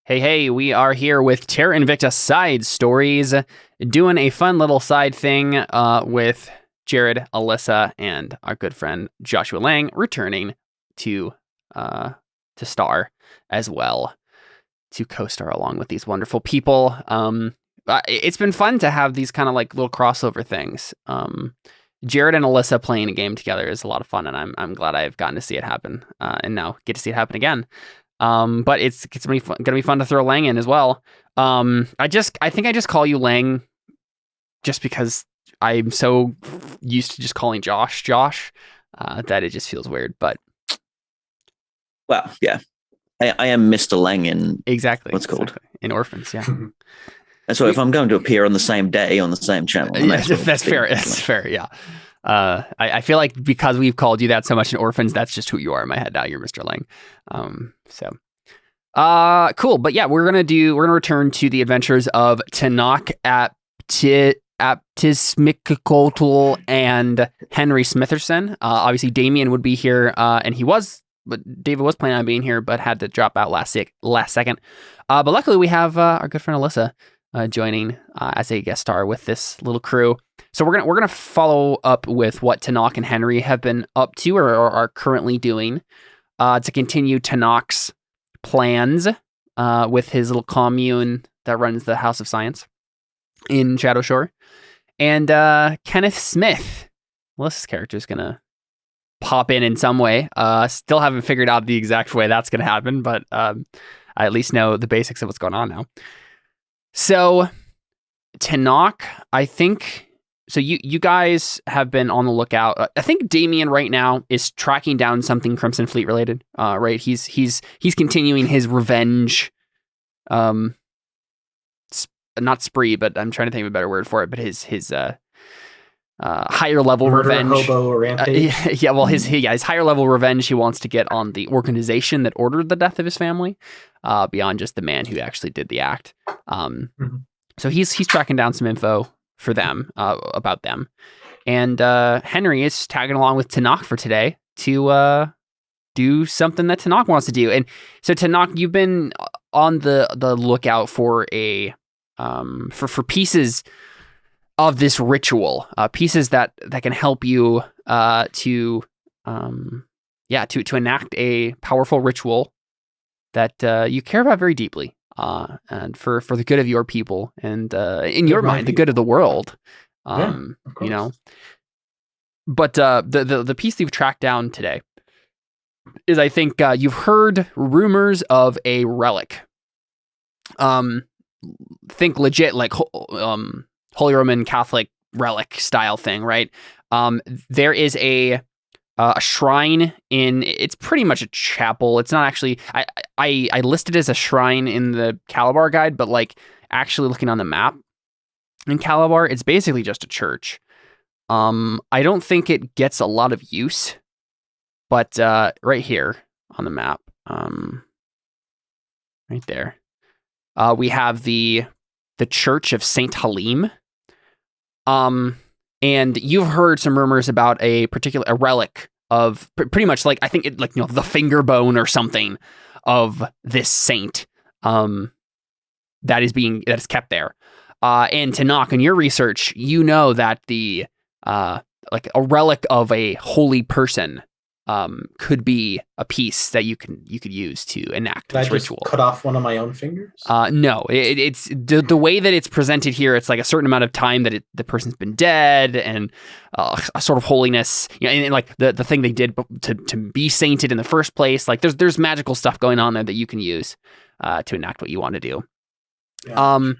Hey, we are here with Terra Invicta Side Stories, doing a fun little side thing with Jared, Alyssa, and our good friend Joshua Lang, returning to star as well, to co-star along with these wonderful people. It's been fun to have these kind of like little crossover things. Jared and Alyssa playing a game together is a lot of fun, and I'm glad I've gotten to see it happen, and now get to see it happen again. But it's gonna be fun to throw Lang in as well. I think I just call you Lang just because I'm so used to just calling Josh, that it just feels weird. But well, yeah, I am Mr. Lang in exactly what's called in Orphans, yeah. And so if I'm going to appear on the same day on the same channel, yeah, that's fair. That's fair. Yeah. I feel like because we've called you that so much in Orphans, that's just who you are in my head now. You're Mr. Lang. Cool. But yeah, we're gonna return to the adventures of Tanakh Aptismicotl and Henry Smitherson. Obviously Damien would be here, and David was planning on being here, but had to drop out last second. But luckily we have our good friend Alyssa joining as a guest star with this little crew. So we're gonna follow up with what Tanakh and Henry have been up to or are currently doing to continue Tanakh's plans with his little commune that runs the House of Science in Shadowshore. And Kenneth Smith, Alyssa's character, is gonna pop in some way. Still haven't figured out the exact way that's gonna happen, but I at least know the basics of what's going on now. So Tanakh, I think. So you guys have been on the lookout. I think Damien right now is tracking down something Crimson Fleet related. Right? He's continuing his revenge. Not spree, but I'm trying to think of a better word for it. But his higher level Murder, revenge. hobo, rampage. Yeah. Well, his higher level revenge. He wants to get on the organization that ordered the death of his family, beyond just the man who actually did the act. So he's tracking down some info for them, about them. And Henry is tagging along with Tanakh for today to do something that Tanakh wants to do. And so Tanakh, you've been on the lookout for for pieces of this ritual, pieces that can help you to enact a powerful ritual that you care about very deeply. And for the good of your people and in your mind, the good of the world, you know. But the piece that you've tracked down today is, I think, you've heard rumors of a relic. Think legit like Holy Roman Catholic relic style thing, right? There is a shrine it's pretty much a chapel. It's not actually, I listed it as a shrine in the Calabar guide, but like actually looking on the map in Calabar, it's basically just a church. I don't think it gets a lot of use, but right here on the map, right there, we have the Church of Saint Halim. And you've heard some rumors about a relic of pretty much like, I think it like, the finger bone or something of this saint, that is kept there. And Tanakh, in your research, that the like a relic of a holy person could be a piece that you could use to enact this ritual. Cut off one of my own fingers? No, it's the way that it's presented here. It's like a certain amount of time that the person's been dead, and a sort of holiness. And like the thing they did to be sainted in the first place. Like there's magical stuff going on there that you can use to enact what you want to do. Yeah.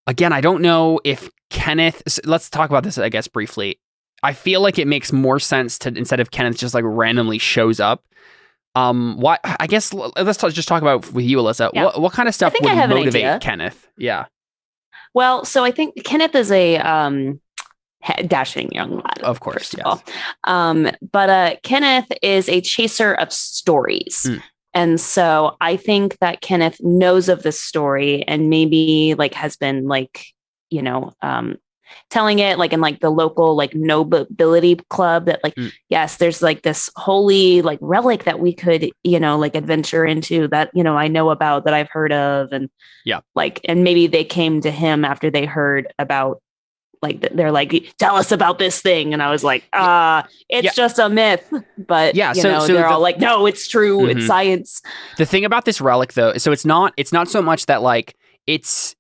Again, I don't know if Kenneth. Let's talk about this, I guess, briefly. I feel like it makes more sense to, instead of Kenneth just like randomly shows up. Why? I guess let's just talk about with you, Alyssa. Yeah. What kind of stuff would motivate Kenneth? Yeah. Well, so I think Kenneth is a dashing young lad, of course. Yes. But Kenneth is a chaser of stories. And so I think that Kenneth knows of this story and maybe like has been like, telling it like in like the local like nobility club that like yes, there's like this holy like relic that we could, you know, like adventure into that, you know, I know about, that I've heard of. And like, and maybe they came to him after they heard about, like, they're like, tell us about this thing. And I was like, it's just a myth. But you know, they're all like, no, it's true. It's science. The thing about this relic though, so it's not so much that like it's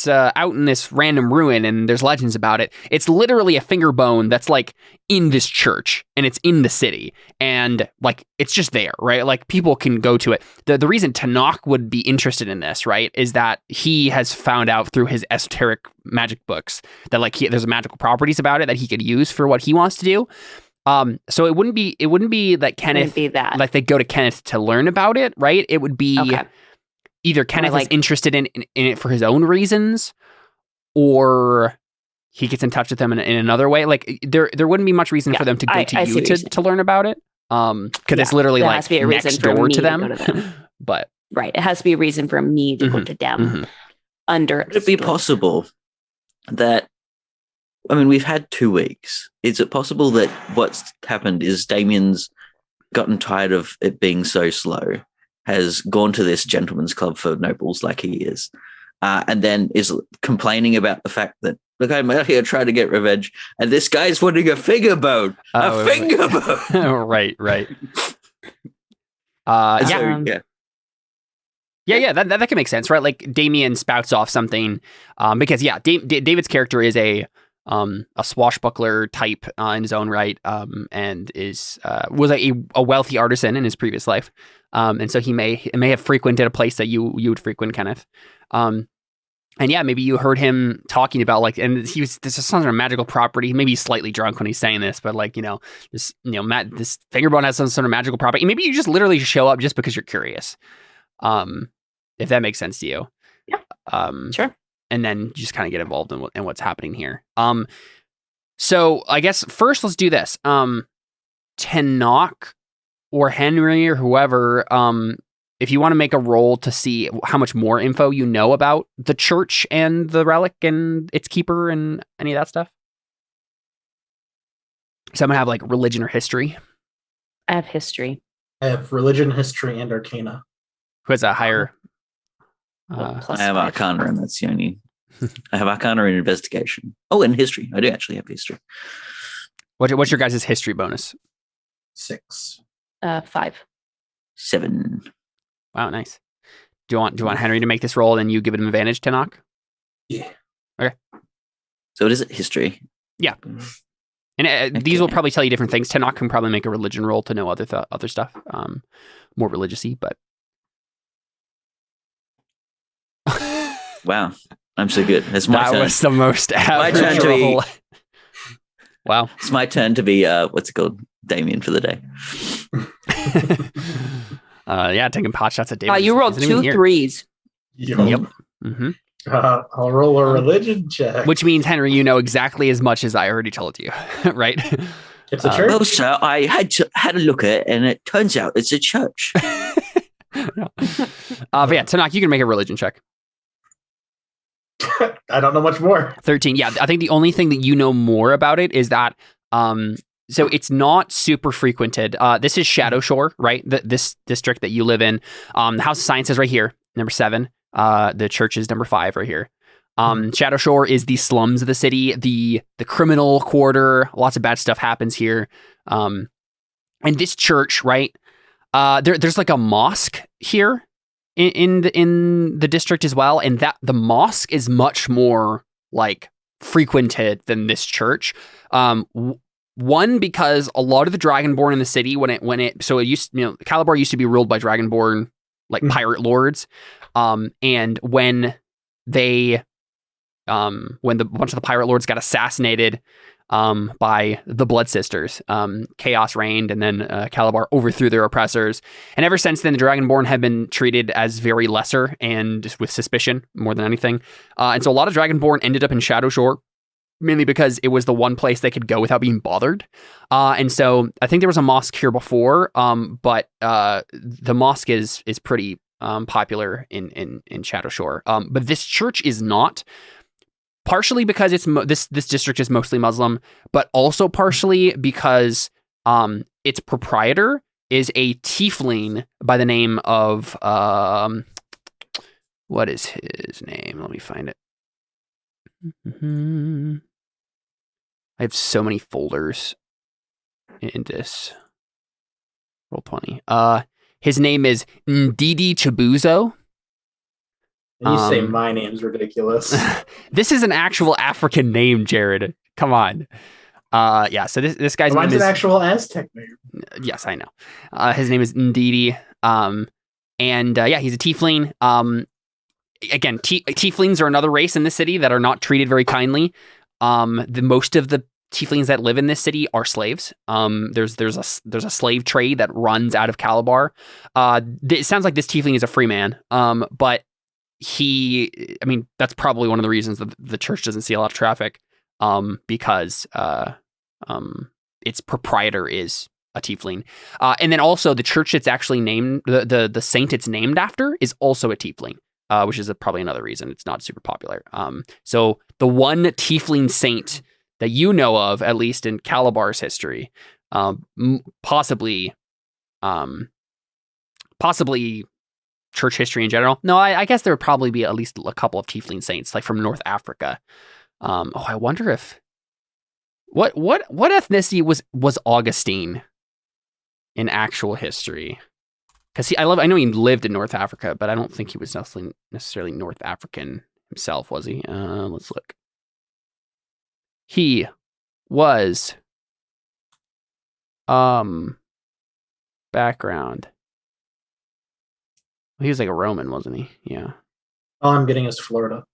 out in this random ruin and there's legends about it. It's literally a finger bone that's like in this church and it's in the city and like it's just there, right? Like people can go to it. The reason Tanakh would be interested in this, right, is that he has found out through his esoteric magic books that like there's magical properties about it that he could use for what he wants to do. So it wouldn't be that Kenneth, like they go to Kenneth to learn about it, right? It would be either Kenneth is interested in it for his own reasons, or he gets in touch with them in another way. Like there wouldn't be much reason for them to go to you to learn about it. Because it's literally like has to be a next door to them. But right, it has to be a reason for me to go to them. Would it be possible that, I mean, we've had 2 weeks. Is it possible that what's happened is Damien's gotten tired of it being so slow, has gone to this gentleman's club for nobles like he is, and then is complaining about the fact that, look, I'm out here trying to get revenge, and this guy's wanting a finger bone. Finger bone! Right. That can make sense, right? Like Damien spouts off something, because David's character is a swashbuckler type in his own right, and was a wealthy artisan in his previous life, and so he may have frequented a place that you would frequent, Kenneth, and maybe you heard him talking about like, and this is some sort of magical property. Maybe he's slightly drunk when he's saying this, but like this fingerbone has some sort of magical property. Maybe you just literally show up just because you're curious, if that makes sense to you. Yeah. Sure. And then just kind of get involved in what's happening here. So I guess first let's do this. Tanakh or Henry or whoever, if you want to make a roll to see how much more info you know about the church and the relic and its keeper and any of that stuff. So I'm gonna have like religion or history. I have history. I have religion, history, and arcana. Who has a higher? I have arcana, and that's the only. I have arcana and investigation. Oh, and history. I do actually have history. What's your guys' history bonus? 6. 5. 7. Wow, nice. Do you want Henry to make this roll and you give him advantage, Tanakh? Yeah. Okay. So what is it? History. Yeah. And these will probably tell you different things. Tanakh can probably make a religion roll to know other stuff, more religious-y, but. Wow, I'm so good. It's my turn. That was the most average my turn to roll. Wow. It's my turn to be, what's it called? Damien for the day. Taking pot shots at Damien. You rolled 2 3s. Yep. Mm-hmm. I'll roll a religion check. Which means, Henry, you know exactly as much as I already told you, right? It's a church? Well, sir, I had a look at it, and it turns out it's a church. But yeah, Tanakh, you can make a religion check. I don't know much more. 13. Yeah, I think the only thing that you know more about it is that so it's not super frequented. This is Shadow Shore, right? This district that you live in. The House of Science is right here, number 7. The church is number 5 right here. Shadow Shore is the slums of the city, the criminal quarter. Lots of bad stuff happens here. And this church, right? There's like a mosque here in the district as well, and that the mosque is much more like frequented than this church. One, because a lot of the Dragonborn in the city Calabar used to be ruled by Dragonborn like pirate lords, and when the bunch of the pirate lords got assassinated by the Blood Sisters, chaos reigned, and then Calabar overthrew their oppressors. And ever since then, the Dragonborn have been treated as very lesser and just with suspicion more than anything. And so a lot of Dragonborn ended up in Shadow Shore, mainly because it was the one place they could go without being bothered. And so I think there was a mosque here before, but the mosque is pretty popular in Shadow Shore. But this church is not. partially because this district is mostly Muslim, but also partially because its proprietor is a tiefling by the name of what is his name? Let me find it. I have so many folders in this Roll20. His name is Ndidi Chibuzo. You say my name's ridiculous. This is an actual African name, Jared. Come on. So this guy's Mine's name is an actual Aztec name. Yes, I know. His name is Ndidi. He's a tiefling. Again, tieflings are another race in the city that are not treated very kindly. Most of the tieflings that live in this city are slaves. There's a slave trade that runs out of Calabar. It sounds like this tiefling is a free man. But that's probably one of the reasons that the church doesn't see a lot of traffic. Because its proprietor is a tiefling. And then also the church it's actually named, the saint it's named after is also a tiefling, which is probably another reason it's not super popular. So the one tiefling saint that you know of, at least in Calabar's history, possibly church history in general. No, I guess there would probably be at least a couple of tiefling saints, like from North Africa. I wonder if what ethnicity was Augustine in actual history? Because I know he lived in North Africa, but I don't think he was necessarily North African himself, was he? Let's look. He was background. He was like a Roman, wasn't he? Yeah. All I'm getting is Florida.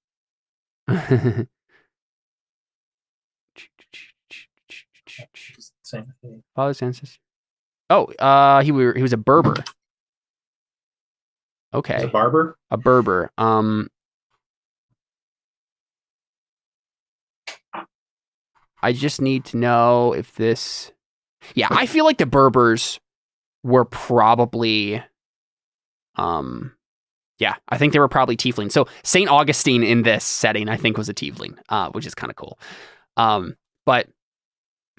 Same thing. Father census. Oh, he was a Berber. Okay. He's a barber? A Berber. I just need to know if this. Yeah, I feel like the Berbers were probably. Yeah, I think they were probably tiefling. So Saint Augustine in this setting, I think, was a tiefling, which is kind of cool. But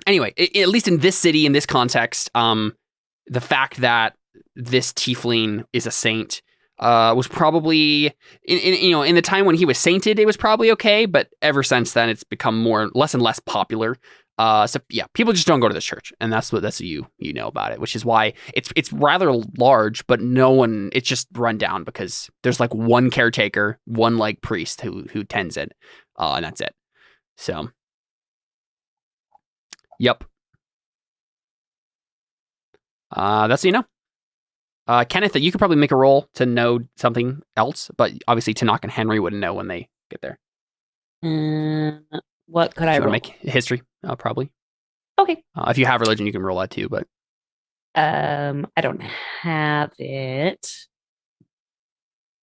anyway, at least in this city, in this context, the fact that this tiefling is a saint was probably in the time when he was sainted, it was probably okay. But ever since then, it's become less and less popular. So yeah, people just don't go to this church, and that's what you know about it, which is why it's rather large, but it's just run down because there's like one caretaker, one like priest who tends it, and that's it. So, yep. That's Kenneth, you could probably make a roll to know something else, but obviously Tanakh and Henry wouldn't know when they get there. What could I roll? Make history, probably. Okay. If you have religion, you can roll that too, but I don't have it.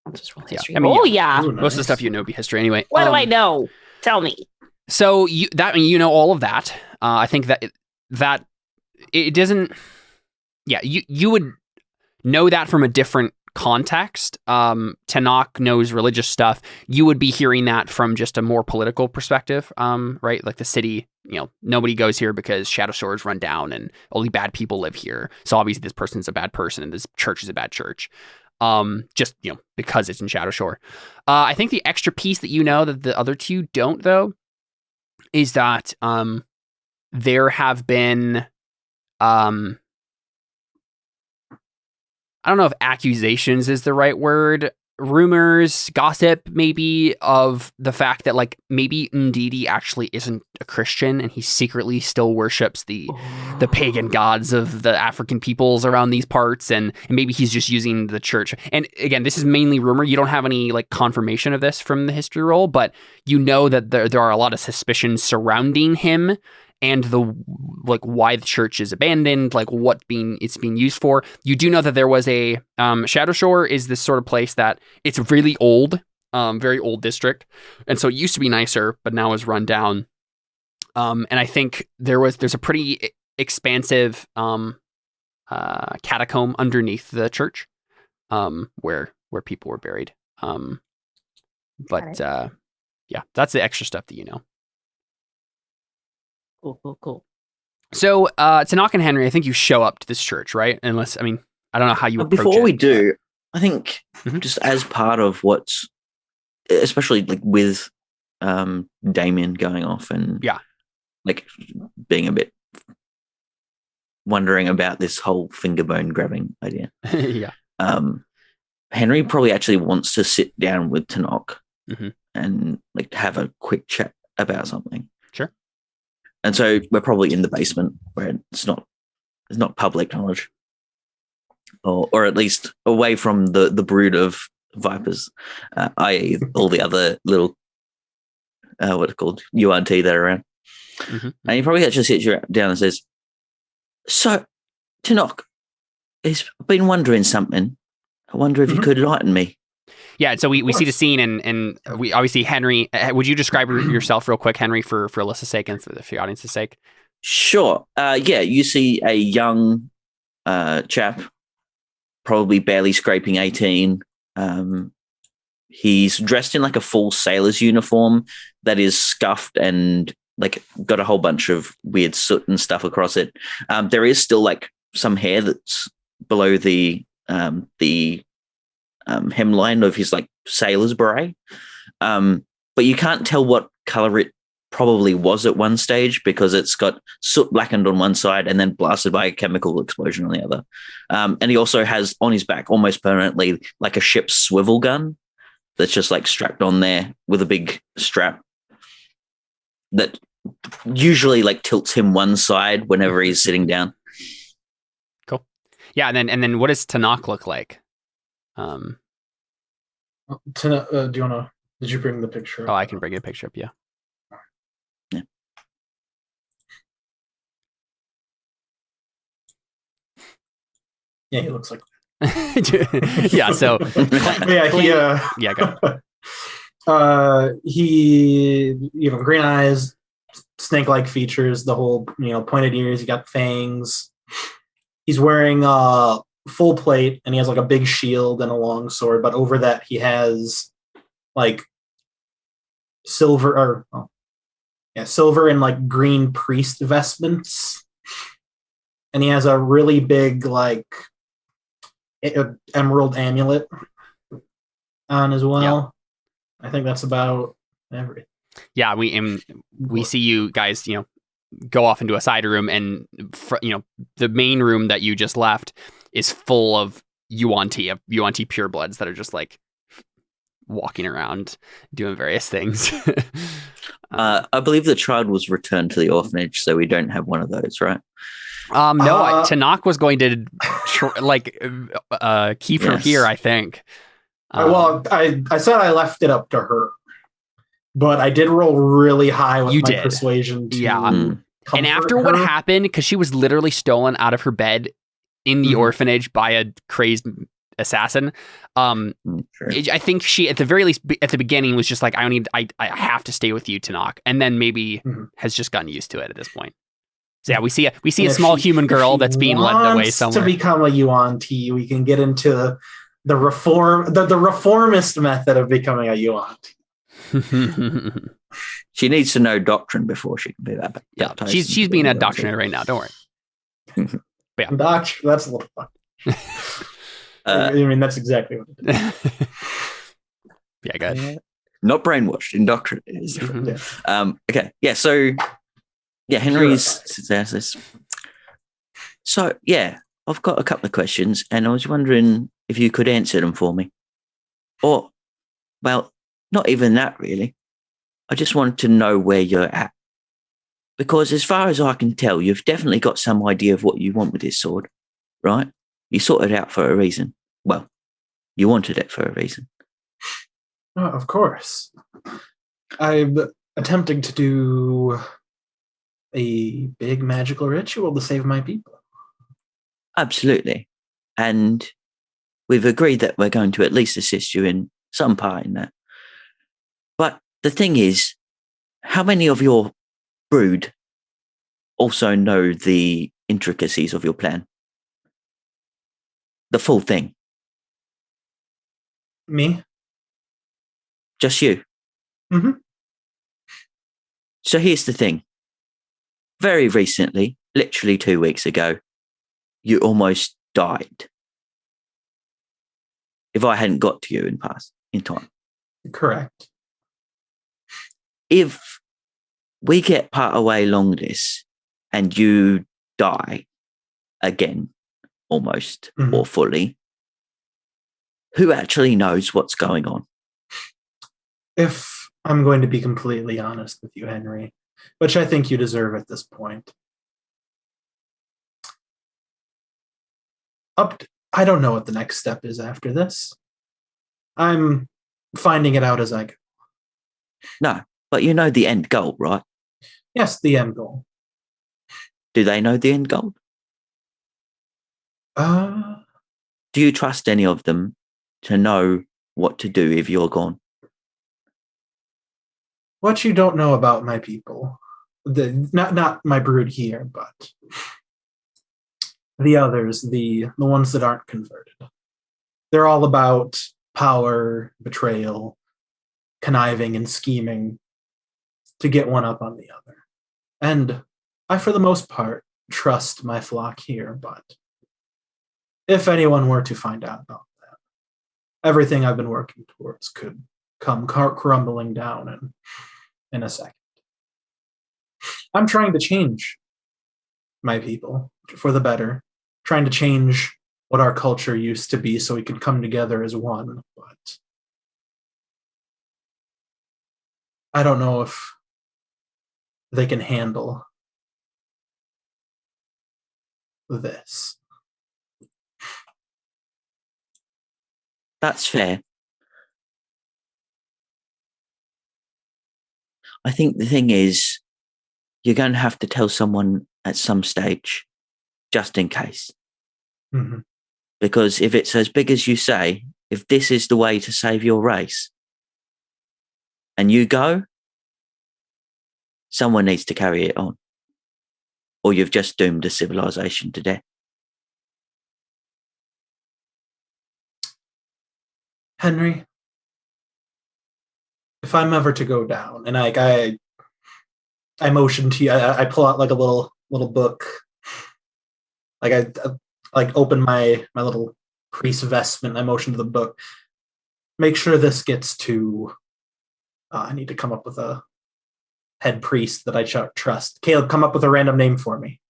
I'll just roll history. I mean, Ooh, most of the stuff you know would be history anyway. What do I know? Tell me. So you know all of that. I think that it doesn't. Yeah, you would know that from a different context. Tanakh knows religious stuff. You would be hearing that from just a more political perspective, right? Like the city, nobody goes here because Shadow Shores run down and only bad people live here. So obviously this person's a bad person and this church is a bad church. Just, because it's in Shadow Shore. I think the extra piece that that the other two don't, though, is that there have been I don't know if accusations is the right word, rumors, gossip maybe, of the fact that like maybe Ndidi actually isn't a Christian and he secretly still worships the pagan gods of the African peoples around these parts, and maybe he's just using the church. And again, this is mainly rumor. You don't have any like confirmation of this from the history roll, but that there are a lot of suspicions surrounding him and why the church is abandoned, like it's being used for. You do know that there was a Shadow Shore is this sort of place that it's really old, very old district, and so it used to be nicer, but now is run down. And I think there's a pretty expansive catacomb underneath the church, where people were buried. Yeah, that's the extra stuff that you know. Cool. So, Tanaka and Henry, I think you show up to this church, right? Unless, I mean, I don't know how you approach Before it. we do, I think Mhm. just as part of what's, especially like with Damien going off and like being a bit wondering about this whole finger bone grabbing idea. Yeah. Henry probably actually wants to sit down with Tanok Mhm. and like have a quick chat about something. Sure. And so we're probably in the basement where it's not public knowledge, or at least away from the brood of vipers, i.e., all the other little what are called UNT that are around. Mm-hmm. And he probably actually sits you down and says, "So, Tanok, he's been wondering something. I wonder if you could enlighten me." Yeah, so we see the scene, and we obviously, Henry, would you describe yourself real quick, Henry, for Alyssa's sake and for the audience's sake? Sure. Yeah, you see a young chap, probably barely scraping 18. He's dressed in like a full sailor's uniform that is scuffed and like got a whole bunch of weird soot and stuff across it. There is still like some hair that's below the hemline of his like sailor's beret, but you can't tell what color it probably was at one stage because it's got soot blackened on one side and then blasted by a chemical explosion on the other. And he also has on his back almost permanently like a ship's swivel gun that's just like strapped on there with a big strap that usually like tilts him one side whenever he's sitting down. Cool. Yeah, and then what does Tanakh look like? Do you want to? Did you bring the picture? Oh, I can bring a picture up. Yeah. Yeah. Yeah, he looks like. Yeah. So. Yeah, Go. He green eyes, snake-like features, the whole pointed ears. He got fangs. He's wearing full plate, and he has like a big shield and a long sword. But over that, he has like silver and like green priest vestments, and he has a really big like emerald amulet on as well. Yeah. I think that's about everything. Yeah, we see you guys, go off into a side room, and the main room that you just left is full of UNT purebloods that are just like walking around doing various things. I believe the child was returned to the orphanage, so we don't have one of those, right? No, Tanakh was going to keep her here, I think. I said I left it up to her, but I did roll really high with my persuasion. And after what happened, because she was literally stolen out of her bed in the orphanage by a crazed assassin, I think she, at the very least, at the beginning, was just like, I have to stay with you, Tanakh, and then maybe has just gotten used to it at this point. So yeah, we see a small human girl that's being led away somewhere to become a UNT. We can get into the reformist method of becoming a UNT. She needs to know doctrine before she can be that. Yeah, she's being indoctrinated right now. Don't worry. Yeah. Doctrine, that's a little fun. I mean, that's exactly what it is. Yeah, go ahead. Not brainwashed, indoctrinated. Yeah. Okay, yeah. So, yeah, Henry's says. So, yeah, I've got a couple of questions, and I was wondering if you could answer them for me. Or, well, not even that really. I just wanted to know where you're at. Because as far as I can tell, you've definitely got some idea of what you want with this sword, right? You sorted it out for a reason. Well, you wanted it for a reason. Oh, of course. I'm attempting to do a big magical ritual to save my people. Absolutely. And we've agreed that we're going to at least assist you in some part in that. But the thing is, how many of your brood also know the intricacies of your plan? The full thing. Me? Just you? Mm-hmm. So here's the thing. Very recently, literally 2 weeks ago, you almost died. If I hadn't got to you in time. Correct. If we get part away along this and you die again, almost, or fully, who actually knows what's going on? If I'm going to be completely honest with you, Henry, which I think you deserve at this point, I don't know what the next step is after this. I'm finding it out as I go. No, but you know the end goal, right? Yes, the end goal. Do they know the end goal? Do you trust any of them to know what to do if you're gone? What you don't know about my people, not my brood here, but the others, the ones that aren't converted. They're all about power, betrayal, conniving, and scheming to get one up on the other. And I, for the most part, trust my flock here, but if anyone were to find out about that, everything I've been working towards could come crumbling down in a second. I'm trying to change my people for the better, trying to change what our culture used to be so we could come together as one, but I don't know if they can handle this. That's fair. I think the thing is, you're going to have to tell someone at some stage, just in case. Mm-hmm. Because if it's as big as you say, if this is the way to save your race, and you go, someone needs to carry it on. Or you've just doomed a civilization to death. Henry, if I'm ever to go down, and I motion to you, I pull out like a little book, like I open my little priest vestment. I motion to the book. Make sure this gets to. I need to come up with a head priest that I trust. Caleb, come up with a random name for me.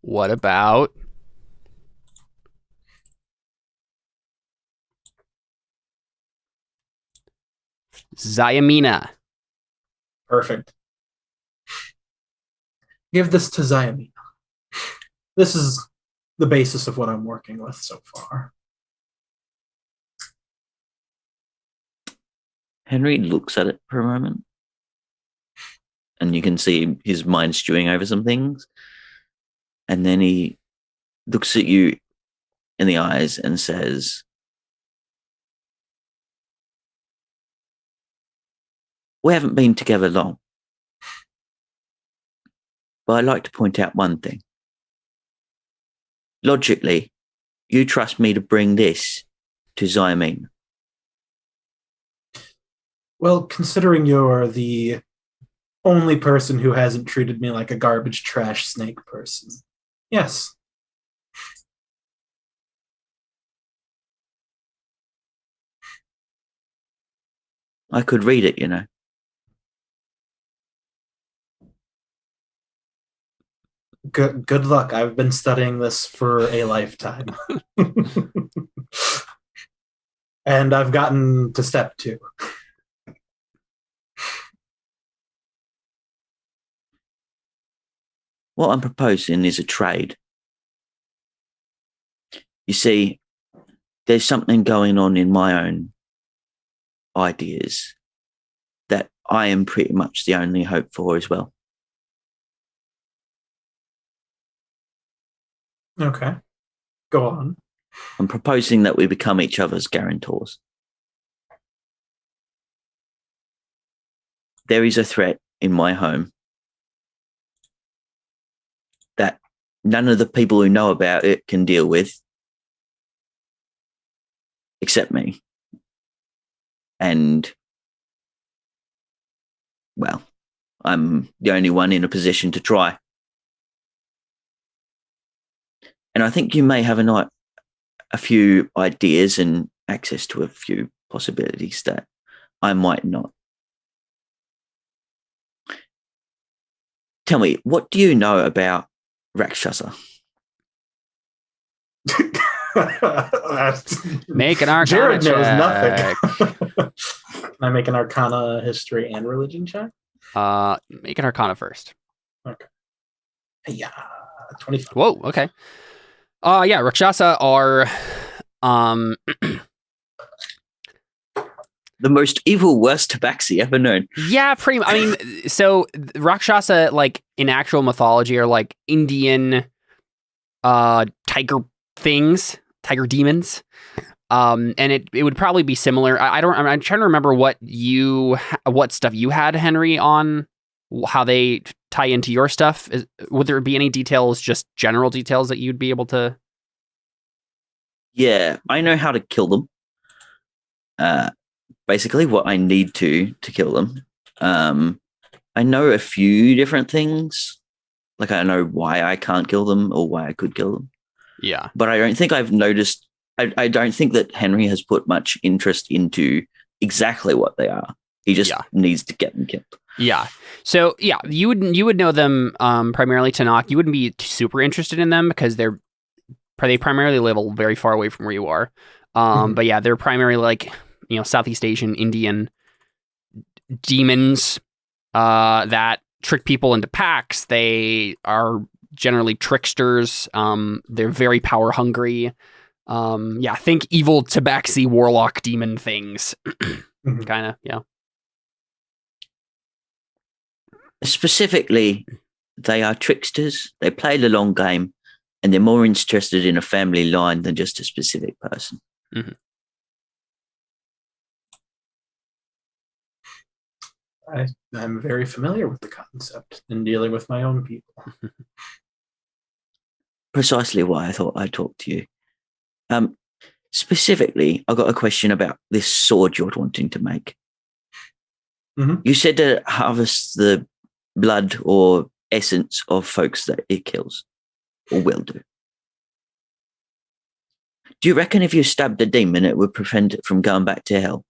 What about Zyamina? Perfect. Give this to Zyamina. This is the basis of what I'm working with so far. Henry looks at it for a moment, and you can see his mind stewing over some things. And then he looks at you in the eyes and says, we haven't been together long, but I'd like to point out one thing. Logically, you trust me to bring this to Zyamina. Well, considering you're the only person who hasn't treated me like a garbage trash snake person, yes. I could read it, you know. Good luck. I've been studying this for a lifetime. And I've gotten to step 2. What I'm proposing is a trade. You see, there's something going on in my own ideas that I am pretty much the only hope for as well. Okay. Go on. I'm proposing that we become each other's guarantors. There is a threat in my home that none of the people who know about it can deal with, except me. And, well, I'm the only one in a position to try. And I think you may have a few ideas and access to a few possibilities that I might not. Tell me, what do you know about Rakshasa? Make an Arcana Jared knows check. nothing. Can I make an Arcana, history, and religion check? Make an Arcana first. Okay. Yeah, 25. Whoa. Okay. Yeah, Rakshasa are The most evil, worst tabaxi ever known. yeah, pretty. I mean, so Rakshasa, like in actual mythology, are like Indian tiger things, tiger demons. And it would probably be similar. I'm trying to remember what stuff you had, Henry, on how they tie into your stuff. Would there be any details, just general details that you'd be able to? Yeah, I know how to kill them. Basically, what I need to kill them. I know a few different things. Like, I know why I can't kill them or why I could kill them. Yeah. But I don't think I've noticed. I don't think that Henry has put much interest into exactly what they are. He just needs to get them killed. Yeah. So yeah, you would know them primarily to knock. You wouldn't be super interested in them because they primarily live very far away from where you are. But yeah, they're primarily like, Southeast Asian, Indian demons that trick people into packs. They are generally tricksters. They're very power hungry. Think evil tabaxi warlock demon things. Kind of, yeah. Specifically, they are tricksters. They play the long game, and they're more interested in a family line than just a specific person. Mm-hmm. I'm very familiar with the concept in dealing with my own people. Precisely why I thought I'd talk to you. Specifically, I got a question about this sword you're wanting to make. Mm-hmm. You said to harvest the blood or essence of folks that it kills, or will do. Do you reckon if you stabbed a demon, it would prevent it from going back to hell?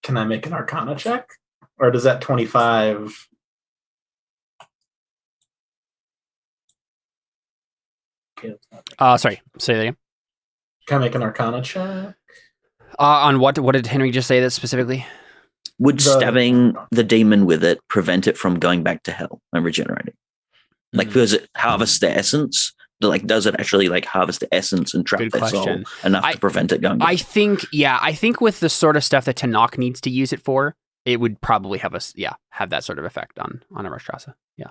Can I make an Arcana check? Or does that 25... Sorry, say that again. Can I make an Arcana check? On what did Henry just say that specifically? Would stabbing the demon with it prevent it from going back to hell and regenerating? Like, because it harvests the essence? Like, does it actually harvest the essence and trap their soul enough to prevent it going back? I think with the sort of stuff that Tanakh needs to use it for, it would probably have that sort of effect on a Rakshasa. Yeah.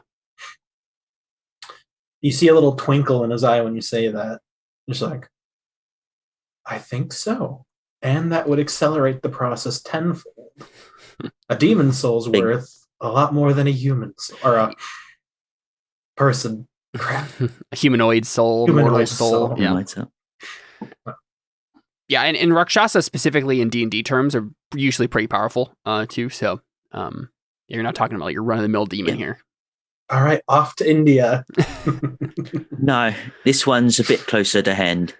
You see a little twinkle in his eye when you say that. Just like, I think so. And that would accelerate the process tenfold. A demon soul's worth a lot more than a human soul, or a person. Crap. A humanoid soul, mortal soul. Yeah. Yeah, and Rakshasa specifically in D&D terms are usually pretty powerful too. So you're not talking about your run-of-the-mill demon here. All right, off to India. No, this one's a bit closer to hand.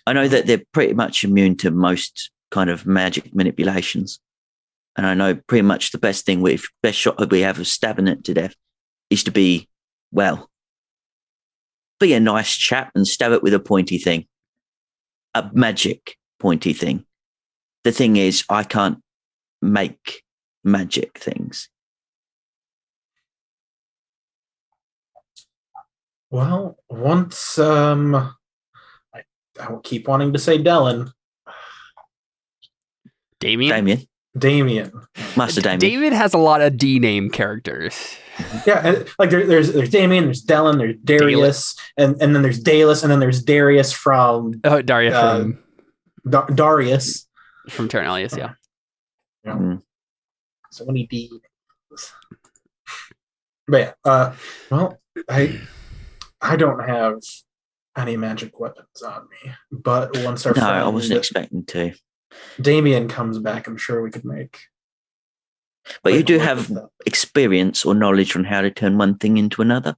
I know that they're pretty much immune to most kind of magic manipulations. And I know pretty much the best shot we have of stabbing it to death is to be a nice chap and stab it with a pointy thing. A magic pointy thing. The thing is, I can't make magic things. Well, once I will keep wanting to say Dellen. Damien. Master Damien. David has a lot of D name characters. Yeah, like there's Damien, there's Dellen, there's Darius, and then there's Dalus, and then there's Darius from Darius from Terra Nullius, yeah. So many D names. But yeah, well, I don't have any magic weapons on me. But once our No, friend I wasn't expecting to. Damien comes back, I'm sure we could make. But you make do work have with that. experience or knowledge on how to turn one thing into another.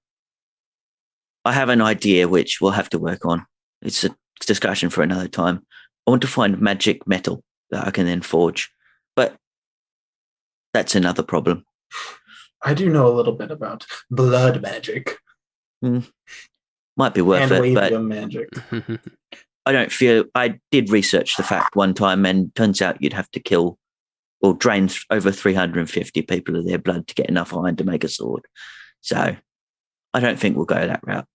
I have an idea which we'll have to work on. It's a discussion for another time. I want to find magic metal that I can then forge. But that's another problem. I do know a little bit about blood magic Might be worth and it, but wavium magic. I don't feel. I did research the fact one time, and turns out you'd have to kill or drain over 350 people of their blood to get enough iron to make a sword. So I don't think we'll go that route.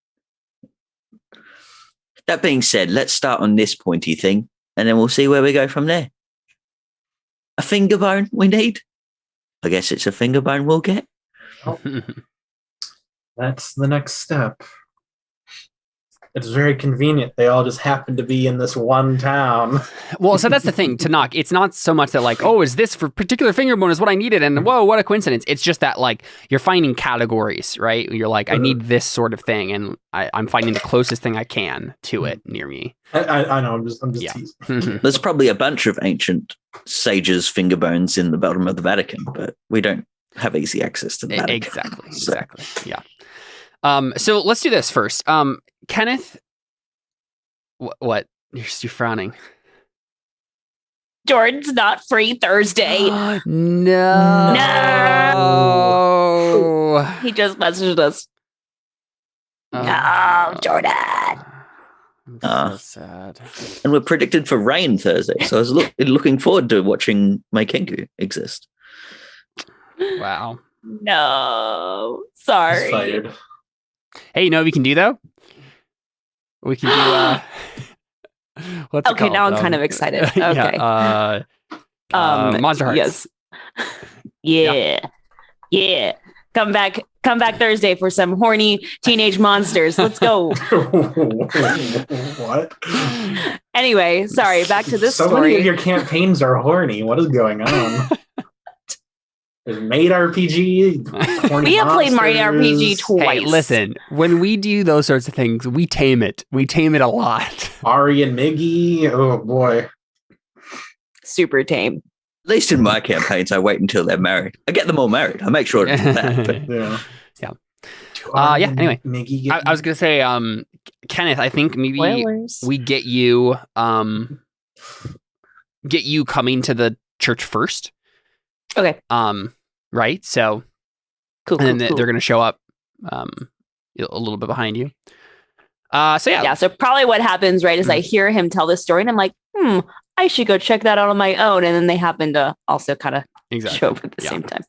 That being said, let's start on this pointy thing, and then we'll see where we go from there. A finger bone we need? I guess it's a finger bone we'll get. That's the next step. It's very convenient. They all just happen to be in this one town. Well, so that's the thing to knock. It's not so much that like, oh, is this for particular finger bone is what I needed, and whoa, what a coincidence. It's just that like you're finding categories, right? You're like, I need this sort of thing, and I'm finding the closest thing I can to it near me. I know. I'm just Yeah. teasing. There's probably a bunch of ancient sages' finger bones in the bottom of the Vatican, but we don't have easy access to the Vatican. Exactly. Yeah. So let's do this first. Kenneth, what? You're frowning. Jordan's not free Thursday. No. He just messaged us. No, Jordan. So sad. And we're predicted for rain Thursday, so I was looking forward to watching My Kenku exist. Wow. No, He's sorry. fired. Hey, you know what we can do though? We can do what's it Okay, called? now I'm kind of excited. Okay. Monster Hearts. Yes. Yeah. Come back Thursday for some horny teenage monsters. Let's go. What? Anyway, sorry, back to this So story. many of your campaigns are horny. What is going on? There's Maid RPG. Horny We have played Mario monsters. RPG twice. Hey, listen, when we do those sorts of things, we tame it. We tame it a lot. Ari and Miggy. Oh boy. Super tame. At least in my campaigns, I wait until they're married. I get them all married. I make sure it's that. But Yeah. Yeah. Do Ari Yeah, and anyway. Miggy get I was gonna say, Kenneth, I think maybe Spoilers. we get you coming to the church first. Okay. Right? So Cool. and then cool. they're gonna show up a little bit behind you. So yeah. Yeah, so probably what happens, right, is I hear him tell this story and I'm like, I should go check that out on my own. And then they happen to also kind of Exactly. show up at the Yeah. same time.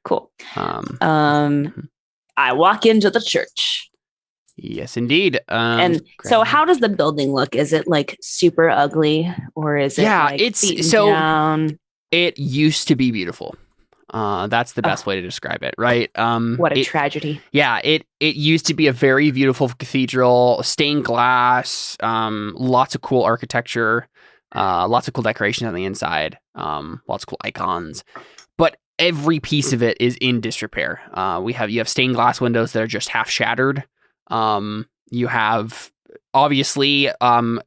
Cool. Mhm. I walk into the church. Yes, indeed. And so how does the building look? Is it like super ugly or is it Yeah, like it's- beaten so- down? it used to be beautiful. That's the best way to describe it, right? What a it- tragedy. Yeah, it used to be a very beautiful cathedral, stained glass, lots of cool architecture, lots of cool decorations on the inside, lots of cool icons. But every piece of it is in disrepair. You have stained glass windows that are just half shattered. You have obviously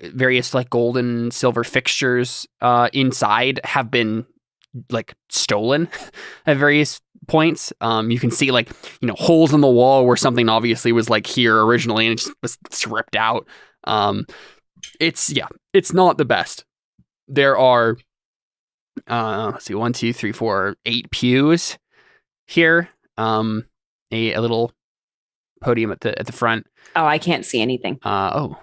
various like gold and silver fixtures inside have been like stolen at various points. You can see like, holes in the wall where something obviously was like here originally and it just was ripped out. It's not the best. There are, let's see, 1, 2, 3, 4, 8 pews here. A little podium at the front. Oh, I can't see anything. That's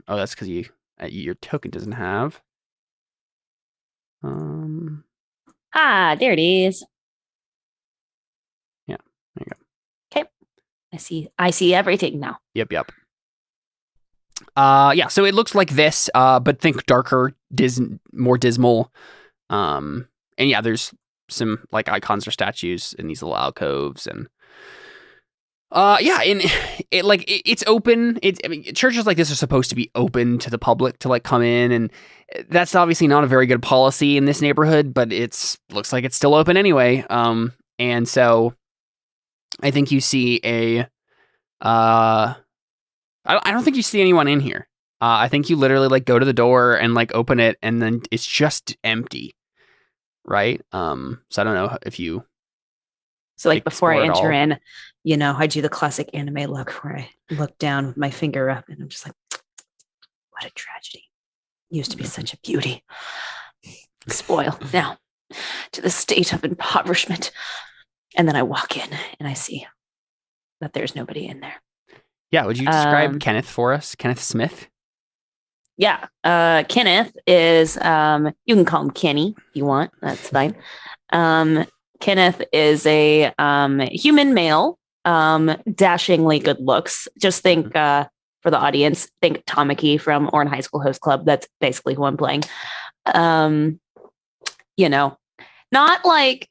because your token doesn't have. There it is. Yeah, there you go. Okay. I see everything now. Yep. Yeah, so it looks like this, but think darker, more dismal. And yeah, there's some like icons or statues in these little alcoves, and and it's open. Churches like this are supposed to be open to the public to like come in, and that's obviously not a very good policy in this neighborhood, but looks like it's still open anyway. And so I think you see a I don't think you see anyone in here. I think you literally like go to the door and like open it, and then it's just empty, right? So I don't know if you. So like before I explore it enter all. in, I do the classic anime look where I look down with my finger up, and I'm just like, what a tragedy. Used to be such a beauty. Spoiled now to the state of impoverishment. And then I walk in and I see that there's nobody in there. Yeah, would you describe Kenneth for us? Kenneth Smith? Yeah. Kenneth is, you can call him Kenny if you want. That's fine. Kenneth is a human male, dashingly good looks. Just think, for the audience, think Tamaki from Orin High School Host Club. That's basically who I'm playing. Not like,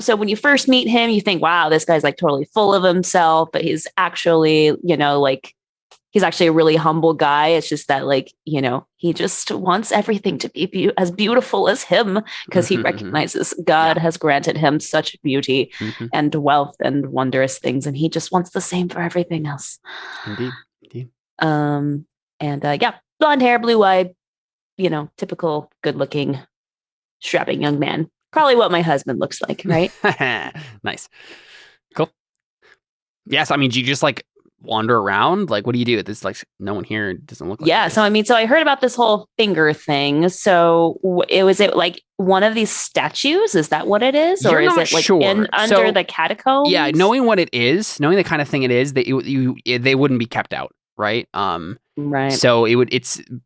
so when you first meet him, you think, wow, this guy's like totally full of himself, but he's actually, he's actually a really humble guy. It's just that like, he just wants everything to be as beautiful as him because he recognizes God has granted him such beauty and wealth and wondrous things. And he just wants the same for everything else. Indeed. Blonde hair, blue eyed, typical good looking, strapping young man. Probably what my husband looks like, right? Nice. Cool. Yes, I mean, do you just like wander around? Like, what do you do? There's like no one here. It doesn't look like so I heard about this whole finger thing. So was it like one of these statues? Is that what it is? Or is it like sure. under the catacombs? Yeah, knowing what it is, knowing the kind of thing it is, they wouldn't be kept out, right? Right. So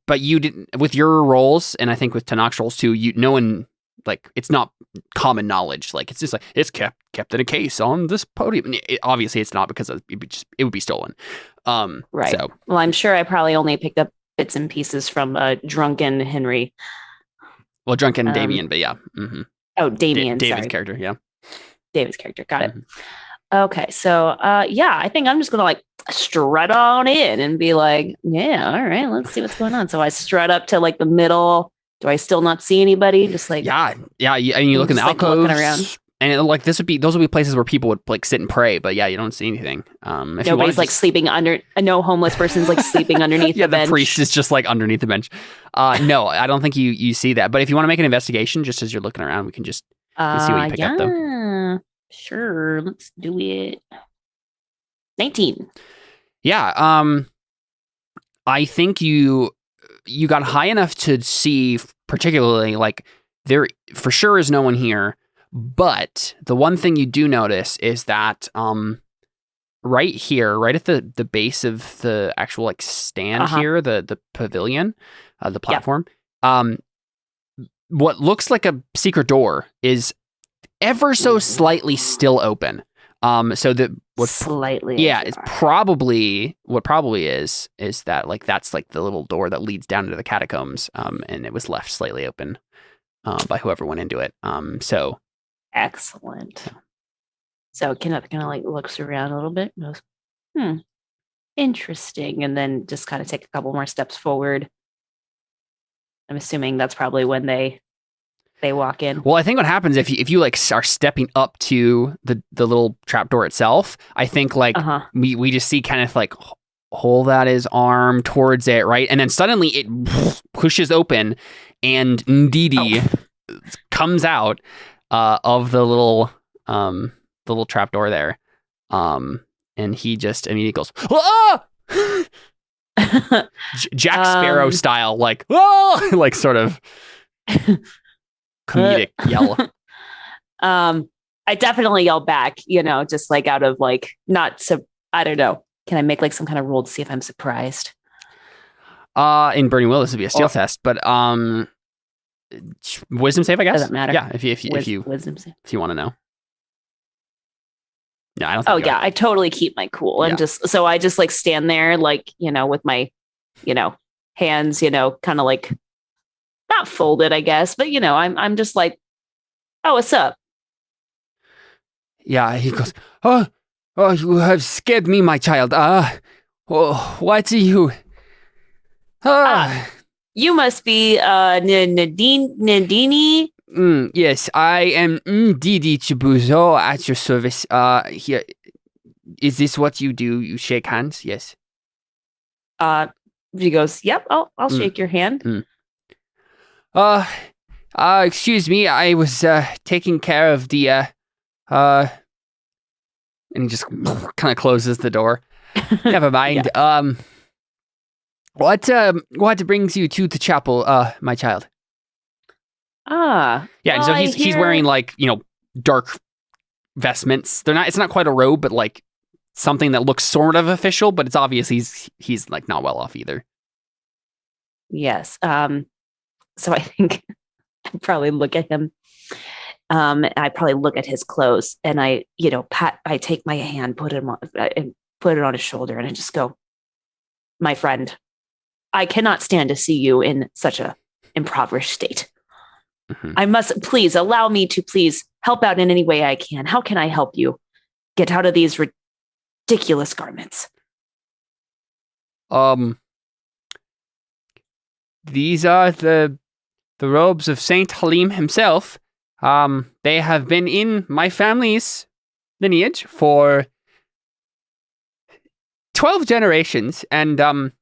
but you didn't, with your roles, and I think with Tanak's roles too, no one, like, it's not common knowledge. Like, it's just like, it's kept in a case on this podium. Obviously, it's not because it would be stolen. Right. So. Well, I'm sure I probably only picked up bits and pieces from drunken Henry. Well, drunken Damien, but yeah. Mm-hmm. Oh, Damien. David's character, yeah. David's character. Got it. Okay, so I think I'm just gonna like strut on in and be like, yeah, all right, let's see what's going on. So I strut up to like the middle. Do I still not see anybody? Just like yeah. You look in the alcoves, and those would be places where people would like sit and pray. But yeah, you don't see anything. If nobody's like sleeping under. No homeless person's like sleeping underneath. Yeah, the bench. priest is just like underneath the bench. No, I don't think you see that. But if you want to make an investigation, just as you're looking around, we can just see what you pick up though. Sure, let's do it. 19. Yeah, I think you got high enough to see, particularly, like, there for sure is no one here, but the one thing you do notice is that right here, right at the base of the actual like stand here, the pavilion, the platform, what looks like a secret door is ever so slightly still open. So that slightly, it's probably is that like that's like the little door that leads down into the catacombs. And it was left slightly open by whoever went into it. So excellent. So Kenneth kind of like looks around a little bit and goes, interesting, and then just kind of take a couple more steps forward. I'm assuming that's probably when they walk in. Well, I think what happens if you like are stepping up to the little trapdoor itself, I think like we just see Kenneth like hold out his arm towards it, right? And then suddenly it pushes open and Ndidi comes out of the little trapdoor there. And he just immediately goes, "Ah!" Jack Sparrow style, like, "Ah!" like sort of comedic yell. I definitely yell back, just like out of like I don't know. Can I make like some kind of roll to see if I'm surprised? In Burning Will, this would be a stealth test, but wisdom save, I guess. Doesn't matter. Yeah, if you wisdom save. If you want to know. No, I don't think I totally keep my cool and I just like stand there like, with my, hands, kind of like not folded, I guess, but I'm just like, oh, what's up? Yeah, he goes, oh, you have scared me, my child. What do you? You must be Nadini. Yes, I am Ndidi Chibuzo at your service. Here, is this what you do? You shake hands? Yes. He goes, "Yep, I'll shake your hand." Excuse me, I was taking care of the and he just kind of closes the door. Never mind. Yeah. What brings you to the chapel, my child? Yeah, and so he's wearing like, dark vestments. It's not quite a robe, but like something that looks sort of official, but it's obvious he's like not well off either. Yes. So I think I probably look at him. I probably look at his clothes, and I take my hand, put it on his shoulder, and I just go, "My friend, I cannot stand to see you in such a impoverished state. Mm-hmm. I must please allow me to please help out in any way I can. How can I help you get out of these ridiculous garments?" These are the robes of Saint Halim himself. They have been in my family's lineage for 12 generations, and it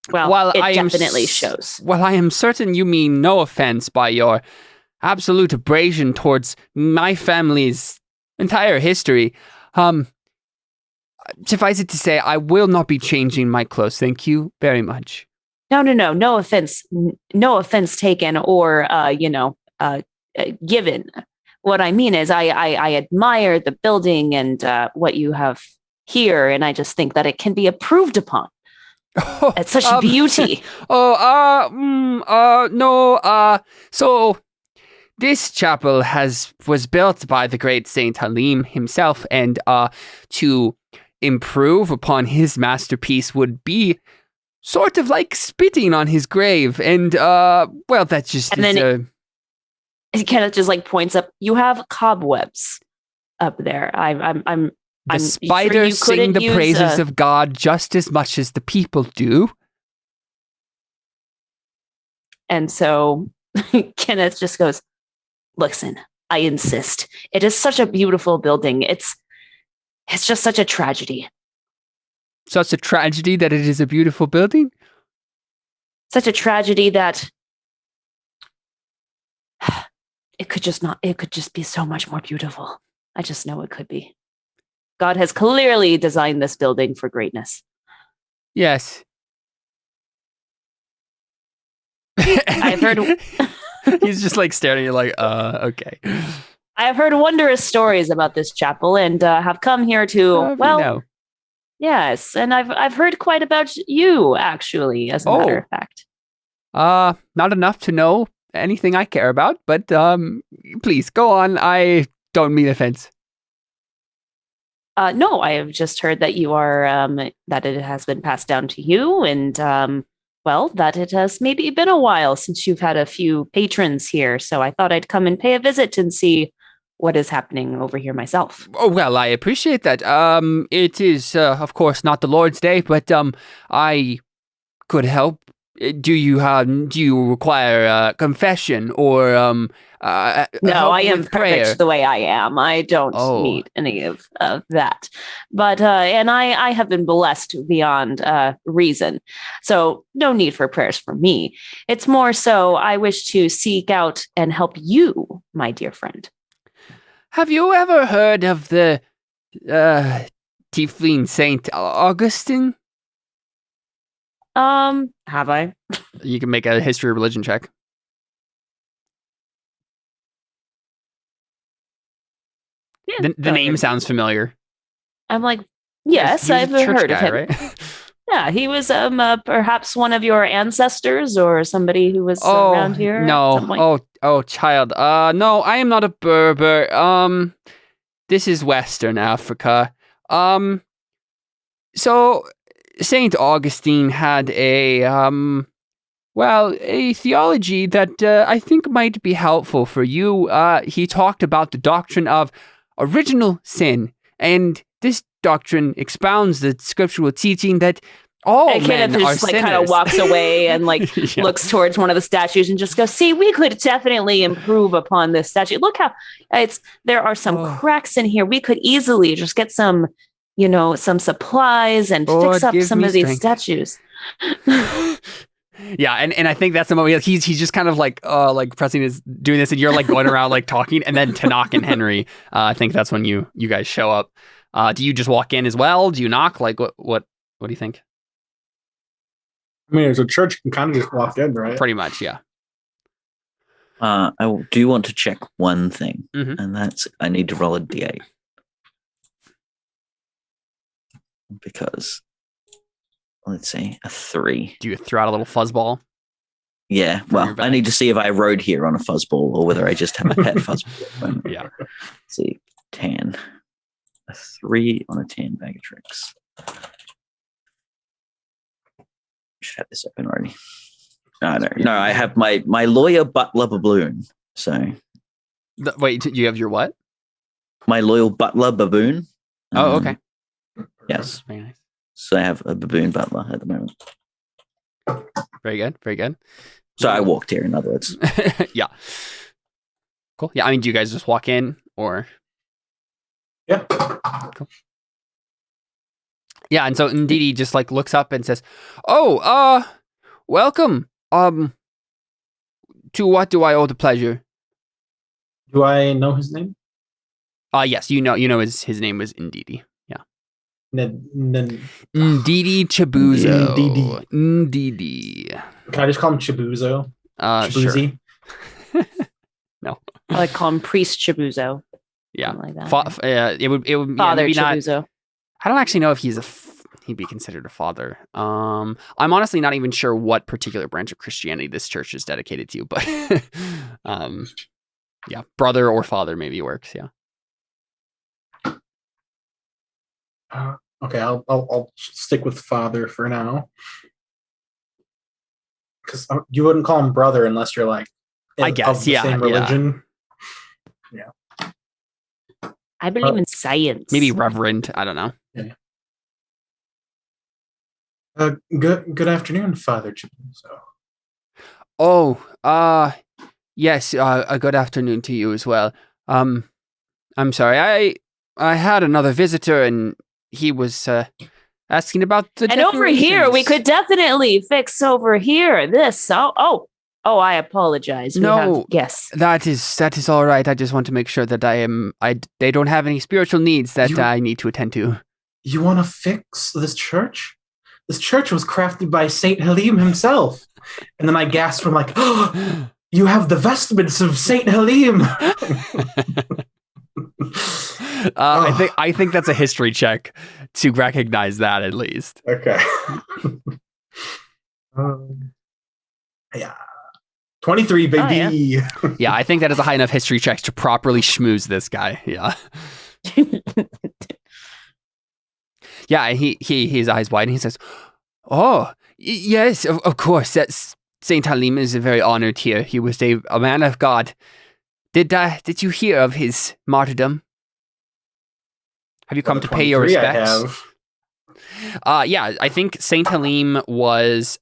definitely shows. Well, I am certain you mean no offense by your absolute abrasion towards my family's entire history. Suffice it to say, I will not be changing my clothes. Thank you very much. No offense. No offense taken or, given. What I mean is I admire the building and what you have here, and I just think that it can be improved upon. It's such beauty. No. So this chapel was built by the great Saint Halim himself, and to improve upon his masterpiece would be sort of like spitting on his grave, and that just and then it kind of just like points up. You have cobwebs up there. I'm the spiders sing the praises of God just as much as the people do. And so Kenneth just goes, "Listen, I insist. It is such a beautiful building. It's just such a tragedy." Such a tragedy that it is a beautiful building? Such a tragedy that it could just be so much more beautiful. I just know it could be. God has clearly designed this building for greatness. Yes. I've heard... He's just like staring at you like, okay. I've heard wondrous stories about this chapel and have come here to, yes, and I've heard quite about you, actually, as a matter of fact. Not enough to know anything I care about, but please, go on. I don't mean offense. No, I have just heard that you are, that it has been passed down to you, and, that it has maybe been a while since you've had a few patrons here, so I thought I'd come and pay a visit and see what is happening over here myself. Oh, well, I appreciate that. It is, of course, not the Lord's Day, but I could help. Do you require confession or No, I am perfect the way I am. I don't need any of that. But and I have been blessed beyond reason. So no need for prayers from me. It's more so I wish to seek out and help you, my dear friend. Have you ever heard of the Tiefling Saint Augustine? Have I? You can make a history of religion check. Yeah, the name sounds familiar. I'm like, yes, I've heard of him. Right? Yeah, he was perhaps one of your ancestors or somebody who was around here. No, child. No, I am not a Berber. This is Western Africa. So Saint Augustine had a theology that I think might be helpful for you. He talked about the doctrine of original sin, and this doctrine expounds the scriptural teaching that all men are sinners. Kind of walks away and looks towards one of the statues and just goes, "See, we could definitely improve upon this statue. Look how there are some cracks in here. We could easily just get some supplies and fix up some of these statues." Yeah, and I think that's the moment he's just kind of like pressing his doing this, and you're like going around like talking, and then Tanakh and Henry, I think that's when you guys show up. Do you just walk in as well? Do you knock? Like what do you think? I mean, it's a church. You can kind of just walk in, right? Pretty much, yeah. I do want to check one thing, Mhm. and that's I need to roll a d8 because let's see, a 3. Do you throw out a little fuzzball? Yeah, From your well, bag? I need to see if I rode here on a fuzzball or whether I just have a pet fuzzball at the moment. Yeah. Let's see, 10. A 3 on a 10 bag of tricks. Should have this open already. No, I have my lawyer butler baboon. So Wait, you have your what? my loyal butler baboon. Oh, okay. Yes. Very nice. So I have a baboon butler at the moment. Very good. Very good. So I walked here, in other words. Yeah. Cool. Yeah, I mean, do you guys just walk in or? Yeah. Cool. Yeah, and so Ndidi just like looks up and says, "Oh, welcome. To what do I owe the pleasure?" Do I know his name? Yes, you know his name was Ndidi. Yeah. Ndidi Chibuzo. Ndidi. Ndidi. Can I just call him Chibuzo? Sure. Chibuzi? No. I like call him Priest Chibuzo. Yeah. Something like that. It would Father maybe not. Chibuzo. I don't actually know if he'd be considered a father. I'm honestly not even sure what particular branch of Christianity this church is dedicated to, but yeah, brother or father maybe works. Yeah. Okay, I'll stick with father for now. Because you wouldn't call him brother unless you're like, I guess, of the yeah, same yeah. religion. I believe in science. Maybe reverend. I don't know. Good afternoon, Father Chibuzo. Oh, yes. A good afternoon to you as well. I'm sorry. I had another visitor, and he was asking about the. And over here, we decorations. could definitely fix over here. This. Oh, I apologize. No. Yes. That is all right. I just want to make sure that they don't have any spiritual needs that I need to attend to. You want to fix this church? This church was crafted by Saint Halim himself. And then I gasped from like, oh, you have the vestments of Saint Halim. I think that's a history check to recognize that at least. Okay. Yeah. 23, baby. Yeah, I think that is a high enough history check to properly schmooze this guy. Yeah. Yeah, his eyes widen. He says, "Oh, yes, of course. That's Saint Halim is very honored here. He was a man of God. Did you hear of his martyrdom? Have you come to pay your 23 I respects?" have. Yeah, I think Saint Halim was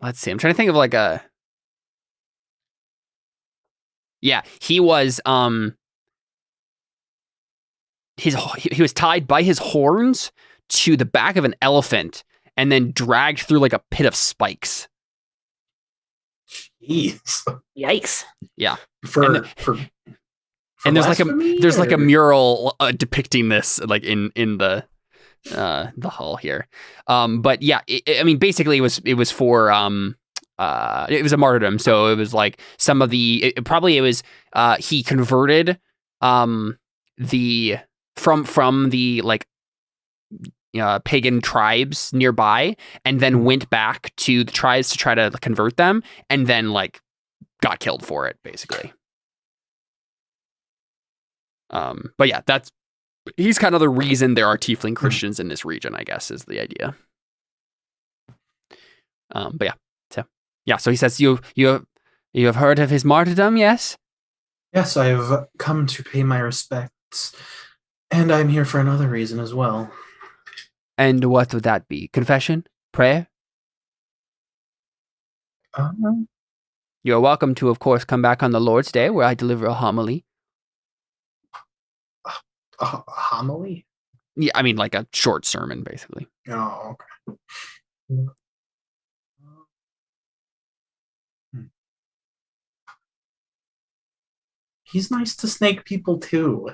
let's see. I'm trying to think of like a. Yeah, he was he was tied by his horns to the back of an elephant and then dragged through like a pit of spikes. Jeez. Yikes. Yeah. For And there's blasphemy, there's like a or- mural depicting this like in the hall here. But yeah, I mean basically it was for it was a martyrdom, so it was like some of the he converted the from the like pagan tribes nearby and then went back to the tribes to try to convert them and then like got killed for it basically. But yeah, he's kind of the reason there are tiefling Christians in this region, I guess, is the idea. But yeah, so he says you have heard of his martyrdom, yes? Yes, I have come to pay my respects, and I'm here for another reason as well. And what would that be? Confession? Prayer? You're welcome to, of course, come back on the Lord's Day where I deliver a homily. A homily? Yeah, I mean, like a short sermon, basically. Oh, okay. He's nice to snake people too.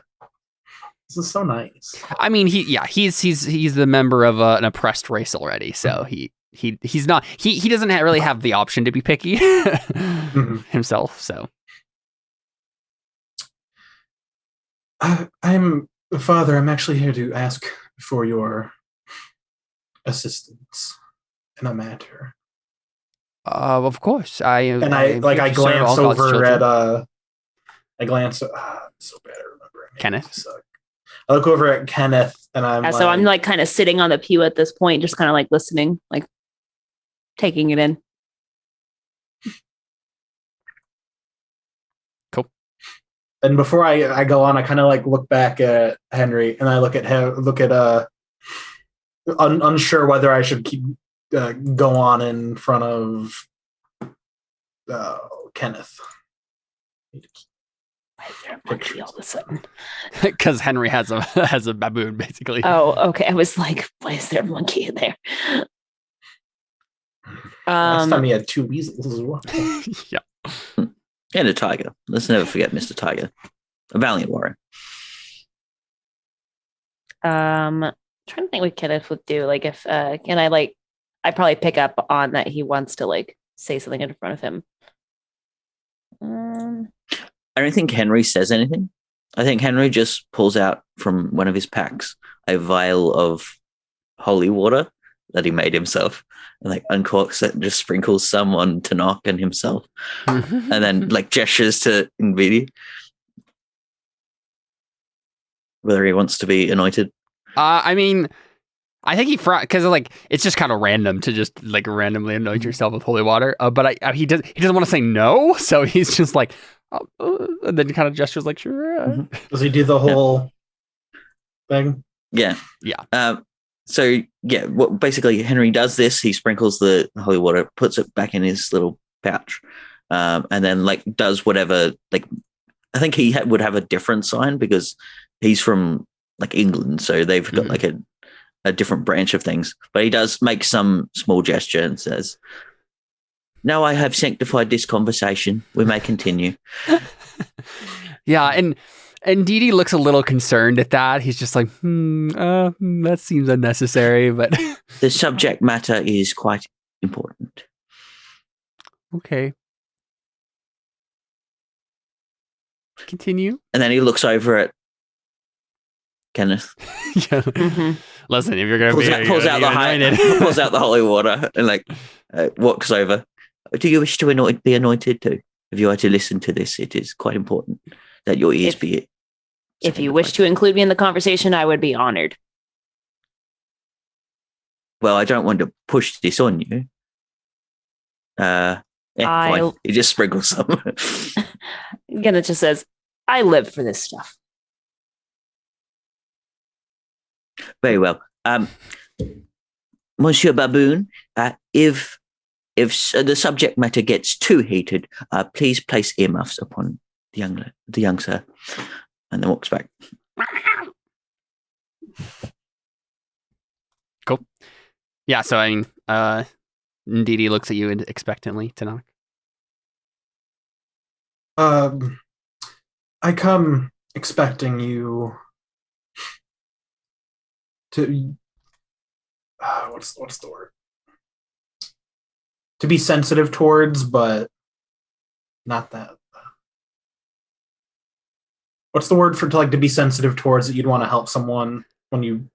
This is so nice. I mean, he's the member of an oppressed race already, so he's not he doesn't really have the option to be picky himself. So I'm Father. I'm actually here to ask for your assistance in a matter. Of course, I glance over at I glance. So bad at remembering. Kenneth. I look over at Kenneth, and so I'm like kind of sitting on the pew at this point, just kind of like listening, like taking it in. Cool. And before I go on, I kind of like look back at Henry, and I look at him, unsure whether I should keep go on in front of Kenneth. Why is there a monkey all of a sudden? Because Henry has a baboon, basically. Oh, okay. I was like, why is there a monkey in there? Last time he had 2 weasels as well. Yeah. And a tiger. Let's never forget Mr. Tiger. A valiant warrior. Trying to think what Kenneth would do. Like if can I probably pick up on that he wants to like say something in front of him. I don't think Henry says anything. I think Henry just pulls out from one of his packs a vial of holy water that he made himself and like uncorks it and just sprinkles some on Tanakh and himself. And then like gestures to Nvidia whether he wants to be anointed. I mean, I think he because like it's just kind of random to just like randomly anoint yourself with holy water. But he doesn't want to say no, so he's just like, and then kind of gestures like sure. Does he do the whole thing? Yeah. So basically Henry does this. He sprinkles the holy water, puts it back in his little pouch, and then like does whatever. Like I think he would have a different sign because he's from like England, so they've got like a different branch of things. But he does make some small gesture and says, "Now I have sanctified this conversation. We may continue." Yeah, and Didi looks a little concerned at that. He's just like, that seems unnecessary, but the subject matter is quite important. Okay. Continue. And then he looks over at Kenneth. Yeah. Listen, if you're going to pulls out the holy water and like walks over. Do you wish to be anointed too? If you are to listen to this, it is quite important that your ears be. If you wish to include me in the conversation, I would be honored. Well, I don't want to push this on you. Fine. He just sprinkles some. Kenneth just says, "I live for this stuff." Very well. Monsieur Baboon, if the subject matter gets too heated, please place earmuffs upon the young sir. And then walks back. Cool. Yeah, so I mean, Ndidi looks at you expectantly, Tanakh. I come expecting you to what's the word? To be sensitive towards, but not that. What's the word for to be sensitive towards that you'd want to help someone when you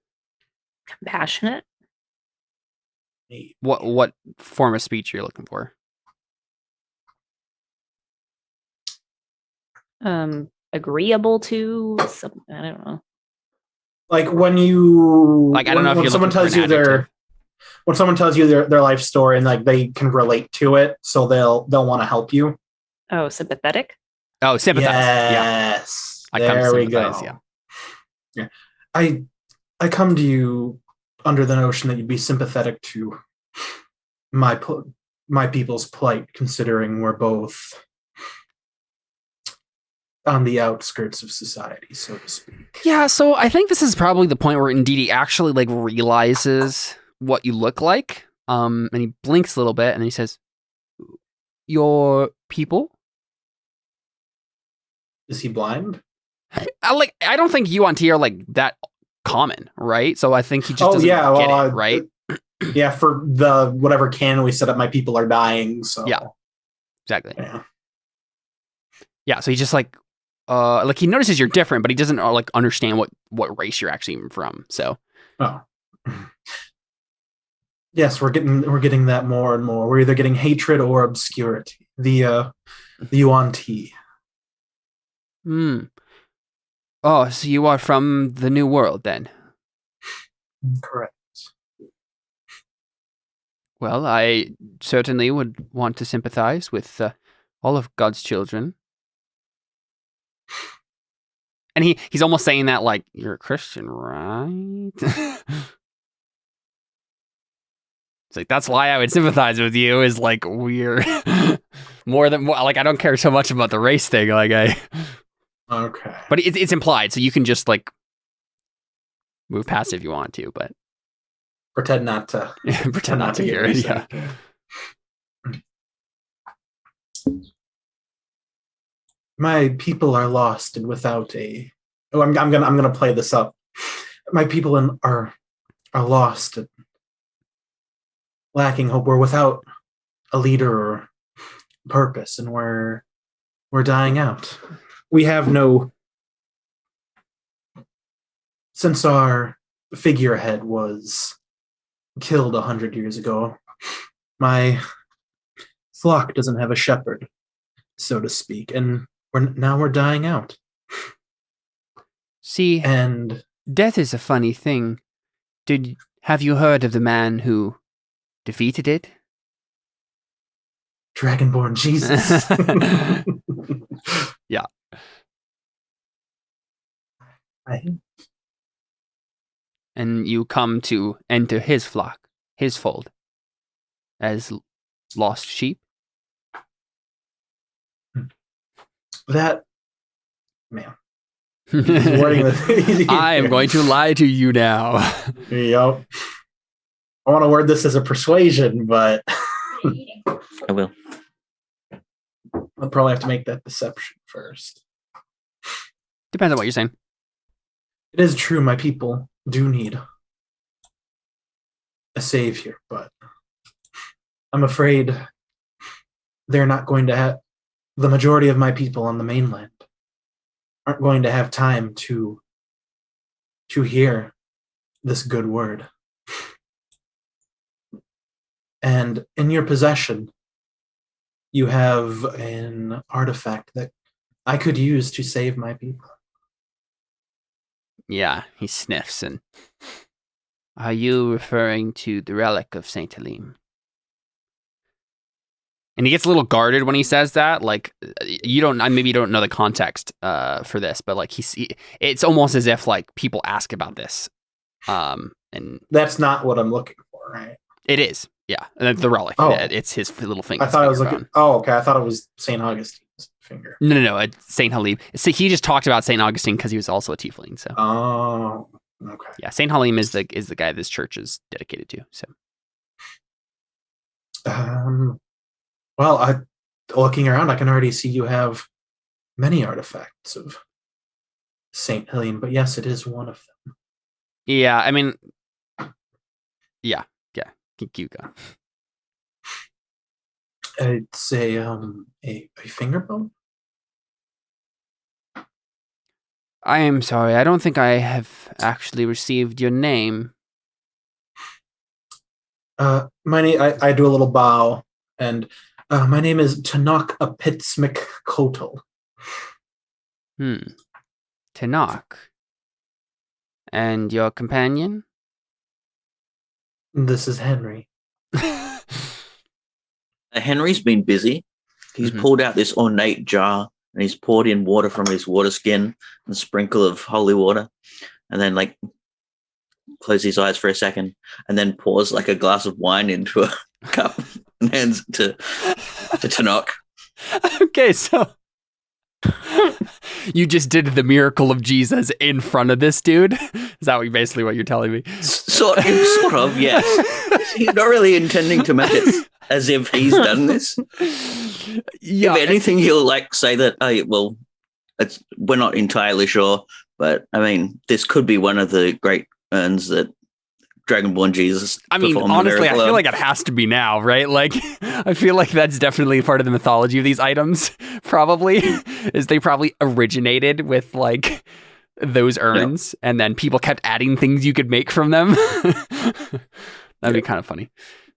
compassionate? What form of speech you're looking for? Agreeable to something, I don't know. Like when you I don't know if when someone tells you their life story and like they can relate to it, so they'll want to help you. Oh, sympathetic? Oh, sympathize. Yes. Yeah. There we go. Yeah. I come to you under the notion that you'd be sympathetic to my people's plight, considering we're both on the outskirts of society, so to speak. Yeah, so I think this is probably the point where Ndidi actually like realizes what you look like. And he blinks a little bit and he says, "Your people?" Is he blind? I don't think you on T are like that common, right? So I think he just doesn't get it, right? Yeah, for the whatever canon we set up, my people are dying. So yeah, exactly. Yeah, so he's just like he notices you're different, but he doesn't like understand what race you're actually from. So yes, we're getting that more and more. We're either getting hatred or obscurity. The Yuan T. Oh, so you are from the New World then? Correct. Well, I certainly would want to sympathize with all of God's children. And he's almost saying that like, you're a Christian, right? It's like, that's why I would sympathize with you, is like, we're more like, I don't care so much about the race thing. Like, okay. But it's implied, so you can just like move past it if you want to, but pretend not to. Pretend not to hear it. Yeah. My people are lost and without a. Oh, I'm gonna play this up. My people are lost and lacking hope. We're without a leader or purpose, and we're dying out. We have no. Since our figurehead was killed 100 years ago, my flock doesn't have a shepherd, so to speak, and we're dying out. See, and death is a funny thing. Have you heard of the man who defeated it? Dragonborn Jesus. Yeah. And you come to enter his flock, his fold, as lost sheep? That, man. I am going to lie to you now. Yep. I want to word this as a persuasion, but I will. I'll probably have to make that deception first. Depends on what you're saying. It is true, my people do need a savior, but I'm afraid they're not going to have, the majority of my people on the mainland aren't going to have time to hear this good word. And in your possession, you have an artifact that I could use to save my people. Yeah, he sniffs. And are you referring to the relic of Saint Halim? And he gets a little guarded when he says that. Like, maybe you don't know the context for this, but like it's almost as if like people ask about this. And that's not what I'm looking for, right? It is, yeah. And the relic. Oh. It's his little finger. I thought I was looking. Oh, okay. I thought it was Saint Augustine's finger. No. It's Saint Halim. So he just talked about Saint Augustine because he was also a tiefling. So. Oh, okay. Yeah, Saint Halim is the guy this church is dedicated to. So. Well, looking around, I can already see you have many artifacts of Saint Halim, but yes, it is one of them. Yeah, I mean, yeah. Keep going. It's a finger bone. I am sorry. I don't think I have actually received your name. My name. I do a little bow, and my name is Tanok Apitsmik Kotal. Tanok. And your companion? This is Henry. Henry's been busy. He's pulled out this ornate jar and he's poured in water from his water skin and a sprinkle of holy water, and then like close his eyes for a second and then pours like a glass of wine into a cup and hands it to Tanok. Okay, so You just did the miracle of Jesus in front of this dude? Is that basically what you're telling me? Sort of, yes. He's not really intending to make it as if he's done this. Yeah. If anything, he'll say that, we're not entirely sure, but I mean, this could be one of the great urns that Dragonborn Jesus. I mean, honestly, I feel like it has to be now, right? Like, I feel like that's definitely part of the mythology of these items, probably, is they probably originated with, like, those urns, and then people kept adding things you could make from them. That'd be kind of funny.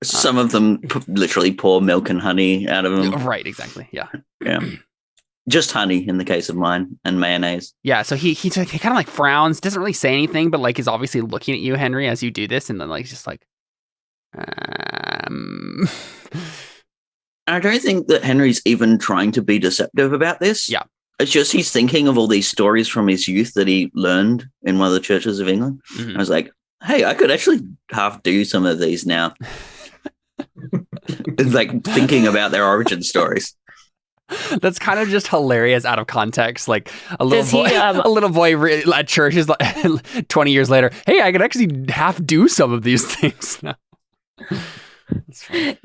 Some of them literally pour milk and honey out of them. Right, exactly, yeah. Yeah. Just honey in the case of mine, and mayonnaise. Yeah, so he kind of like frowns, doesn't really say anything, but like is obviously looking at you, Henry, as you do this, and then like just like, I don't think that Henry's even trying to be deceptive about this. Yeah. It's just he's thinking of all these stories from his youth that he learned in one of the churches of England. Mhm. I was like, hey, I could actually half do some of these now. Like thinking about their origin stories. That's kind of just hilarious out of context. Like a little Does boy, he, a little boy at church is like 20 years later. Hey, I could actually half do some of these things now. That's funny.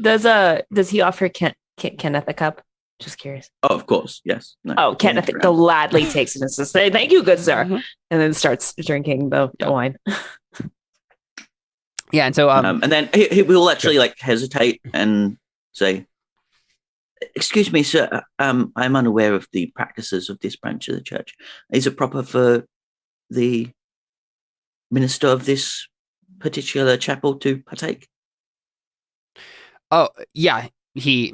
Does he offer Kenneth a cup? Just curious. Oh, of course, yes. No, Oh, Kenneth gladly takes it and says, "Thank you, good sir," and then starts drinking the wine. Yeah, and so and then he will actually like hesitate and say, "Excuse me, sir. I'm unaware of the practices of this branch of the church. Is it proper for the minister of this particular chapel to partake?" Oh, yeah, he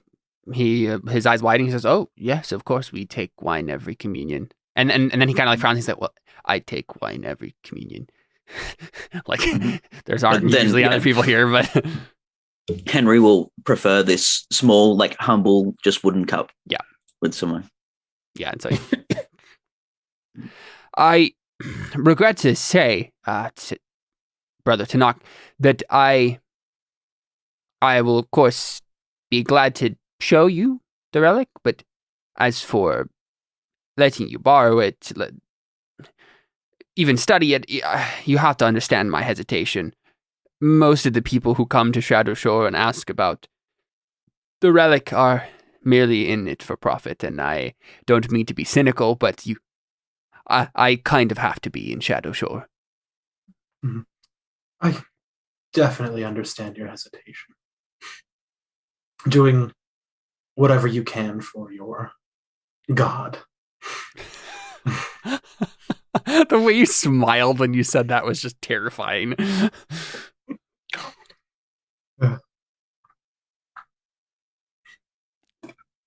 his eyes widen. He says, "Oh, yes, of course, we take wine every communion." And then he kind of like frowns. He said, "Well, I take wine every communion." Like there's aren't usually other people here, but Henry will prefer this small, like humble, just wooden cup. Yeah, with someone. Yeah, and so I regret to say, Brother Tanakh, that I will of course be glad to show you the relic, but as for letting you borrow it, even study it, you have to understand my hesitation. Most of the people who come to Shadow Shore and ask about the relic are merely in it for profit, and I don't mean to be cynical, but I kind of have to be in Shadow Shore. Mm-hmm. I definitely understand your hesitation. Doing whatever you can for your God. The way you smiled when you said that was just terrifying.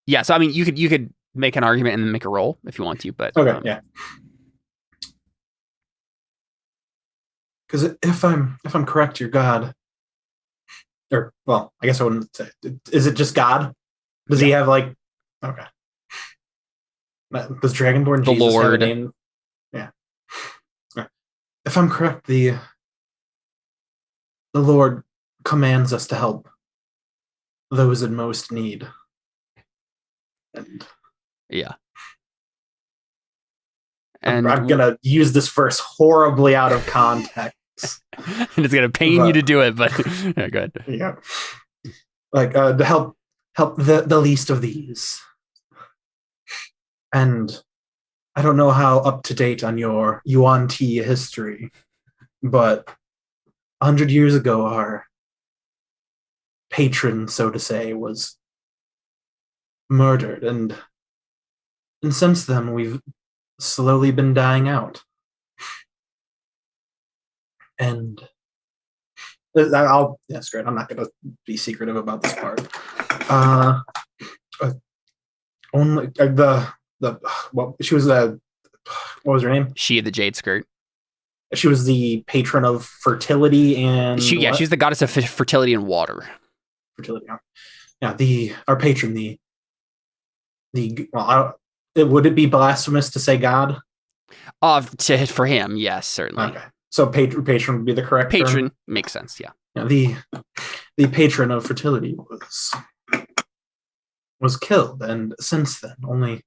Yeah, so I mean, you could make an argument and then make a roll if you want to, but okay, yeah. Because if I'm correct, your God, or well, I guess I wouldn't say. Is it just God? Does he have like? Okay. Does Dragonborn the Jesus Lord? Have a name? Yeah. If I'm correct, the Lord commands us to help those in most need. And yeah. And I'm gonna use this verse horribly out of context. And it's gonna pain you to do it, but yeah, go ahead. Yeah. Like to help the least of these. And I don't know how up to date on your Yuan Ti history, but 100 years ago, our patron, so to say, was murdered, and since then we've slowly been dying out. And that's great. I'm not going to be secretive about this part. Only what was her name? She of the Jade Skirt. She was the patron of fertility and she's the goddess of fertility and water. Fertility. Yeah, our patron, would it be blasphemous to say God? For him, yes, certainly. Okay, so patron would be the correct patron term? Makes sense. Yeah. The patron of fertility was killed, and since then, only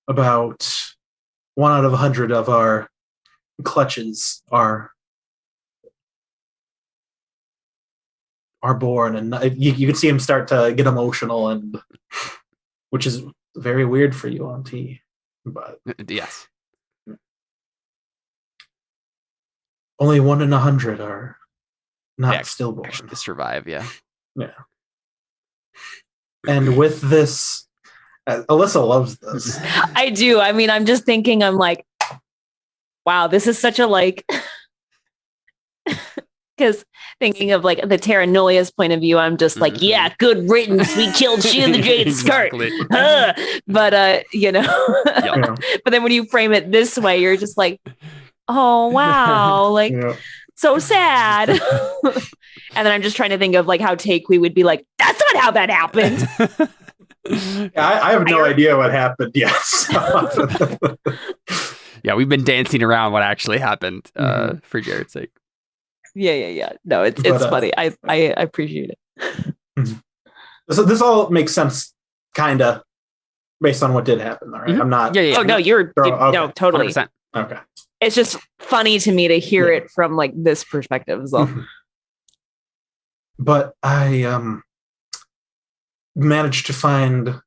about 1 out of 100 of our clutches are born, and you can see him start to get emotional, and which is very weird for you, Auntie. But Yes. only 1 in 100 are not stillborn. Actually to survive, yeah. Yeah. And with this, Alyssa loves this. I do. I mean, I'm just thinking, I'm like, wow, this is such a like, because thinking of like the Terra Nullius point of view, I'm just like, yeah, good riddance. We killed Sheila the Jade Skirt. But, you know, Yeah. but then when you frame it this way, you're just like, oh, wow, like Yeah. so sad. And then I'm just trying to think of like how we would be like, that's not how that happened. I have no idea what happened yet. So. Yeah, we've been dancing around what actually happened for Jared's sake. Yeah. No, it's funny. I appreciate it. So this all makes sense, kind of, based on what did happen. All right, I'm not. Yeah. Oh no, no, totally. 100%. Okay. It's just funny to me to hear it from like this perspective as well. But I managed to find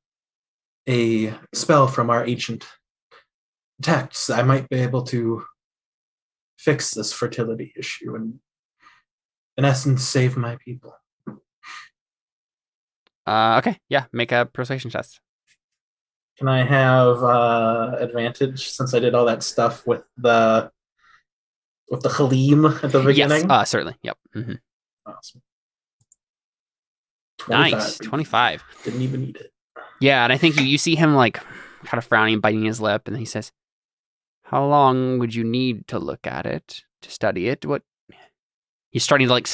a spell from our ancient texts. I might be able to fix this fertility issue and, in essence, save my people. Okay, yeah, make a persuasion test. Can I have advantage since I did all that stuff with the Halim at the beginning? Yes, certainly. Yep. Mm-hmm. Awesome. 25. Nice, 25. Didn't even need it. Yeah, and I think you see him like kind of frowning, biting his lip, and then he says, "How long would you need to look at it, to study it? What?" He's starting to like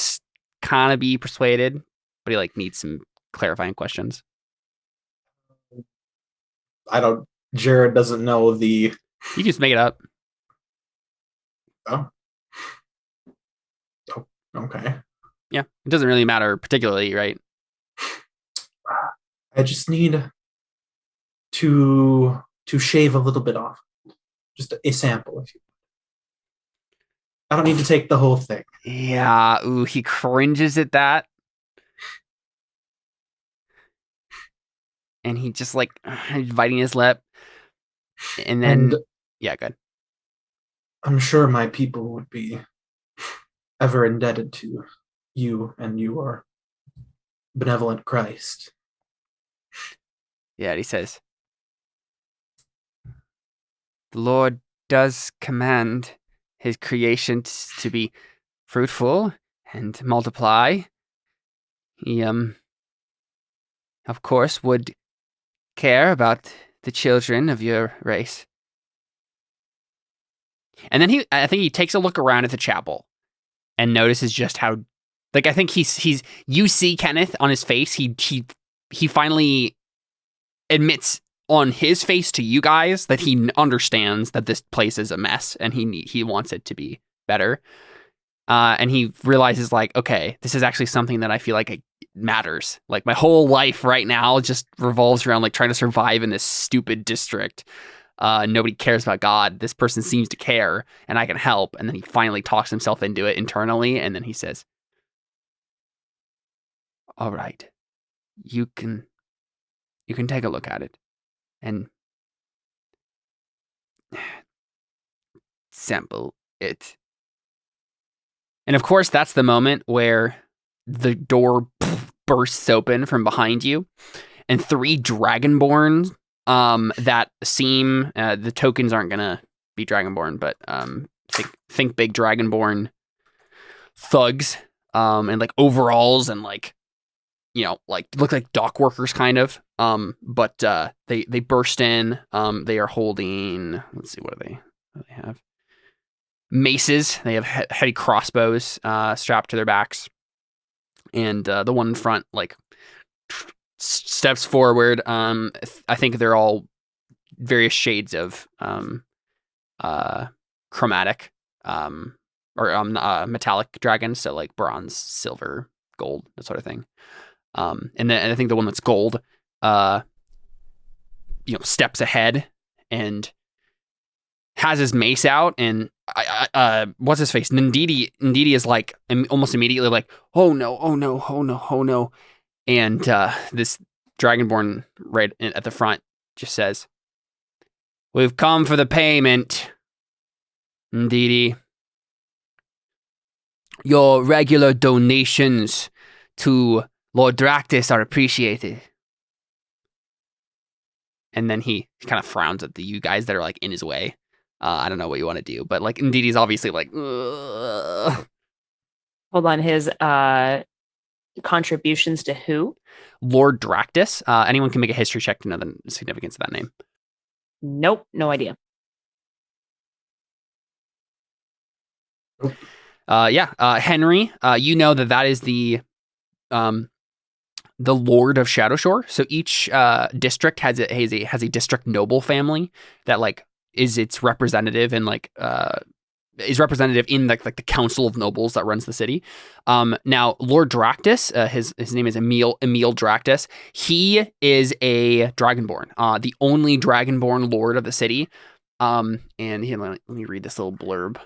kind of be persuaded, but he like needs some clarifying questions. Jared doesn't know the. You can just make it up. Oh, okay. Yeah, it doesn't really matter particularly, right? I just need to shave a little bit off, just a sample, if you. I don't need to take the whole thing. Yeah. Ooh, he cringes at that, and he just like biting his lip, and then yeah, good. I'm sure my people would be ever indebted to you and your benevolent Christ. Yeah, and he says, "The Lord does command his creations to be fruitful and multiply. He, of course, would care about the children of your race." And then I think he takes a look around at the chapel and notices just how, like, I think he's you see Kenneth on his face. He finally admits on his face to you guys that he understands that this place is a mess and he wants it to be better. And he realizes, like, okay, this is actually something that I feel like it matters. Like, my whole life right now just revolves around like trying to survive in this stupid district. Nobody cares about God. This person seems to care, and I can help. And then he finally talks himself into it internally, and then he says, "All right, you can take a look at it and sample it." And of course, that's the moment where the door bursts open from behind you, and 3 dragonborns that seem the tokens aren't gonna be dragonborn, but think big dragonborn thugs and like overalls and like, you know, like look like dock workers kind of. But they burst in. They are holding, let's see, what do they have? Maces. They have heavy crossbows strapped to their backs, and the one in front like steps forward. I think they're all various shades of chromatic or metallic dragons, so like bronze, silver, gold, that sort of thing. And I think the one that's gold, steps ahead and has his mace out, and what's his face? Ndidi is like almost immediately like, oh no, oh no, oh no, oh no. And this Dragonborn right at the front just says, "We've come for the payment, Ndidi. Your regular donations to Lord Dractus are appreciated." And then he kind of frowns at you guys that are like in his way. I don't know what you want to do, but like Ndidi's obviously like, ugh. Hold on, his contributions to who? Lord Dractus. Anyone can make a history check to know the significance of that name. Nope, no idea. Henry, you know that is the Lord of Shadowshore. So each district has a district noble family that like is its representative and like is representative in the council of nobles that runs the city. Now Lord Dractus, his name is Emil Dractus. He is a Dragonborn, the only Dragonborn lord of the city. And let me read this little blurb.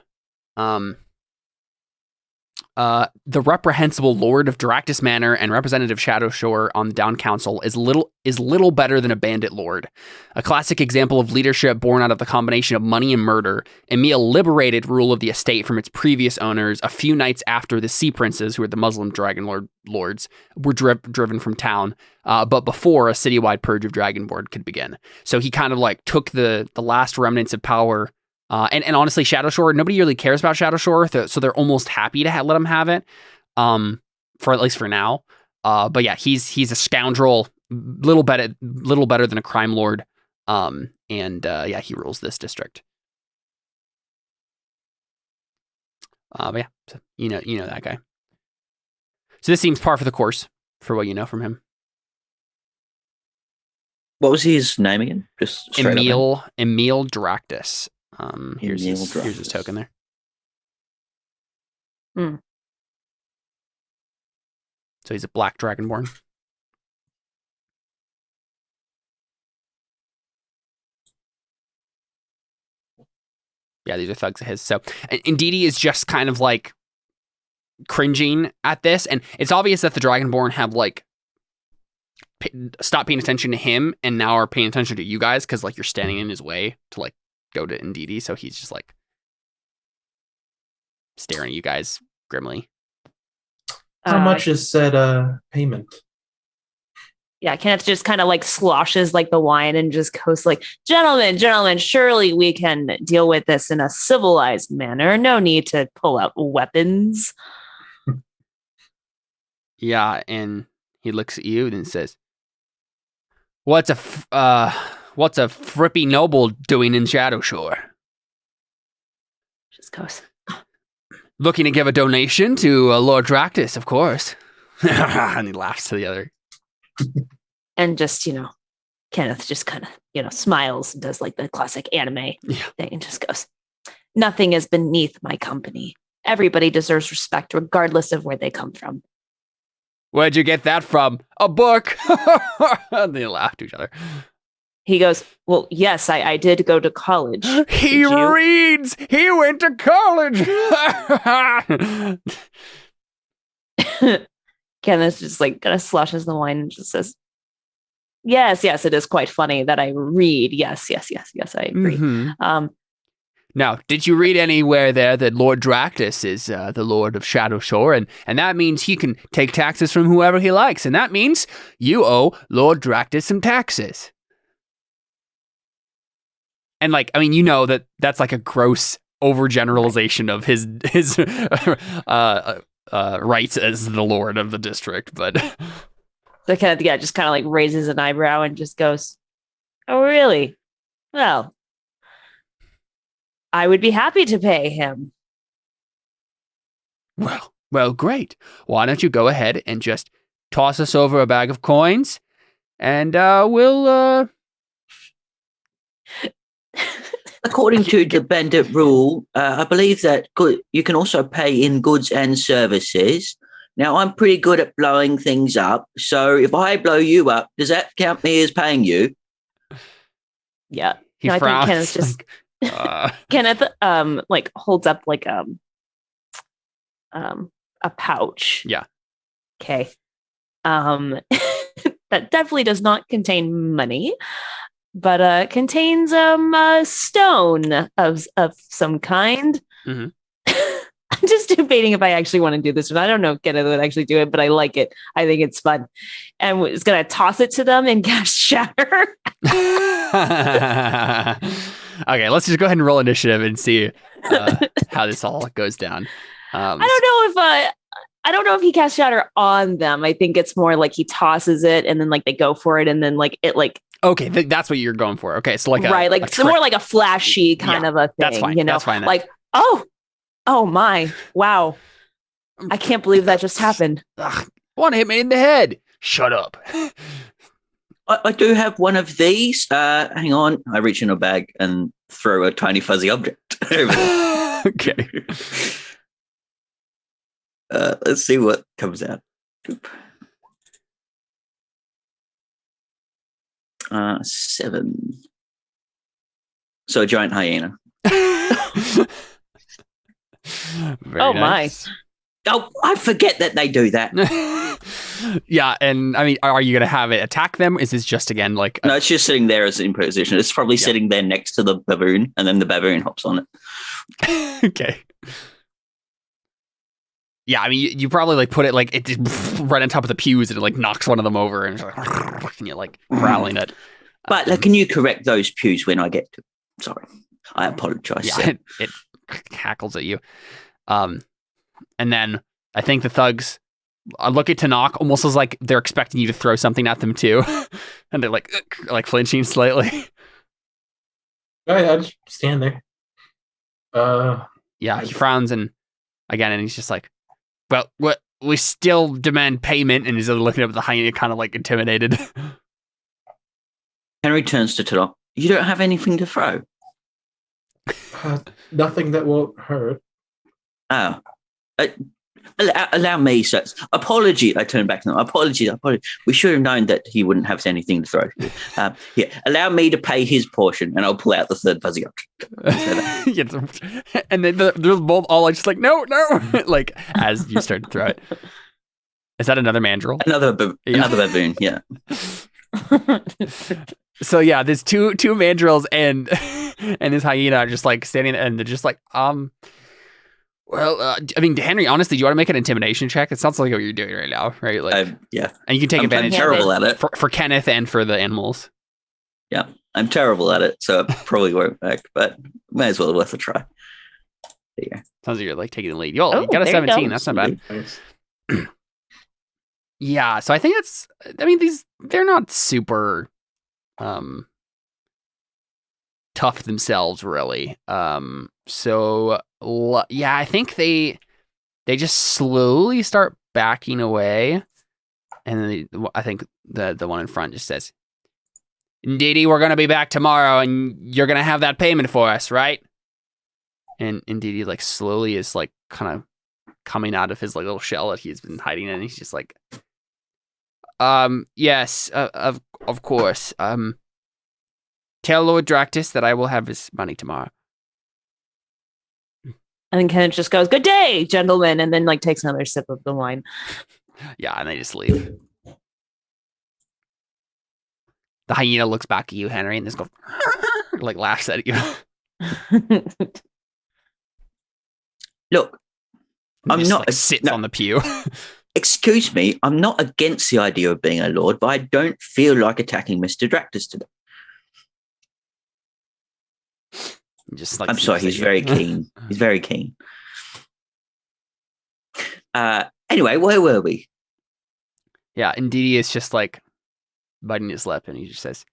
The reprehensible Lord of Dractus Manor and representative Shadowshore on the Down Council is little better than a bandit lord. A classic example of leadership born out of the combination of money and murder, Emil liberated rule of the estate from its previous owners a few nights after the Sea Princes, who were the Muslim Dragon Lords, were driven from town, but before a citywide purge of Dragonborn could begin. So he kind of like took the last remnants of power. And honestly, Shadowshore, nobody really cares about Shadowshore, so they're almost happy to let him have it, for at least for now. But yeah, he's a scoundrel, little better than a crime lord, and he rules this district. But yeah, so you know that guy. So this seems par for the course for what you know from him. What was his name again? Just straight Emil Dractus. Here's his token there. So he's a black Dragonborn. Yeah, these are thugs of his. So, and Ndidi is just kind of like cringing at this, and it's obvious that the Dragonborn have like stopped paying attention to him and now are paying attention to you guys because like you're standing in his way to like go to Ndidi, so he's just like staring at you guys grimly. How much is said payment? Yeah, Kenneth just kind of like sloshes like the wine and just goes like, gentlemen, surely we can deal with this in a civilized manner. No need to pull out weapons. Yeah, and he looks at you and says, What's a frippy noble doing in Shadowshore? Just goes. Looking to give a donation to Lord Dractus, of course. And he laughs to the other. And just, Kenneth just kind of, smiles and does like the classic anime thing and just goes, nothing is beneath my company. Everybody deserves respect regardless of where they come from. Where'd you get that from? A book. And they laugh to each other. He goes, well, yes, I did go to college. He reads. He went to college. Kenneth just like kind of slushes the wine and just says, yes, it is quite funny that I read. Yes, I agree. Mm-hmm. Now, did you read anywhere there that Lord Dractus is the Lord of Shadowshore, and that means he can take taxes from whoever he likes, and that means you owe Lord Dractus some taxes. And that's like a gross overgeneralization of his rights as the Lord of the district, but so just kind of like raises an eyebrow and just goes, "Oh, really? Well, I would be happy to pay him." Well, great. Why don't you go ahead and just toss us over a bag of coins, and we'll. According to the bandit rule, I believe that you can also pay in goods and services. Now, I'm pretty good at blowing things up, so if I blow you up, does that count me as paying you? Yeah. He frowns. I think Kenneth just Kenneth like holds up like a pouch. Yeah. Okay. That definitely does not contain money, but contains a stone of some kind. Mhm. I'm just debating if I actually want to do this one. I don't know if Kenneth would actually do it, but I like it. I think it's fun. And it's gonna toss it to them and cast Shatter. Okay, let's just go ahead and roll initiative and see how this all goes down. I don't know if he casts Shatter on them. I think it's more like he tosses it and then like they go for it and then like it like okay, that's what you're going for. Okay, so like right, like it's more like a flashy kind of a thing. That's fine. You know, that's fine. Like oh my, wow! I can't believe that just happened. One hit me in the head. Shut up. I do have one of these. Hang on. I reach in a bag and throw a tiny fuzzy object over there. Okay. Let's see what comes out. 7. So a giant hyena. Very nice. My. Oh, I forget that they do that. Yeah, and I mean, are you going to have it attack them? Is this just again like... No, it's just sitting there as an imposition. It's probably sitting there next to the baboon, and then the baboon hops on it. Okay. Yeah, I mean, you probably like put it like it right on top of the pews, and it like knocks one of them over, and you're like growling it. But can you correct those pews when I get to? Sorry, I apologize. Yeah, it cackles at you. And then I think the thugs look at Tanakh almost as like they're expecting you to throw something at them too, and they're like flinching slightly. I just stand there. Yeah, he frowns and he's just like, well, we still demand payment, and he's looking up at the hyena, kind of like intimidated. Henry turns to Tanakh. You don't have anything to throw? Nothing that won't hurt. Oh. Allow me, sir. Apology. I turn back to them. Apology. We should have known that he wouldn't have anything to throw. Allow me to pay his portion, and I'll pull out the third fuzzy object. And then they're both all just like, no, like as you start to throw it. Is that another mandrill? Another baboon. Yeah. So yeah, there's two mandrills and this hyena are just like standing, and they're just like, well, I mean, Henry, honestly, do you want to make an intimidation check? It sounds like what you're doing right now, right? Like, yeah. And you can take advantage. I'm terrible at it. For Kenneth and for the animals. Yeah, I'm terrible at it, so it probably won't work, but may as well worth a try. There you go. Sounds like you're like taking the lead. You got a 17. That's not bad. Yeah, so I think they're not super tough themselves, really. So yeah, I think they just slowly start backing away, and then I think the one in front just says, "Indeedy, we're gonna be back tomorrow, and you're gonna have that payment for us, right?" And Indeedy like slowly is like kind of coming out of his like little shell that he's been hiding in, and he's just like, yes, of course. Tell Lord Dractus that I will have his money tomorrow." And then Kenneth just goes, "Good day, gentlemen," and then like takes another sip of the wine. Yeah, and they just leave. The hyena looks back at you, Henry, and just goes, like laughs at you. Look, I'm just, not like, sits on the pew. Excuse me, I'm not against the idea of being a lord, but I don't feel like attacking Mr. Dractus today. Just like I'm sorry, he's very keen. He's very keen. Anyway, where were we? Yeah, Indeedy is just like biting his lip, and he just says,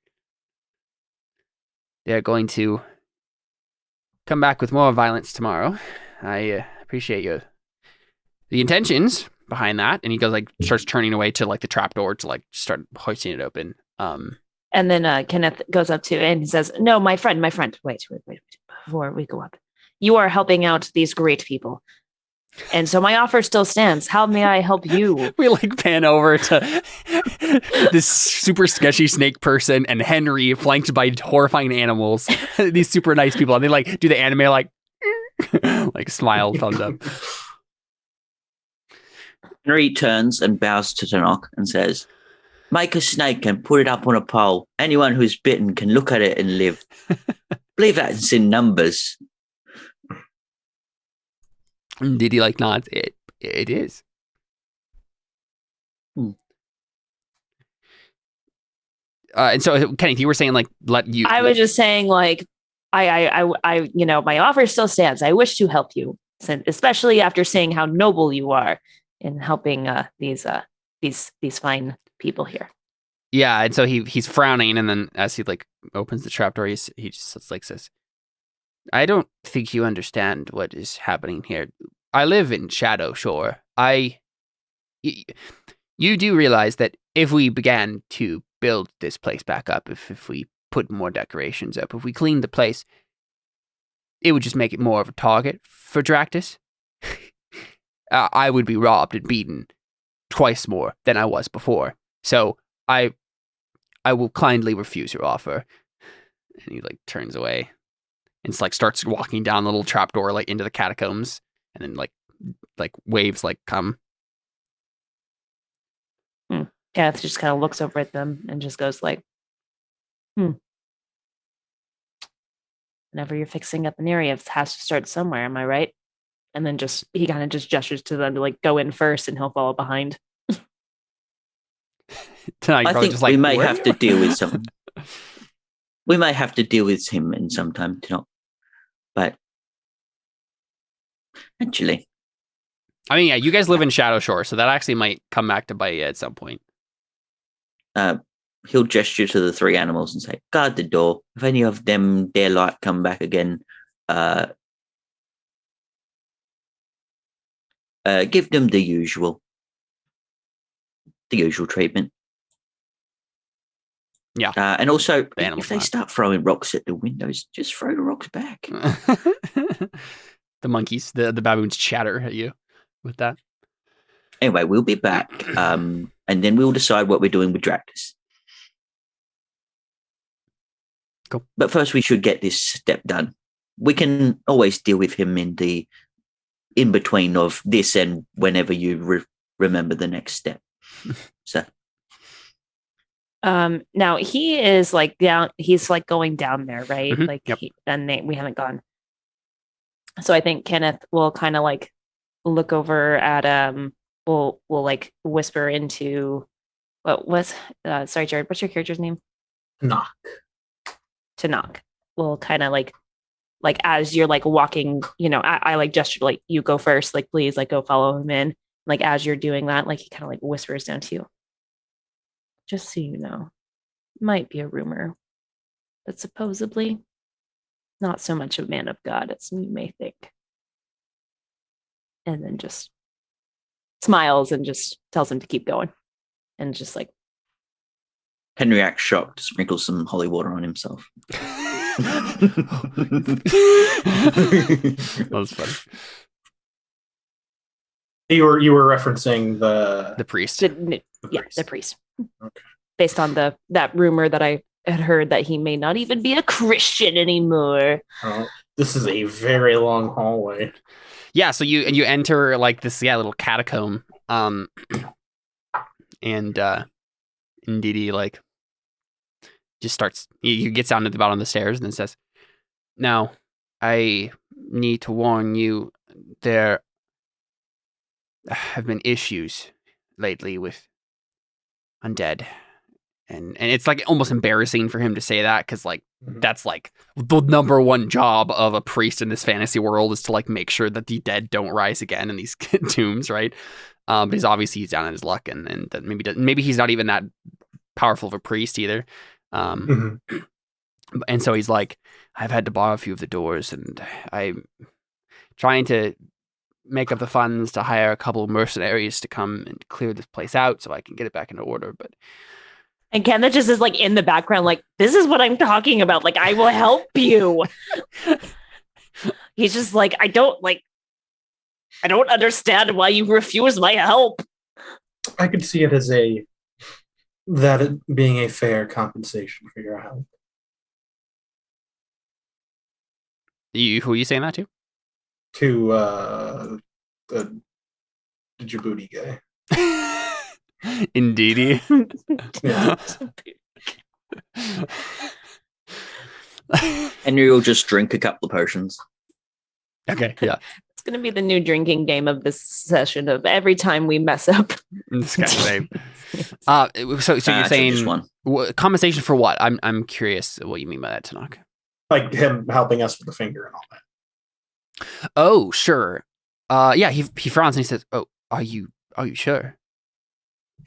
"They're going to come back with more violence tomorrow. I appreciate the intentions behind that." And he goes like starts turning away to like the trapdoor to like start hoisting it open. And then Kenneth goes up to it and he says, "No, my friend. Wait, before we go up. You are helping out these great people. And so my offer still stands. How may I help you? We like pan over to this super sketchy snake person and Henry flanked by horrifying animals. These super nice people. And they like do the anime like like smile, thumbs up. Henry turns and bows to Tanok and says, "Make a snake and put it up on a pole. Anyone who's bitten can look at it and live. Believe that's in numbers." Did he like nods? It is. And so, Kenneth, you were saying like let you. I was just saying like I my offer still stands. I wish to help you, especially after seeing how noble you are in helping these fine people here. Yeah, and so he's frowning, and then as he like opens the trapdoor, he just like says, "I don't think you understand what is happening here. I live in Shadow Shore. You do realize that if we began to build this place back up, if we put more decorations up, if we cleaned the place, it would just make it more of a target for Dractus. I would be robbed and beaten twice more than I was before. So I will kindly refuse your offer." And he like turns away and like starts walking down the little trapdoor like into the catacombs, and then like waves like come. Kenneth just kind of looks over at them and just goes like, whenever you're fixing up an area, it has to start somewhere, am I right? And then he kind of just gestures to them to like go in first and he'll follow behind. Tonight, I think just like, we may have to deal with some. We may have to deal with him in some time tonight. But actually, I mean, yeah, you guys live in Shadow Shore, so that actually might come back to bite you at some point. He'll gesture to the three animals and say, "Guard the door. If any of them dare light come back again, give them the usual treatment." Yeah. And also, The if they start throwing rocks at the windows, just throw the rocks back. The monkeys, the baboons chatter at you with that. Anyway, we'll be back, and then we'll decide what we're doing with Dractus. Cool. But first, we should get this step done. We can always deal with him in the in-between of this and whenever you remember the next step. So... now he is like down, he's like going down there, right? Mm-hmm. Like, yep. We haven't gone. So I think Kenneth will kind of like look over at, will like whisper into sorry, Jared, what's your character's name? Tanok. Will kind of like as you're like walking, I like gesture like you go first, like please like go follow him in. Like as you're doing that, like he kind of like whispers down to you. Just so you know, might be a rumor, but supposedly not so much a man of God as you may think. And then just smiles and just tells him to keep going. And just like... Henry acts shocked, sprinkles some holy water on himself. That was funny. You were referencing the priest. The priest. Okay. Based on that rumor that I had heard that he may not even be a Christian anymore. Oh, this is a very long hallway. Yeah, so you enter like this little catacomb, and Ndidi like just starts. He gets down to the bottom of the stairs and then says, "Now, I need to warn you, there have been issues lately with undead." And it's like almost embarrassing for him to say that because like that's like the number one job of a priest in this fantasy world is to like make sure that the dead don't rise again in these tombs, right? But he's obviously down in his luck, and that maybe he's not even that powerful of a priest either. And so he's like, "I've had to borrow a few of the doors, and I'm trying to make up the funds to hire a couple of mercenaries to come and clear this place out so I can get it back into order, but." And Kenneth just is like in the background, like, this is what I'm talking about. Like, I will help you. He's just like, I don't like. I don't understand why you refuse my help. I could see it as being a fair compensation for your help. Who are you saying that to? To the Djibouti guy. Indeedy. Yeah. Henry will just drink a couple of potions. Okay, yeah. It's going to be the new drinking game of this session of every time we mess up. This guy's name. So you're saying just one. Compensation for what? I'm curious what you mean by that, Tanaka. Like him helping us with the finger and all that. Oh, sure. Yeah, he frowns and he says, "Oh, are you sure? Of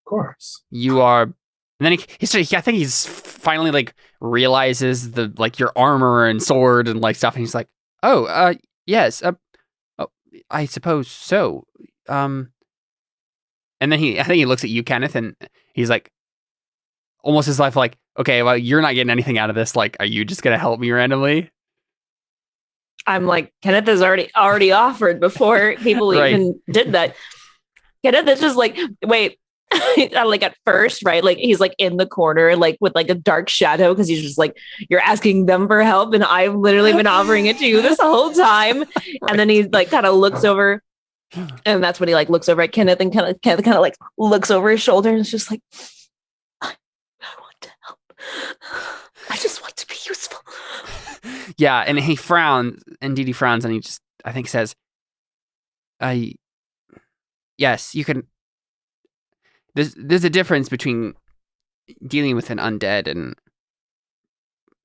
course. You are." And then I think he's finally like realizes the like your armor and sword and like stuff, and he's like, "Oh, yes, oh, I suppose so." And then I think he looks at you, Kenneth, and he's like, almost his life like, "Okay, well, you're not getting anything out of this. Like, are you just gonna help me randomly?" I'm like, Kenneth has already offered before people Right. even did that. Kenneth is just like, wait, like at first, right? Like he's like in the corner, like with like a dark shadow, because he's just like, you're asking them for help, and I've literally been offering it to you this whole time. Right. And then he like kind of looks over, and that's when he like looks over at Kenneth, and Kenneth kind of like looks over his shoulder, and it's just like, I want to help. I just want to be useful. Yeah, and he frowns, and Didi frowns, and he just, I think, says, yes, you can. There's a difference between dealing with an undead and.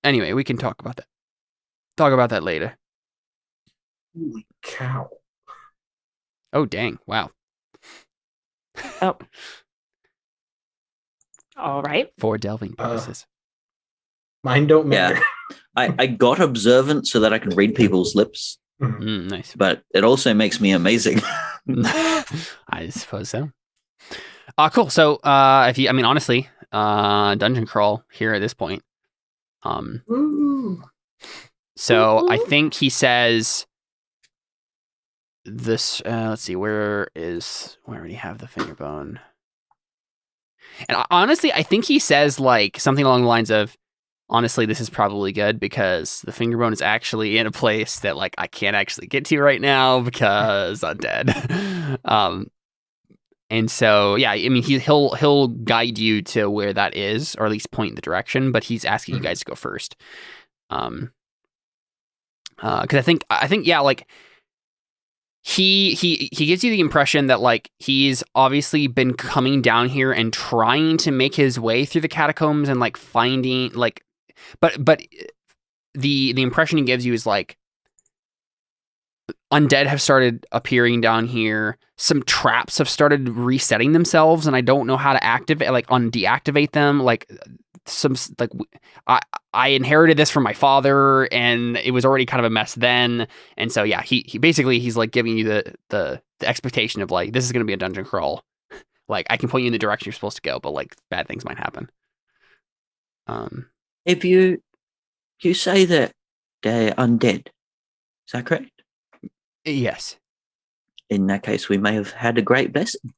Anyway, we can talk about that. Talk about that later. Holy cow. Oh, dang. Wow. Oh. All right. For delving purposes. Mine don't matter. Yeah. I got observant so that I can read people's lips. Nice. But it also makes me amazing. I suppose so. Cool. So, honestly, dungeon crawl here at this point. So I think he says this. Let's see. Where would he have the finger bone? And honestly, I think he says like something along the lines of, honestly, this is probably good because the finger bone is actually in a place that like I can't actually get to right now because I'm dead. And so, yeah, I mean, he'll guide you to where that is, or at least point in the direction. But he's asking you guys to go first, because I think, yeah, like he gives you the impression that like he's obviously been coming down here and trying to make his way through the catacombs and like finding like, but the impression he gives you is like undead have started appearing down here. Some traps have started resetting themselves, and I don't know how to deactivate them. Like I inherited this from my father, and it was already kind of a mess then. And so yeah, he basically he's like giving you the expectation of like this is going to be a dungeon crawl. Like I can point you in the direction you're supposed to go, but like bad things might happen. If you say that they're undead, is that correct? Yes. In that case, we may have had a great blessing.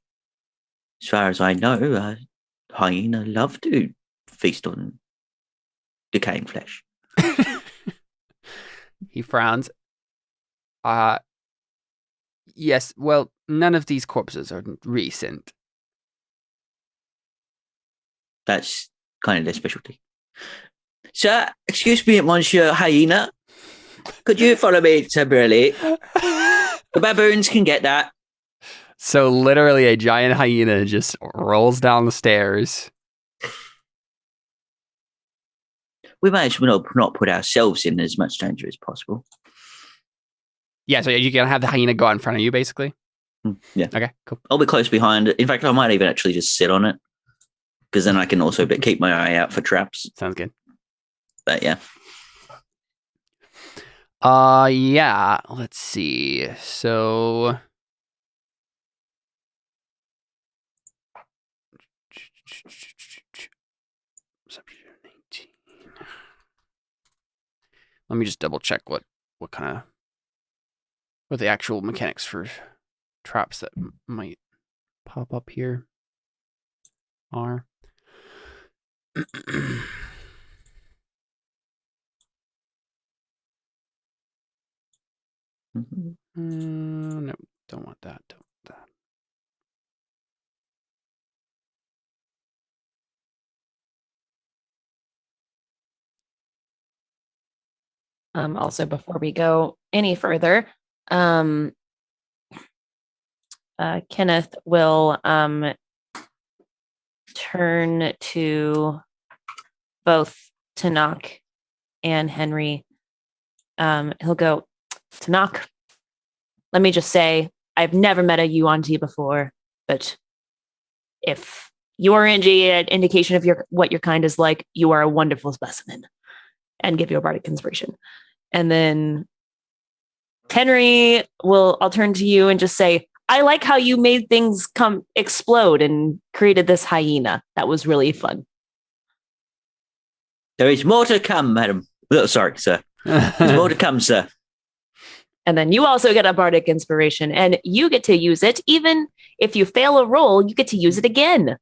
As far as I know, hyena love to feast on decaying flesh. He frowns. Yes, well, none of these corpses are recent. That's kind of their specialty. Sir, excuse me, Monsieur Hyena. Could you follow me temporarily? The baboons can get that. So literally a giant hyena just rolls down the stairs. We may as well not put ourselves in as much danger as possible. Yeah, so you're going to have the hyena go out in front of you, basically? Yeah. Okay, cool. I'll be close behind it. In fact, I might even actually just sit on it, because then I can also keep my eye out for traps. Sounds good. But yeah. Yeah, let's see. So let me just double check what kind of what the actual mechanics for traps that might pop up here are. No, don't want that. Don't want that. Also, before we go any further, Kenneth will turn to both Tanakh and Henry. He'll go, Tanakh, let me just say, I've never met a Yuan-Ti before, but if your indication of what your kind is like, you are a wonderful specimen, and give you a bardic inspiration. And then Henry I'll turn to you and just say, I like how you made things explode and created this hyena. That was really fun. There is more to come, madam. Oh, sorry, sir. There's more to come, sir. And then you also get a bardic inspiration, and you get to use it. Even if you fail a roll, you get to use it again.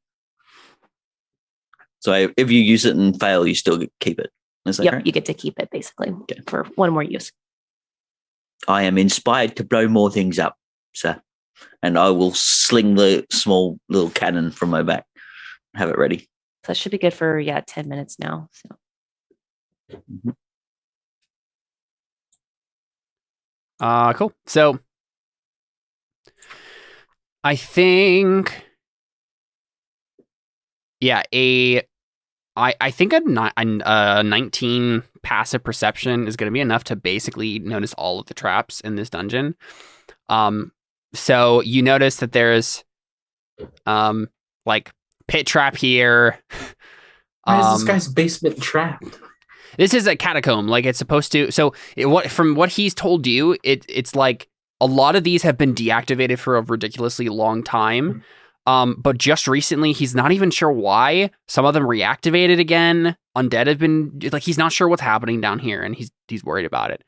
So if you use it and fail, you still keep it. Is that correct? You get to keep it, basically, for one more use. I am inspired to blow more things up, sir. And I will sling the small little cannon from my back. Have it ready. So that should be good for, 10 minutes now. So. Cool. So I think, I think a 19 passive perception is going to be enough to basically notice all of the traps in this dungeon. So you notice that there's like pit trap here. Why is this guy's basement trapped? This is a catacomb. Like it's supposed to. So from what he's told you, it's like a lot of these have been deactivated for a ridiculously long time. But just recently, he's not even sure why. Some of them reactivated again. Undead have been like, he's not sure what's happening down here, and he's worried about it.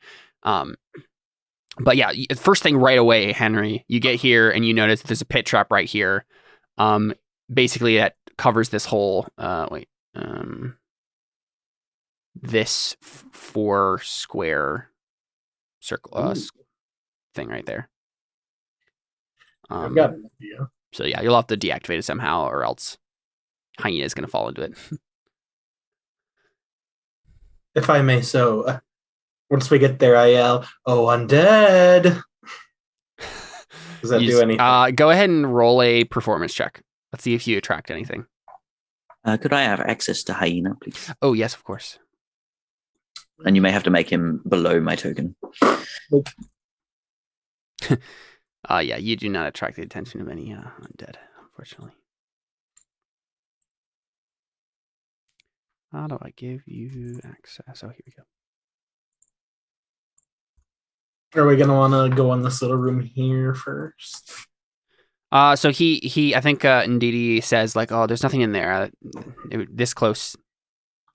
But yeah, first thing right away, Henry, you get here and you notice there's a pit trap right here. Basically that covers this whole this 4 square circle thing right there. I've got an idea. So yeah, you'll have to deactivate it somehow, or else hyena is going to fall into it. If I may, so once we get there, I yell, "Oh, undead!" Does that do anything? Go ahead and roll a performance check. Let's see if you attract anything. Could I have access to hyena, please? Oh yes, of course. And you may have to make him below my token. Yeah, you do not attract the attention of any undead, unfortunately. How do I give you access? Oh, here we go. Are we gonna want to go in this little room here first? So he I think Ndidi says like, oh, there's nothing in there. This close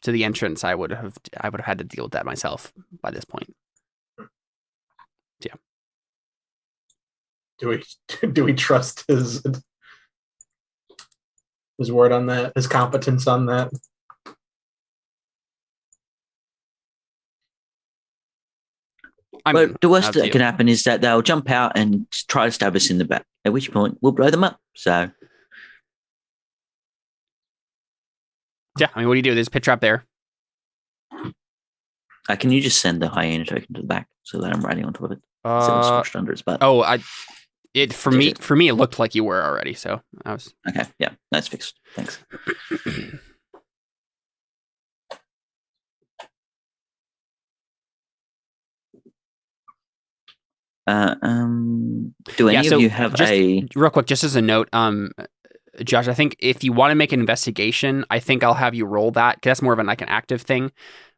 to the entrance, I would have had to deal with that myself by this point. Yeah. Do we trust his word on that? His competence on that? But the worst that can happen is that they'll jump out and try to stab us in the back, at which point we'll blow them up. So, yeah, I mean, what do you do? There's a pit trap there. Can you just send the hyena token to the back so that I'm riding on top of it? So it's squashed under its butt. Oh, for me, it looked like you were already. So I was okay. Yeah, that's fixed. Thanks. Do any of you have real quick, just as a note, Josh, I think if you want to make an investigation, I think I'll have you roll that, because that's more of an active thing.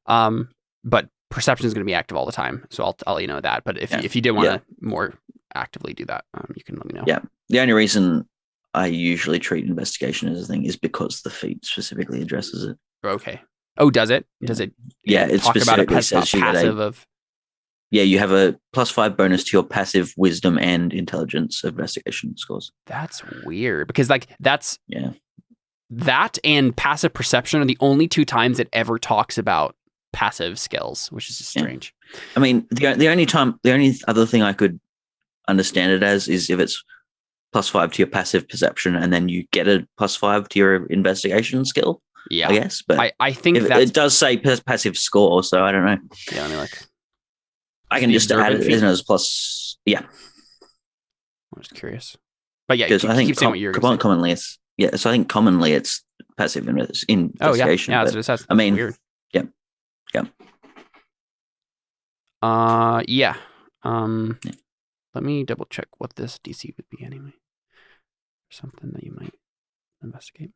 But perception is going to be active all the time, so I'll let you know that. But if you did want to more actively do that, you can let me know. Yeah, the only reason I usually treat investigation as a thing is because the feat specifically addresses it. Okay. Oh, does it? Does it? Yeah, it talk about specifically says passive of. you have a +5 bonus to your passive wisdom and intelligence investigation scores. That's weird because like that's Yeah. that and passive perception are the only 2 times it ever talks about passive skills, which is just strange. I mean, the only other thing I could understand it as is if it's +5 to your passive perception and then you get a +5 to your investigation skill. Yeah, I guess, but I think it does say passive score, so I don't know. Yeah, I mean, like I can just add it as plus. Yeah, I'm just curious, but yeah, because I think keep saying what you're gonna say. commonly it's So I think commonly it's passive investigation. Oh yeah, that's what it says. I mean, weird. Yeah. Yeah. Let me double check what this DC would be anyway. Something that you might investigate.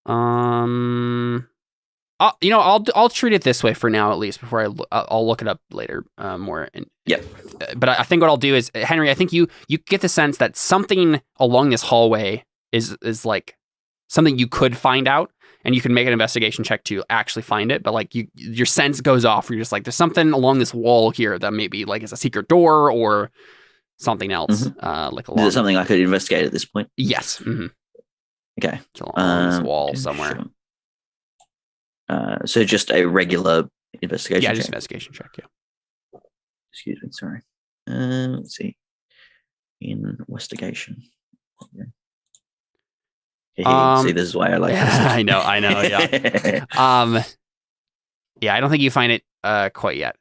I'll treat it this way for now, at least before I'll look it up later more. But I think what I'll do is, Henry, I think you get the sense that something along this hallway is like something you could find out, and you can make an investigation check to actually find it. But like your sense goes off. You're just like, there's something along this wall here that maybe like is a secret door or something else. Like along. Is it something I could investigate at this point? Yes. Mm-hmm. Okay. So along this wall somewhere. Sure. So just a regular investigation check? Yeah, just investigation check, yeah. Excuse me, sorry. Let's see. Investigation. See, this is why I like this. I know, yeah. Yeah, I don't think you find it quite yet.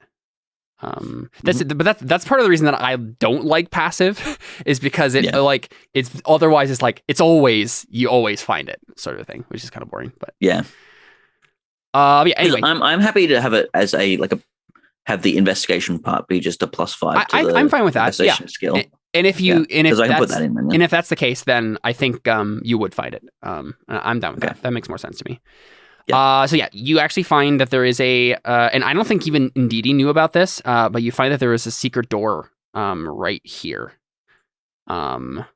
That's part of the reason that I don't like passive is because it's otherwise it's like you always find it sort of thing, which is kind of boring. But yeah. Yeah. Anyway, I'm happy to have it as have the investigation part be just a +5. I'm fine with that. Yeah. Skill. And if you I can put that in, and if that's the case, then I think you would find it. I'm down with that. That makes more sense to me. Yeah. So yeah, you actually find that there is a, and I don't think even Ndidi knew about this, but you find that there is a secret door, right here, along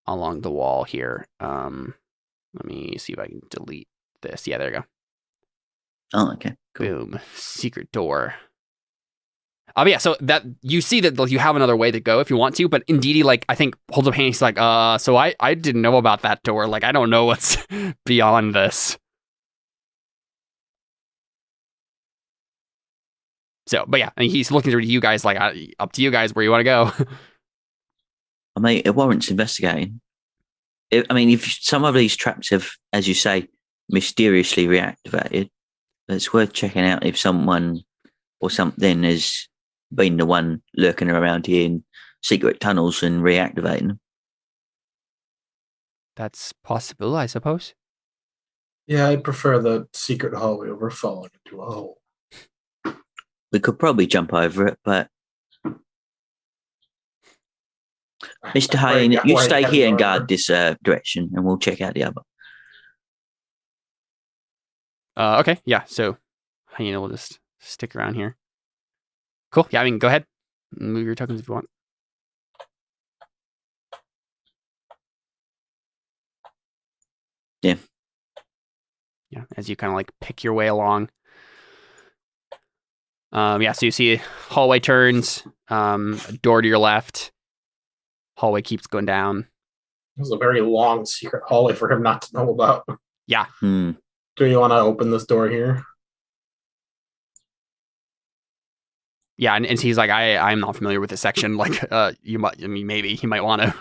the wall here. Let me see if I can delete this. Yeah, there you go. Oh, okay. Cool. Boom. Secret door. Yeah, so that you see that you have another way to go if you want to, but Ndidi, like, I think holds up hand. He's like, so I didn't know about that door. Like, I don't know what's beyond this. So, but yeah, and he's looking through to you guys, like, up to you guys where you want to go. I mean, it warrants investigating. If some of these traps have, as you say, mysteriously reactivated, it's worth checking out if someone or something has been the one lurking around here in secret tunnels and reactivating them. That's possible, I suppose. Yeah, I prefer the secret hallway over falling into a hole. We could probably jump over it, but Mr. Halim, you stay here and guard this direction, and we'll check out the other. Okay, yeah, so Hyena will just stick around here. Cool, yeah, I mean, go ahead. Move your tokens if you want. Yeah. Yeah, as you kind of like pick your way along. Yeah, so you see hallway turns, a door to your left. Hallway keeps going down. It was a very long secret hallway for him not to know about. Yeah. Hmm. Do you want to open this door here? Yeah, and he's like, I'm not familiar with this section. Like, you might, I mean, maybe he might want to.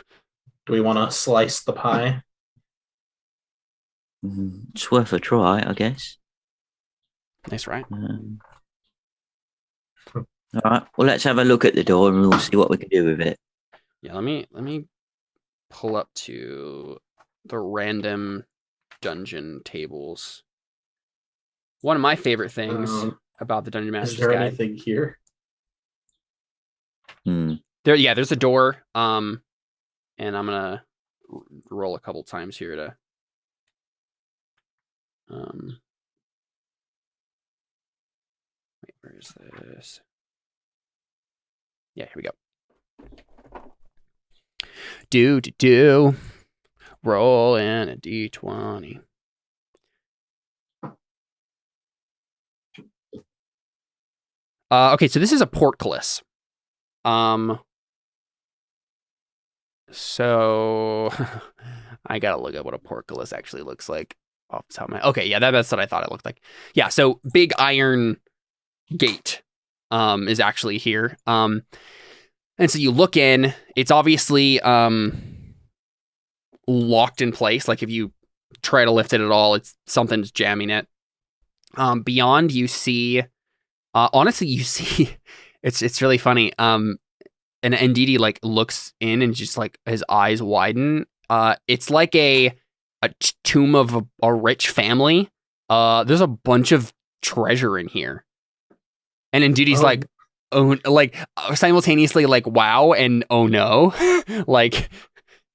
Do we want to slice the pie? It's worth a try, I guess. Nice, right? All right. Well, let's have a look at the door and we'll see what we can do with it. Yeah, let me pull up to the random dungeon tables. One of my favorite things about the Dungeon Master's Guide. Is there anything here? There's a door. And I'm gonna roll a couple times here to. Wait, where is this? Yeah, here we go. Do. Roll in a d20. Okay, so this is a portcullis. So I gotta look at what a portcullis actually looks like off the top of my. Okay, yeah, that's what I thought it looked like. Yeah, so big iron gate is actually here. And so you look in, it's obviously locked in place. Like if you try to lift it at all, it's something's jamming it. Beyond you see, honestly, you see, it's really funny. And Ndidi like looks in and just like his eyes widen. It's like a tomb of a rich family. There's a bunch of treasure in here. And Ndidi's like, oh, like simultaneously like, wow, and oh no. Like,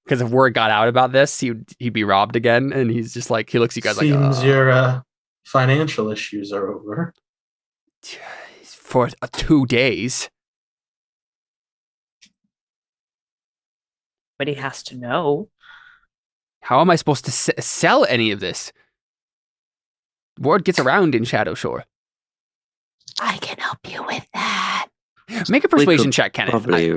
because if word got out about this, he'd be robbed again. And he's just like, he looks at you guys Seems your financial issues are over. For 2 days. But he has to know. How am I supposed to sell any of this? Word gets around in Shadow Shore. I can help you with that. Make a persuasion check, Kenneth. Probably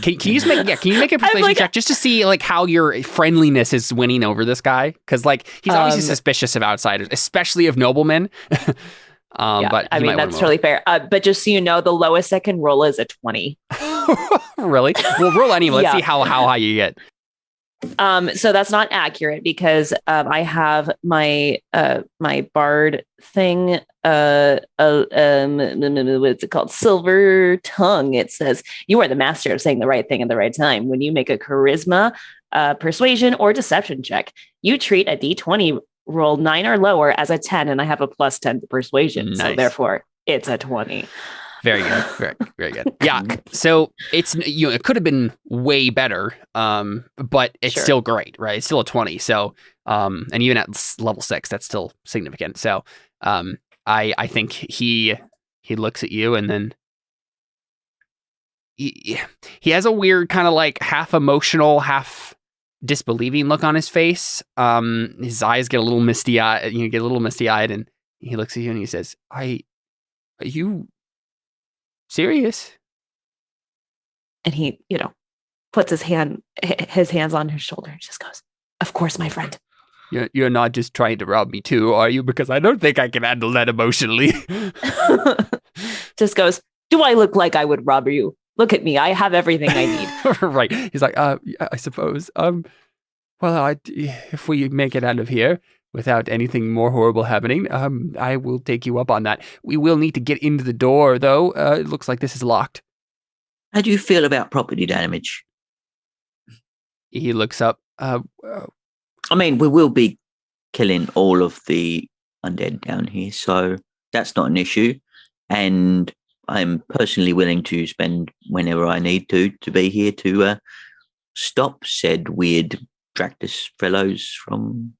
Can you just make can you make a persuasion check just to see like how your friendliness is winning over this guy? Because like he's obviously suspicious of outsiders, especially of noblemen. But I mean that's totally fair. But just so you know, the lowest I can roll is a 20. Really? Well, roll anyway. Let's see how high you get. So that's not accurate because I have my my bard thing. What's it called? Silver tongue. It says you are the master of saying the right thing at the right time. When you make a charisma, persuasion, or deception check, you treat a D20 roll 9 or lower as a 10, and I have a plus 10 to persuasion. Nice. So therefore, it's a 20. Very good. Very, very good. Yeah. So it's, it could have been way better, but it's still great, right? It's still a 20. So, and even at level 6, that's still significant. So, I think he looks at you and then he has a weird kind of like half emotional, half disbelieving look on his face. His eyes get a little misty-eyed, and he looks at you and he says, are you serious? And he, puts his hands on her shoulder and just goes, "Of course, my friend." You're not just trying to rob me too, are you? Because I don't think I can handle that emotionally. Just goes, "Do I look like I would rob you? Look at me. I have everything I need." Right. He's like, I suppose. Well, if we make it out of here without anything more horrible happening, I will take you up on that. We will need to get into the door, though. It looks like this is locked. How do you feel about property damage? He looks up. I mean, we will be killing all of the undead down here, so that's not an issue. And I'm personally willing to spend whenever I need to be here to stop said weird Dractus fellows from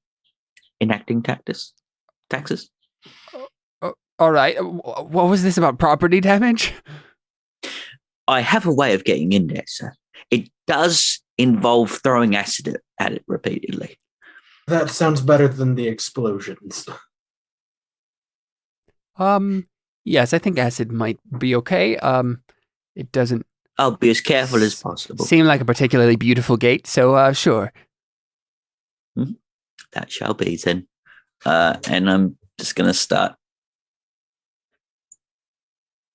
enacting taxes. All right. What was this about property damage? I have a way of getting in there, sir. It does involve throwing acid at it repeatedly. That sounds better than the explosions. Yes, I think acid might be okay. It doesn't. I'll be as careful as possible. Seem like a particularly beautiful gate, so sure. That shall be then. And I'm just going to start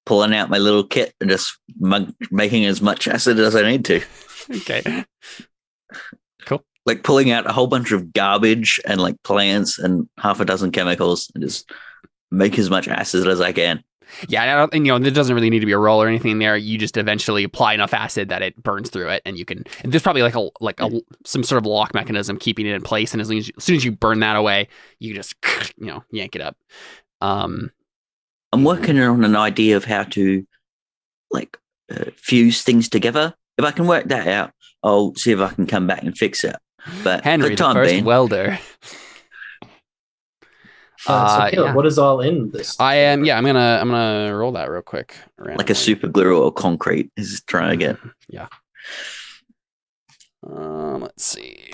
pulling out my little kit and just making as much acid as I need to. Okay. Cool. Like pulling out a whole bunch of garbage and like plants and half a dozen chemicals and just make as much acid as I can. Yeah, and there doesn't really need to be a roll or anything there. You just eventually apply enough acid that it burns through it, and you can. And there's probably like a some sort of lock mechanism keeping it in place. And as soon as you burn that away, you just yank it up. I'm working on an idea of how to fuse things together. If I can work that out, I'll see if I can come back and fix it. But Henry, the first welder. So Caleb, what is all in this? I'm gonna roll that real quick. Like a super glue or concrete is trying to get. Yeah. Let's see.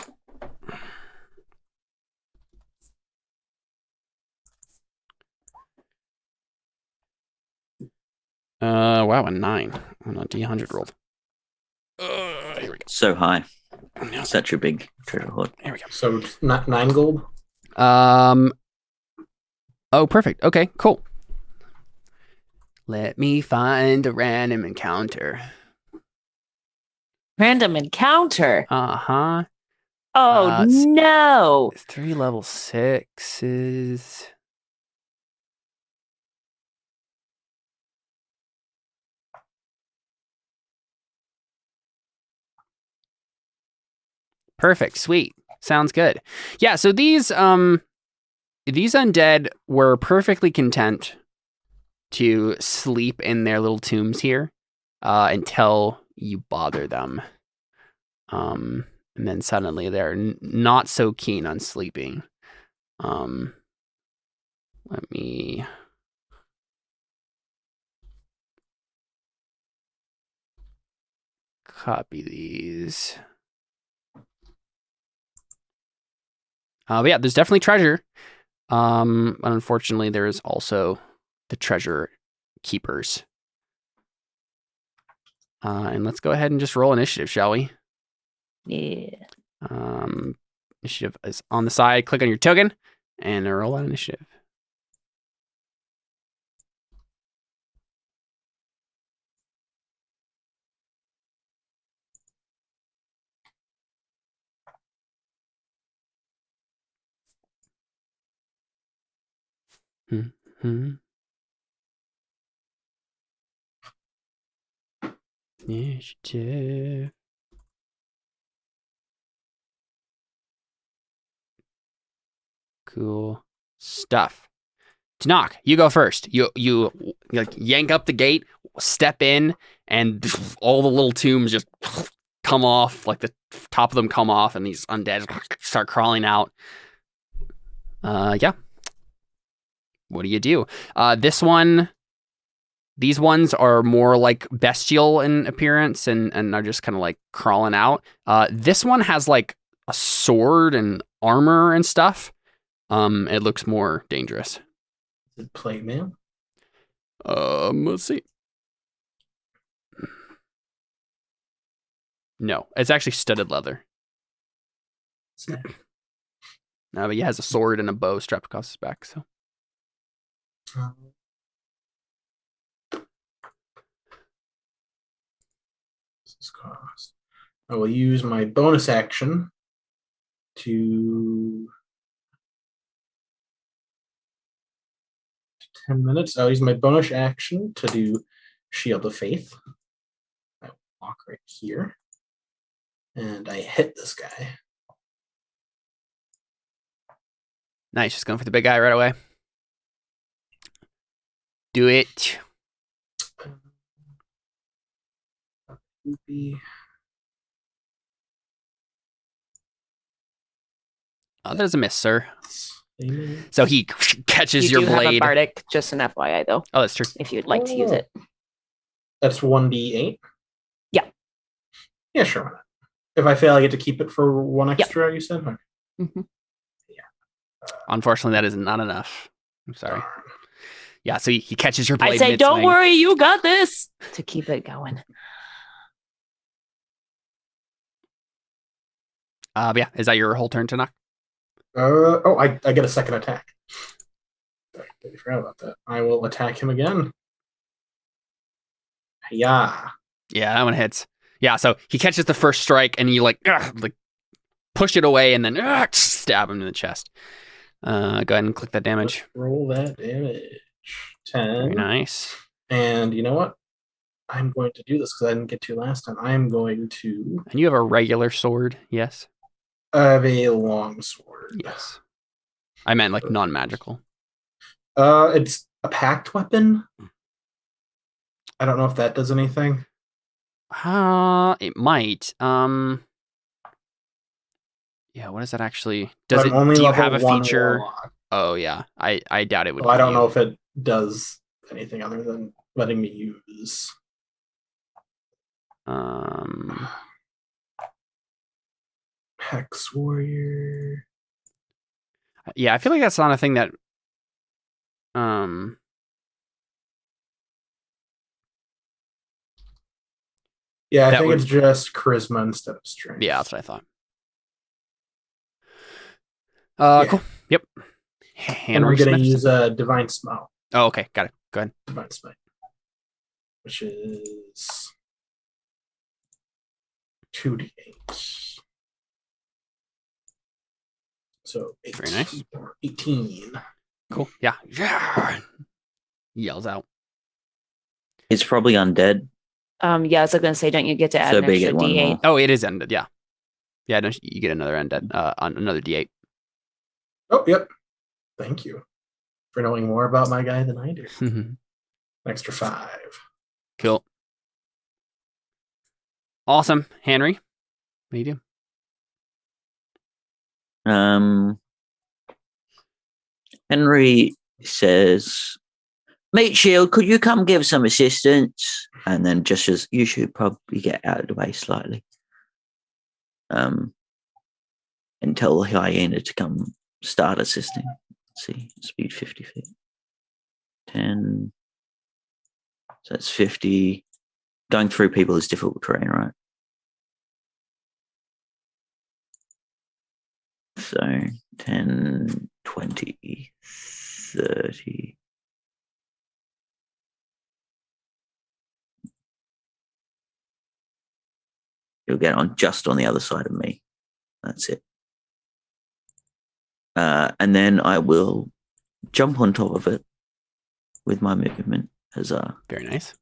Wow, a 9 on a D100 roll. Here we So high. go. Such a big treasure hoard. Here we go. So not 9 gold. Oh, perfect. Okay, cool. Let me find a random encounter. Random encounter. Uh-huh. Oh no. 3 level 6s. Perfect. Sweet. Sounds good. Yeah, so these undead were perfectly content to sleep in their little tombs here until you bother them. And then suddenly they're not so keen on sleeping. Let me copy these. But yeah, there's definitely treasure. Unfortunately, there is also the treasure keepers. And let's go ahead and just roll initiative, shall we? Yeah. Initiative is on the side. Click on your token and roll on initiative. Mm-hmm. Initiative. Cool stuff. Tanakh, you go first. You like yank up the gate, step in, and all the little tombs just come off, like the top of them come off, and these undead start crawling out. Yeah. What do you do? These ones are more like bestial in appearance and are just kind of like crawling out. This one has like a sword and armor and stuff. It looks more dangerous. Is it plate mail? Let's see. No, it's actually studded leather. No, but he has a sword and a bow strapped across his back. So. Cost. I will use my bonus action to 10 minutes. I'll use my bonus action to do Shield of Faith. I walk right here. And I hit this guy. Nice, just going for the big guy right away. Do it. Oh, there's a miss, sir. So he catches You your do have a blade. bardic, just an FYI though, Oh, that's true. if you'd like to use it. That's 1d8? Yeah. Yeah, sure. Why not? If I fail, I get to keep it for 1 extra, you said? Okay. Mm-hmm. Unfortunately, that is not enough. I'm sorry. Yeah, so he catches your blade. I say, mid-swing. don't worry, you got this, to keep it going. Yeah, is that your whole turn, Tanakh? I get a second attack. I forgot about that. I will attack him again. Yeah. Yeah, that one hits. Yeah, so he catches the first strike, and you like push it away, and then stab him in the chest. Go ahead and click that damage. Let's roll that damage. 10. Very nice. And you know what? I'm going to do this because I didn't get to last time. I'm going to. And you have a regular sword, yes? I have a long sword. Yes. I meant like non-magical. It's a packed weapon. I don't know if that does anything. It might. Yeah, what does that actually? Does But it? I'm only Do you level have a 1 feature? warlock. Oh yeah, I doubt it would. So I don't give know you- if it does anything other than letting me use. Hex Warrior. Yeah, I feel like that's not a thing that. Yeah, I That think would- it's just charisma instead of strength. Yeah, that's what I thought. Yeah. Cool. Yep. And I'm Henry going to Smith. use a divine smite. Oh, okay. Got it. Go ahead. Divine smite, which is 2d8. So Very nice. 18. Cool. Yeah. Yeah. Yells out. It's probably undead. Yeah, I was going to say, don't you get to add So an big extra at one D8? more. Oh, it is ended. Yeah. Yeah. No, you get another ended. On another D8. Oh, yep. Thank you for knowing more about my guy than I do. Mhm. An extra 5. Cool. Awesome, Henry. What do you do? Henry says, Meat Shield, could you come give some assistance? And then just as you should probably get out of the way slightly. And tell the hyena to come start assisting. Let's see, speed 50 feet. 10. So that's 50. Going through people is difficult terrain, right? So 10, 20, 30. You'll get on just on the other side of me. That's it. And then I will jump on top of it with my movement as Very nice.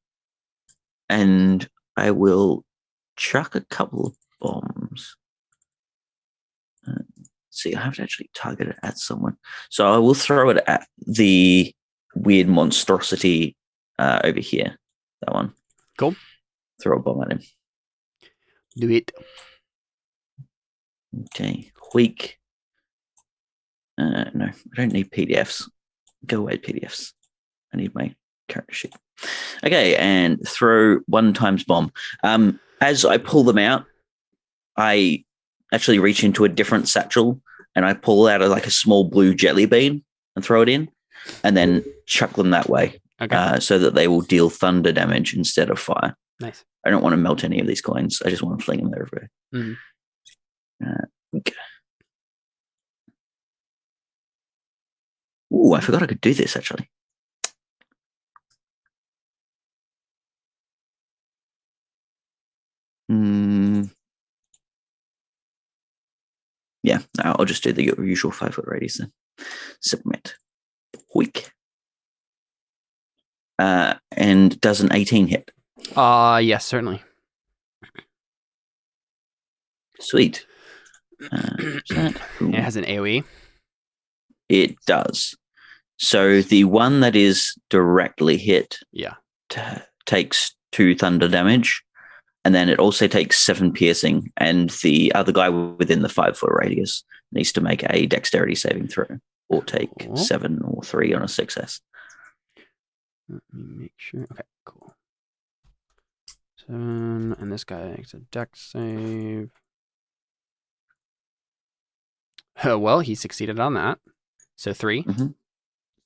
and I will chuck a couple of bombs. See, I have to actually target it at someone. So I will throw it at the weird monstrosity over here. That one. Cool. Throw a bomb at him. Do it. Okay. Weak. No, I don't need PDFs. Go away, PDFs. I need my character sheet. Okay, and throw 1 times bomb. As I pull them out, I actually reach into a different satchel and I pull out a small blue jelly bean and throw it in, and then chuck them that way, Okay. so that they will deal thunder damage instead of fire. Nice. I don't want to melt any of these coins. I just want to fling them everywhere. Mhm. Okay. Ooh, I forgot I could do this actually. Yeah, I'll just do the usual 5-foot radius then. Submit. Weak. And does an 18 hit? Yes, certainly. Sweet. Is that? It has an AoE. It does. So the one that is directly hit Yeah. takes 2 thunder damage, and then it also takes 7 piercing, and the other guy within the 5-foot radius needs to make a dexterity saving throw or take Cool. 7 or 3 on a success. Let me make sure. Okay, cool. 7, and this guy makes a dex save. Well, he succeeded on that. So 3.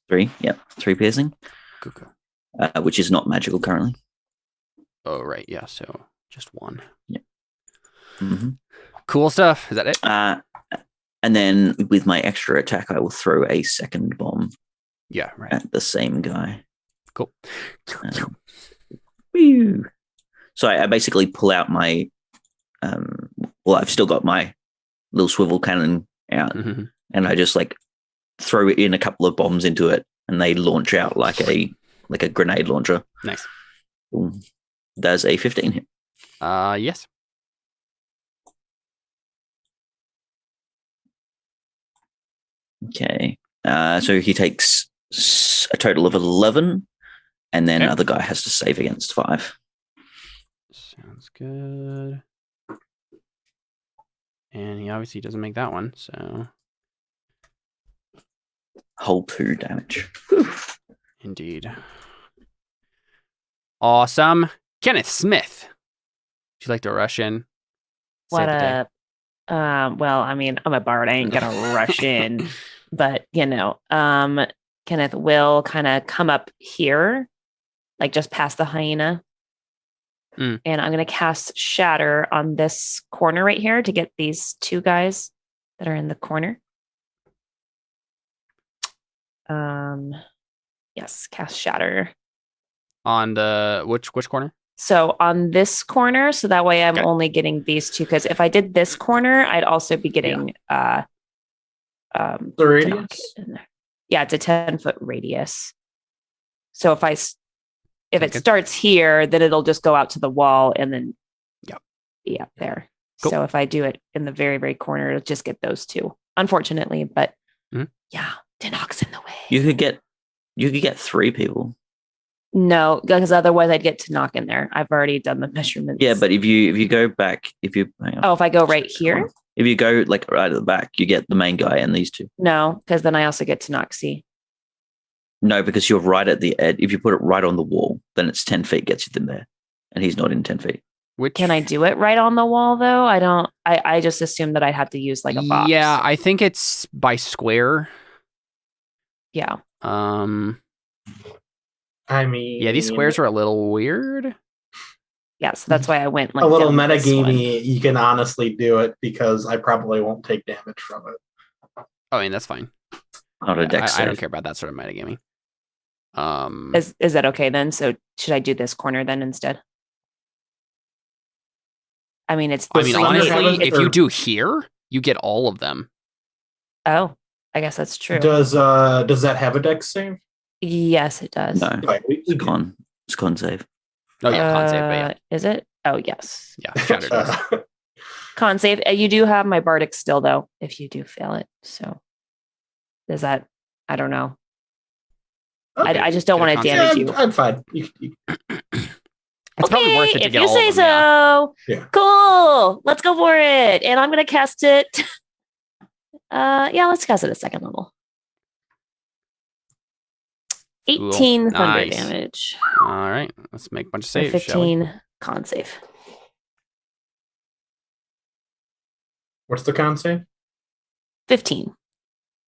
3, yep, 3 piercing, Cool, cool. which is not magical currently. Oh, right. Yeah, so just 1. Mm-hmm. Cool stuff. Is that it? And then with my extra attack, I will throw a second bomb Yeah, right. at the same guy. Cool. Woo. So I basically pull out my, I've still got my little swivel cannon out, Mhm. and I just throw in a couple of bombs into it, and they launch out like a grenade launcher. Nice. Boom. Does a 15 hit? Yes. Okay. So he takes a total of 11, and then Okay. other guy has to save against 5. Sounds good. And he obviously doesn't make that one, so Whole 2 damage. indeed. Awesome. Kenneth Smith. Would you like to rush in? What Save the day? up? Well, I mean, I'm a bard. I ain't gonna rush in, but Kenneth will kind of come up here, just past the hyena, Mm. And I'm going to cast Shatter on this corner right here to get these two guys that are in the corner. Yes, cast Shatter. On the which corner? So on this corner, so that way I'm Okay. only getting these two, because if I did this corner, I'd also be getting The to knock radius? it in there. Yeah, it's a 10-foot radius. So if Sounds it good. starts here, then it'll just go out to the wall and then Yep. Yeah, there. Cool. So if I do it in the very, very corner, it'll just get those two. Unfortunately, but yeah, Dinok's in the way. You could get 3 people. No, because otherwise I'd get to knock in there. I've already done the measurements. Yeah, but if you go back, hang on. if I go right here? If you go like right at the back, you get the main guy and these 2. No, because then I also get to knock C. No, because you're right at the edge. If you put it right on the wall, then it's 10 feet gets you them there, and he's not in 10 feet. Can I do it right on the wall though? I don't. I just assumed that I'd have to use like a box. Yeah, I think it's by square. Yeah. I mean, Yeah, these squares are a little weird. Yeah, so that's why I went like a little down this one. metagamey. You can honestly do it because I probably won't take damage from it. Oh, I mean, that's fine. Not a dex I don't save. care about that sort of metagaming. Is that okay then? So should I do this corner then instead? I mean, it's. I mean, Does Thunder have honestly, a- if you do here, you get all of them. Oh, I guess that's true. Does that have a dex save? Yes, it does. No, Right, it's con. It's con save. Oh yeah, con save, but yeah, Is it? Oh, yes. yeah, Shatter does. Con save. You do have my Bardic still, though, if you do fail it. So, does that? I don't know. Okay. I just don't want to Yeah, damage Yeah, you. I'm fine. It's probably worth it to if get you all say of them. Yeah. so. Yeah. Cool. Let's go for it. And I'm going to cast it. Yeah, let's cast it at 2nd level. 18 thunder Nice. damage. All right, let's make a bunch of And saves. Shall we? 15 con save. What's the con save? 15.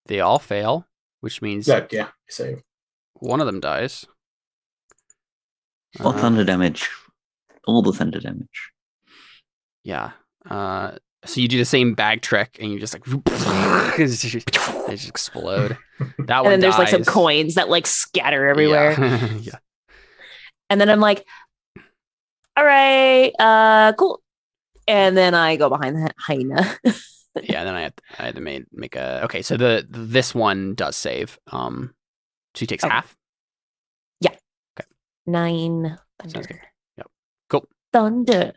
They all fail, which means Yeah, save. one of them dies. All thunder damage. All the thunder damage. Yeah. So you do the same bag trick, and you just like they just explode. That And one then there's like some dies. coins that like scatter everywhere. Yeah. Yeah. And then I'm like, all right, cool. And then I go behind the hyena. Yeah, then I had to make a okay. So this one does save. So he takes Okay. half. 9 Sounds thunder. good. Yep. Cool. Thunder.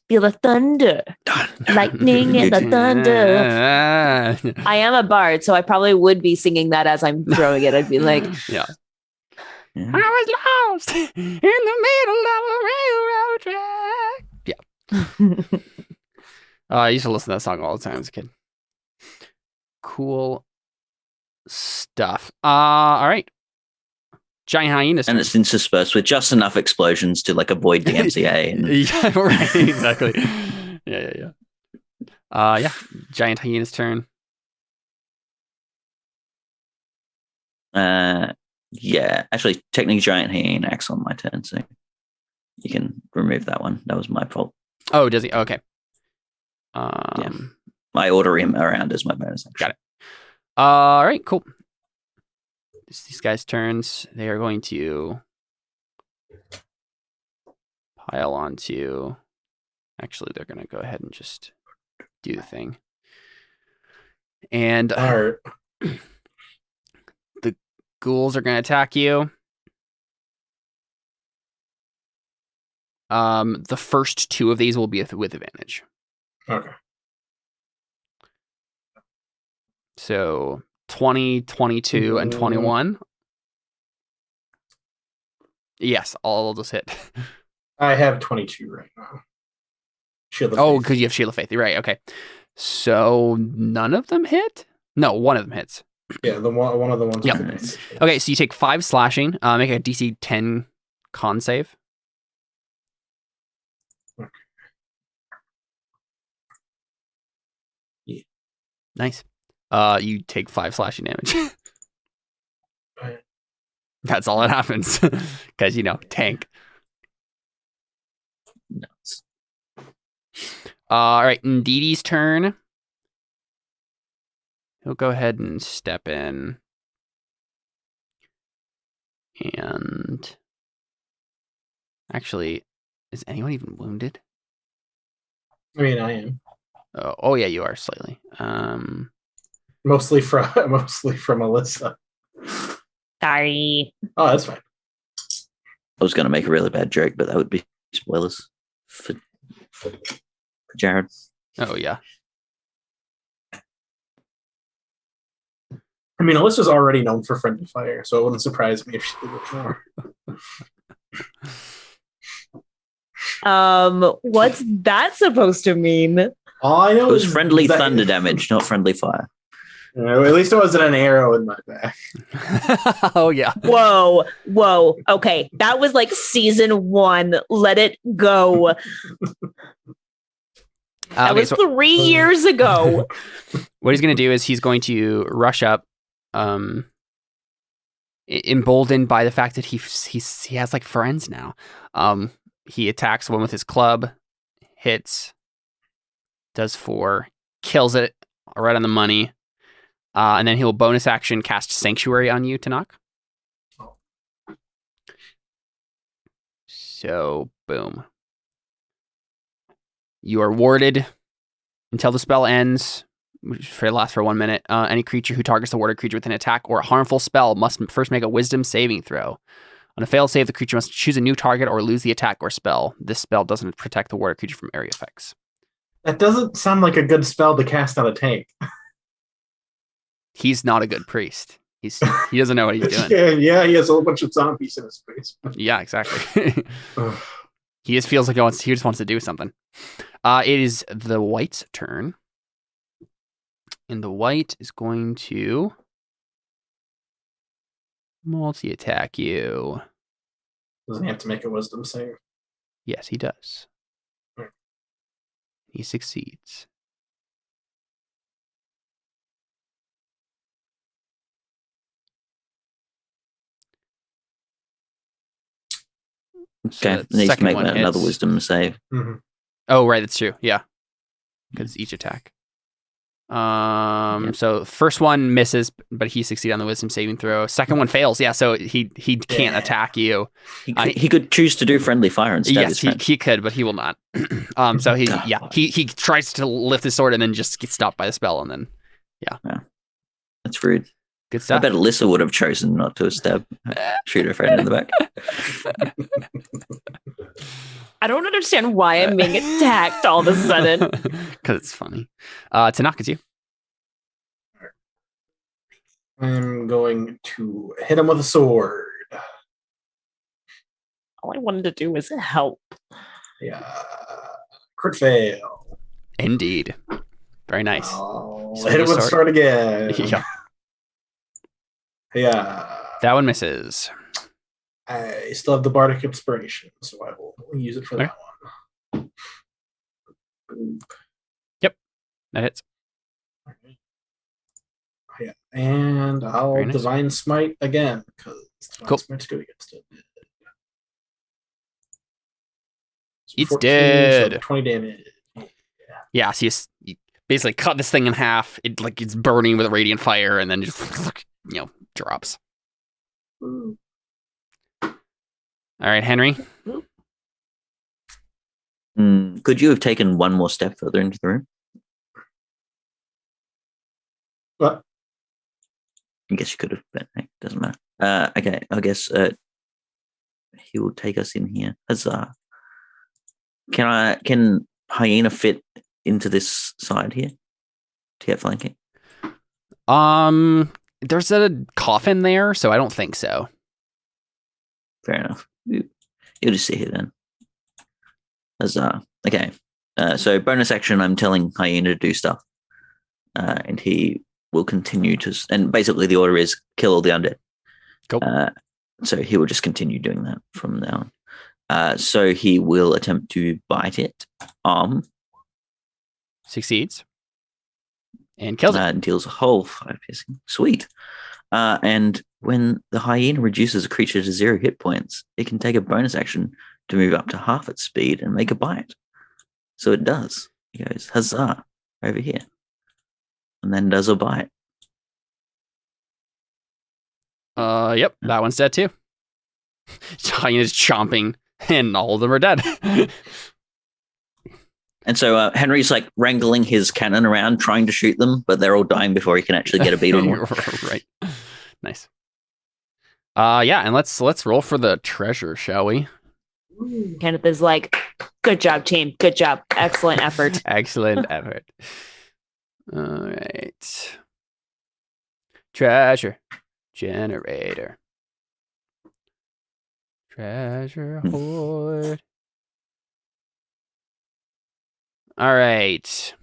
Feel the thunder. Lightning and the thunder. I am a bard, so I probably would be singing that as I'm throwing it. I'd be like, Yeah. Yeah. I was lost in the middle of a railroad track. Yeah. I used to listen to that song all the time as a kid. Cool stuff. All right. Giant hyenas. And it's interspersed with just enough explosions to like avoid the MCA. And Yeah, right. Exactly. Yeah. Yeah. Giant hyena's turn. yeah, actually, technically, giant hyena acts on my turn, so you can remove that one. That was my fault. Oh, does he? Okay. I order him around as my bonus action. Got it. All right, cool. It's these guys' turns. They are going to pile onto. Actually, they're going to go ahead and just do the thing. And All right. the ghouls are going to attack you. The first 2 of these will be with advantage. Okay. So 20, 22, and 21. Yes, all just hit. I have 22 right now. Shield of Oh, Faith. because you have Shield of Faith. Right, okay. So none of them hit? No, one of them hits. Yeah, one of the ones. Yep. with the- Okay, so you take 5 slashing. Make a DC 10 con save. Okay. Yeah. Nice. You take 5 slashing damage. Right. That's all that happens. Because, tank. No. All right, Ndidi's turn. He'll go ahead and step in. And actually, is anyone even wounded? I mean, I am. Oh yeah, you are slightly. Mostly from Alyssa. Sorry. Oh, that's fine. I was going to make a really bad joke, but that would be spoilers for Jared. Oh yeah. I mean, Alyssa's already known for friendly fire, so it wouldn't surprise me if she did it more. What's that supposed to mean? All I know It was is friendly thunder damage, not friendly fire. At least it wasn't an arrow in my back. Oh yeah. Whoa. Okay, that was like season 1. Let it go. That was 3 years ago. What he's going to do is he's going to rush up, emboldened by the fact that he has like friends now. He attacks one with his club, hits, does 4, kills it right on the money, and then he'll bonus action cast Sanctuary on you to knock. So boom. You are warded until the spell ends, which lasts for 1 minute. Any creature who targets the warded creature with an attack or a harmful spell must first make a wisdom saving throw. On a failed save, the creature must choose a new target or lose the attack or spell. This spell doesn't protect the warded creature from area effects. That doesn't sound like a good spell to cast on a tank. He's not a good priest. He doesn't know what he's doing. Yeah, he has a whole bunch of zombies in his face. Yeah, exactly. He just feels like he just wants to do something. It is the white's turn. And the white is going to multi-attack you. Doesn't he have to make a wisdom save? Yes, he does. Right. He succeeds. Okay, So the needs to second make one another hits. wisdom save. Mm-hmm. Oh, right, that's true. Yeah. Because each attack. So first one misses, but he succeeded on the wisdom saving throw. Second one fails. Yeah, so he can't attack you. He could choose to do friendly fire and stab his friend. he could, but he will not. So he tries to lift his sword and then just gets stopped by the spell, and then That's rude. good I stuff. bet Alyssa would have chosen not to shoot her friend in the back. I don't understand why I'm being attacked all of a sudden. Because it's funny. Tanaka, it's you. I'm going to hit him with a sword. All I wanted to do was help. Yeah. Crit fail. Indeed. Very nice. I'll Sword hit him with with a sword. sword again. Yeah. Yeah. That one misses. I still have the Bardic Inspiration, so I will use it for that one. Yep. That hits. Yeah. And I'll Very nice. Divine Smite again, because Divine Smite's good against it. So It's 14, dead. So 20 damage. Yeah, so you basically cut this thing in half. It's burning with radiant fire, and then just drops. Ooh. All right, Henry. Could you have taken one more step further into the room? What? I guess you could have, but hey, doesn't matter. Okay, I guess he will take us in here. Huzzah! Can Hyena fit into this side here to get flanking? There's a coffin there, so I don't think so. Fair enough. You'll just sit here then. Huzzah! Okay. So bonus action, I'm telling Hyena to do stuff, and he will continue to. And basically, the order is kill all the undead. Cool. So he will just continue doing that from now on. So he will attempt to bite it. Succeeds. And kills it. And deals a whole 5 piercing. Sweet. And when the hyena reduces a creature to 0 hit points, it can take a bonus action to move up to half its speed and make a bite. So it does. He goes, huzzah, over here. And then does a bite. Yep, that one's dead too. Hyena's chomping, and all of them are dead. And so Henry's like wrangling his cannon around, trying to shoot them, but they're all dying before he can actually get a beat on one. Right. Nice. Yeah, and let's roll for the treasure, shall we? Kenneth is like, good job, team. Good job. Excellent effort. Excellent effort. All right. Treasure generator. Treasure hoard. All right.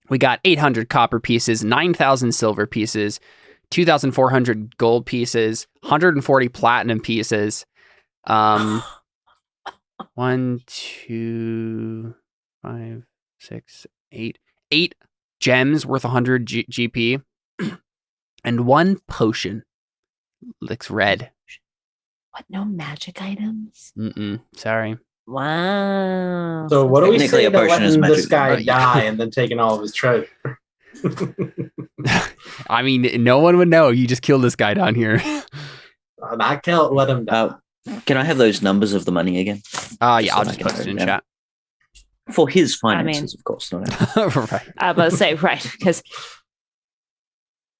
We got 800 copper pieces, 9,000 silver pieces, 2,400 gold pieces, 140 platinum pieces. 1, 2, 5, 6, 8. 8 gems worth 100 GP. And 1 potion. Looks red. What? No magic items? Sorry. Wow. So what do we Technically, say a to potion is letting magic. this guy die and then taking all of his treasure? I mean, no one would know. You just killed this guy down here. Not kill it, let him die. Can I have those numbers of the money again? Yeah, I'll So just I post can it in note chat. For his finances, of course. Not Right. I was about to say, right, because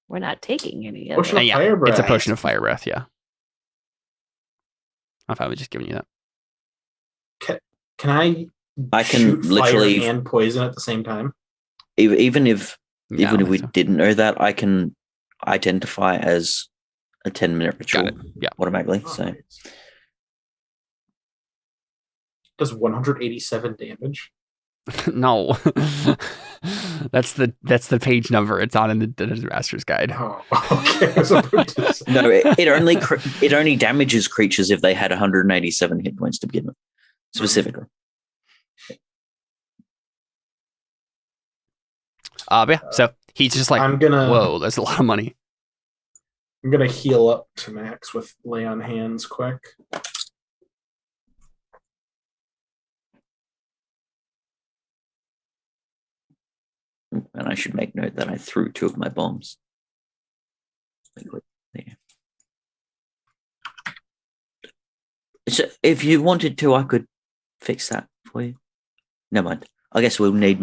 we're not taking any of Potion it. of Yeah, fire breath. it's a potion of fire breath, yeah. I'm probably just giving you that. Can I can shoot literally- fire and poison at the same time? even if No, I even if don't we think so. didn't know that, I can identify as a 10-minute ritual Got it. Yeah. automatically. Oh, So nice. Does 187 damage? No. That's the page number. It's not in the Dungeon Master's Guide. Oh, okay. I was about to say. no, it only damages creatures if they had 187 hit points to begin with, specifically. But yeah, so he's just like, I'm gonna whoa, that's a lot of money. heal up to max with lay on hands quick. And I should make note that I threw 2 of my bombs. There. So if you wanted to, I could fix that for you. Never mind. I guess we'll need.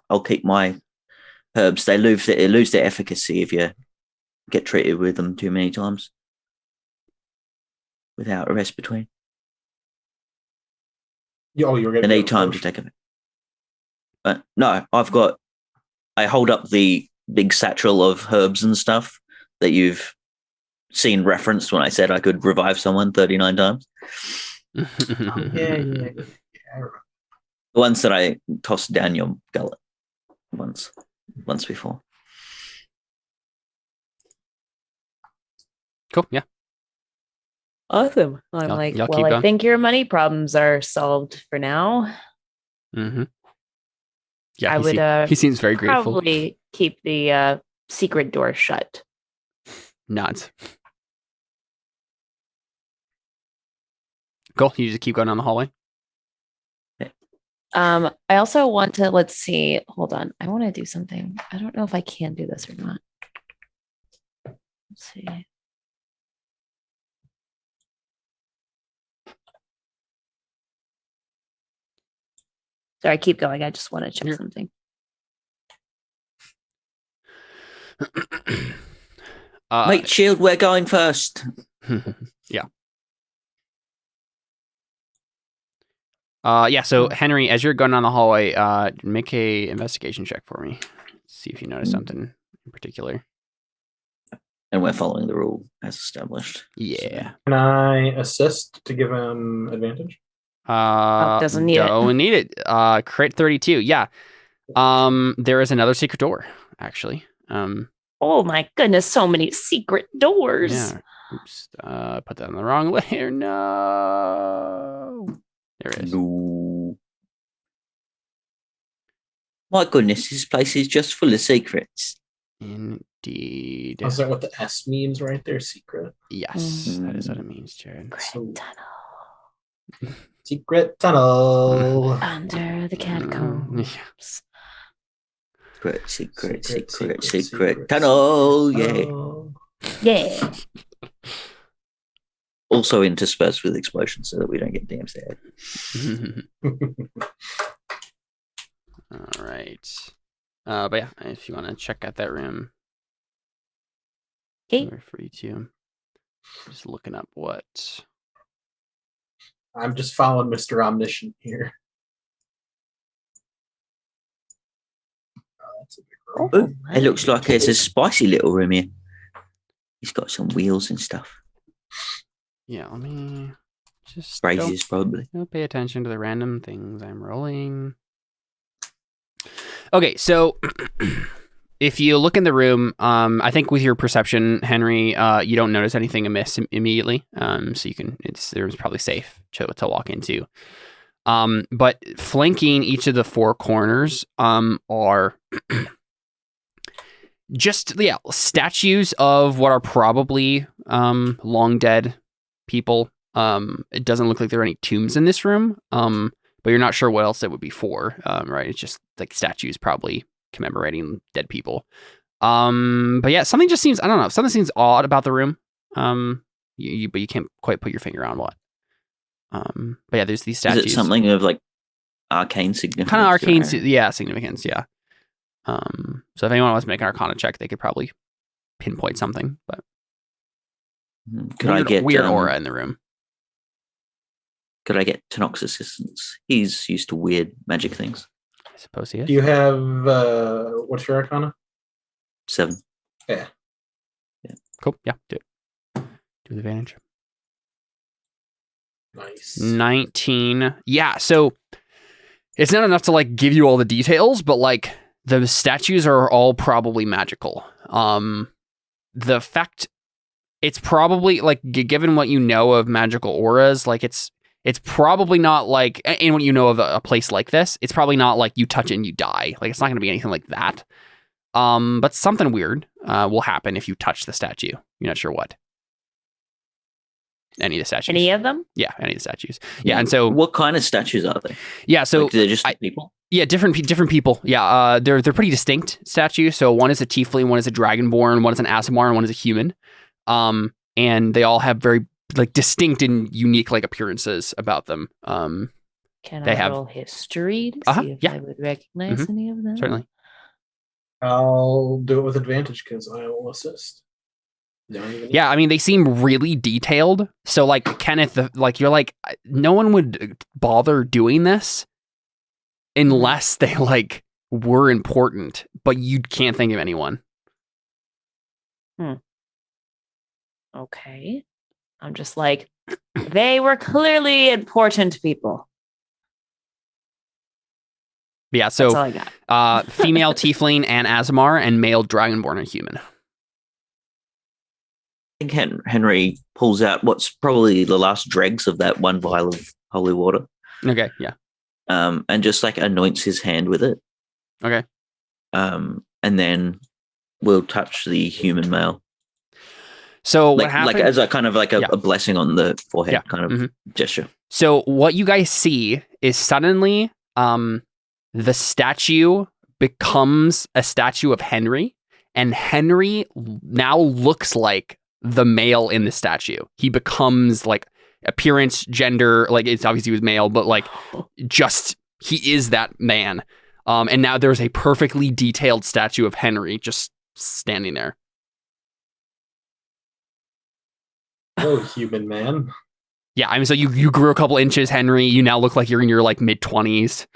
I'll keep my herbs. They lose their efficacy if you get treated with them too many times without a rest between. Oh, you were They getting need time to take it. But no, I hold up the big satchel of herbs and stuff that you've seen referenced when I said I could revive someone 39 times. Yeah. The ones that I tossed down your gullet once before. Cool, yeah. Awesome. I'm Y'all- like, y'all keep well, I going. think your money problems are solved for now. Mm-hmm. Yeah, I would he seems very grateful. probably keep the secret door shut. Nods. Cool. You just keep going down the hallway. I also want to, let's see, hold on. I want to do something. I don't know if I can do this or not. Let's see. Sorry, keep going. I just want to check something. Mate, shield, we're going first. Yeah. Yeah, so Henry, as you're going down the hallway, make a investigation check for me. See if you notice something in particular. And we're following the rule as established. Yeah. Can I assist to give him advantage? Doesn't need it. Don't need it. Crit 32. Yeah. There is another secret door, actually. Oh my goodness, so many secret doors. Yeah. Oops. Put that on the wrong layer. No. There it is. No. My goodness, this place is just full of secrets. Indeed. Is that what the S means right there? Secret. Yes, that is what it means, Jared. So, Tunnel. Secret tunnel. Under the catacombs. Secret tunnel. Yeah. Also interspersed with explosions so that we don't get damn sad. All right. But yeah, if you want to check out that room, Okay. you're free to. Just looking up what. I'm just following Mr. Omniscient here. Oh, that's a big room. Ooh, it looks like it's a spicy little room here. He's got some wheels and stuff. Yeah, let me just Phrases, probably. don't pay attention to the random things I'm rolling. Okay, so if you look in the room, I think with your perception, Henry, you don't notice anything amiss immediately. So you can, the room's probably safe to walk into. But flanking each of the four corners are just statues of what are probably long dead people. It doesn't look like there are any tombs in this room. But you're not sure what else it would be for, right? It's just like statues probably commemorating dead people. But yeah, something just seems, I don't know, something seems odd about the room. But you can't quite put your finger on what. But yeah, there's these statues. Is it something of like arcane significance? Kind of arcane, significance, yeah. So if anyone wants to make an Arcana check, they could probably pinpoint something. But could I get weird aura in the room? Could I get Tanok's assistance? He's used to weird magic things. I suppose he is. Do you have what's your Arcana? 7. Yeah. Cool. Yeah, do it. Do the advantage. Nice. 19. Yeah, so it's not enough to like give you all the details, but like the statues are all probably magical. The fact it's probably like given what you know of magical auras, like it's probably not like, and when you know of a place like this, it's probably not like you touch it and you die. Like it's not going to be anything like that. But something weird will happen if you touch the statue. You're not sure what. Any of the statues. Any of them? Yeah, any of the statues. Yeah, and so what kind of statues are they? Yeah, so like, they're just people. Yeah, different people. Yeah, they're pretty distinct statues. So one is a tiefling, one is a dragonborn, one is an Aasimar, and one is a human. And they all have very like distinct and unique like appearances about them. Can they I roll history to see if I would recognize any of them? Certainly. I'll do it with advantage because I will assist. Yeah, I mean they seem really detailed. So like Kenneth, like you're like no one would bother doing this unless they like were important, but you can't think of anyone. Okay. I'm just like, they were clearly important people. Yeah, so that's all I got. Female tiefling and Aasimar, and male dragonborn and human. I think Henry pulls out what's probably the last dregs of that one vial of holy water. Okay, yeah. And just like anoints his hand with it. Okay. And then we'll touch the human male. So like, what happened? Like as a kind of like a blessing on the forehead kind of gesture. So what you guys see is suddenly the statue becomes a statue of Henry, and Henry now looks like the male in the statue. He becomes like appearance, gender, like it's obviously he was male, but like just he is that man. And now there's a perfectly detailed statue of Henry just standing there. Oh, human man. Yeah, I mean, so you grew a couple inches, Henry. You now look like you're in your like mid-20s.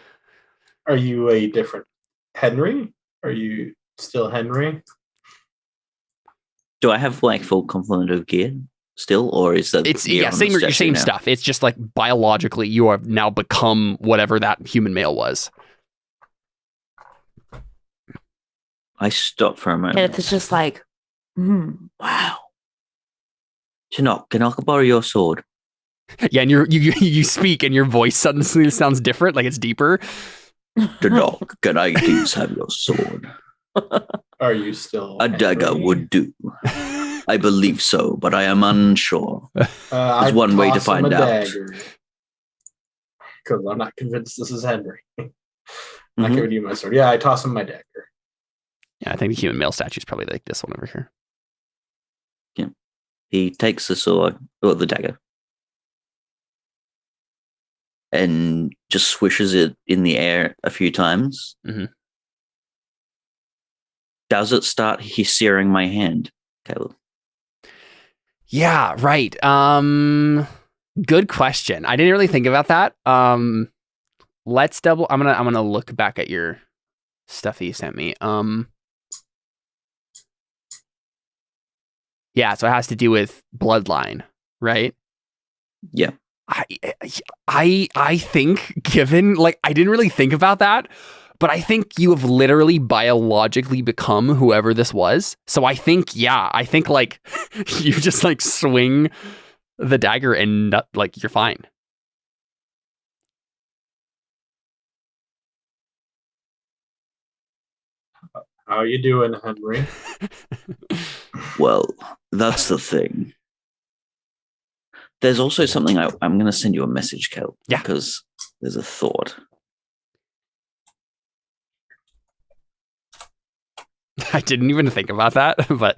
Are you a different Henry? Are you still Henry? Do I have like full complement of gear still, or is that same stuff? It's just like biologically you have now become whatever that human male was. I stopped for a moment. And it's just like, wow. Tanok, can I borrow your sword? Yeah, and you speak and your voice suddenly sounds different, like it's deeper. Tanok, can I please have your sword? Are you still a dagger would do? I believe so, but I am unsure. There's one way to find out. because I'm not convinced this is Henry. I'm Mhm. not giving you my sword. Yeah, I toss him my dagger. Yeah, I think the human male statue is probably like this one over here. He takes the sword, or the dagger, and just swishes it in the air a few times. Mhm. Does it start searing my hand, Caleb? Yeah, right. Good question. I didn't really think about that. Let's double. I'm gonna look back at your stuff that you sent me. Yeah, so it has to do with bloodline, right? Yeah. I think, given, like, I didn't really think about that, but I think you have literally biologically become whoever this was. So I think like you just like swing the dagger and like you're fine. How you doing, Henry? Well, that's the thing. There's also something I'm going to send you a message, Kel. Yeah. Because there's a thought. I didn't even think about that, but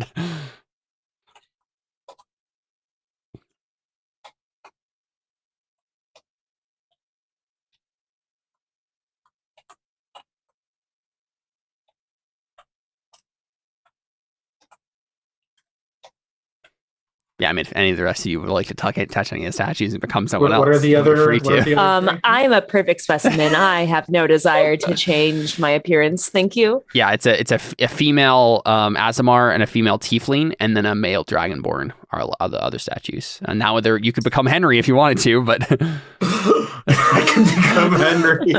yeah, I mean, if any of the rest of you would like to touch any of the statues and become someone else, What are the you're other? free What are to. the other I'm a perfect specimen. I have no desire to change my appearance. Thank you. Yeah, it's a female Azamar and a female Tiefling, and then a male Dragonborn are the other statues. And now you could become Henry if you wanted to, but I can become Henry.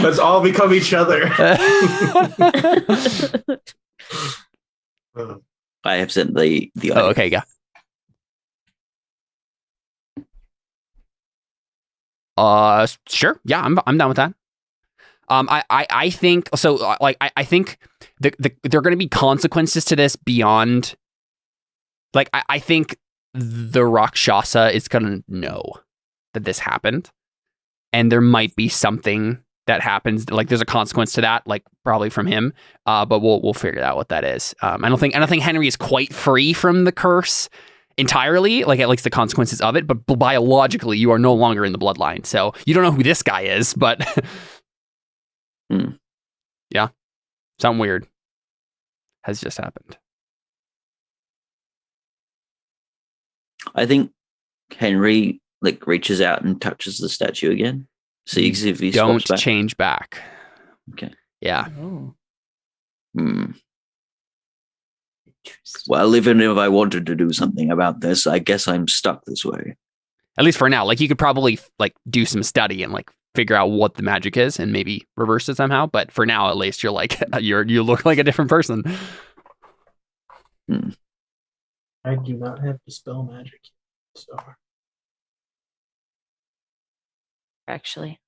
Let's all become each other. I have sent the Oh, okay, yeah. Sure. Yeah, I'm down with that. I think so. Like, I think there are going to be consequences to this beyond. Like, I think the Rakshasa is going to know that this happened, and there might be something that happens. Like, there's a consequence to that, like probably from him. But we'll figure out what that is. I don't think Henry is quite free from the curse entirely, like at least the consequences of it, but biologically you are no longer in the bloodline, so you don't know who this guy is, but yeah, something weird has just happened. I think Henry like reaches out and touches the statue again. Sees if he Don't swaps back. change back. Okay. Yeah. Oh. Well, even if I wanted to do something about this, I guess I'm stuck this way. At least for now. Like, you could probably like do some study and like figure out what the magic is and maybe reverse it somehow. But for now, at least you're like you look like a different person. I do not have dispel magic, so Actually.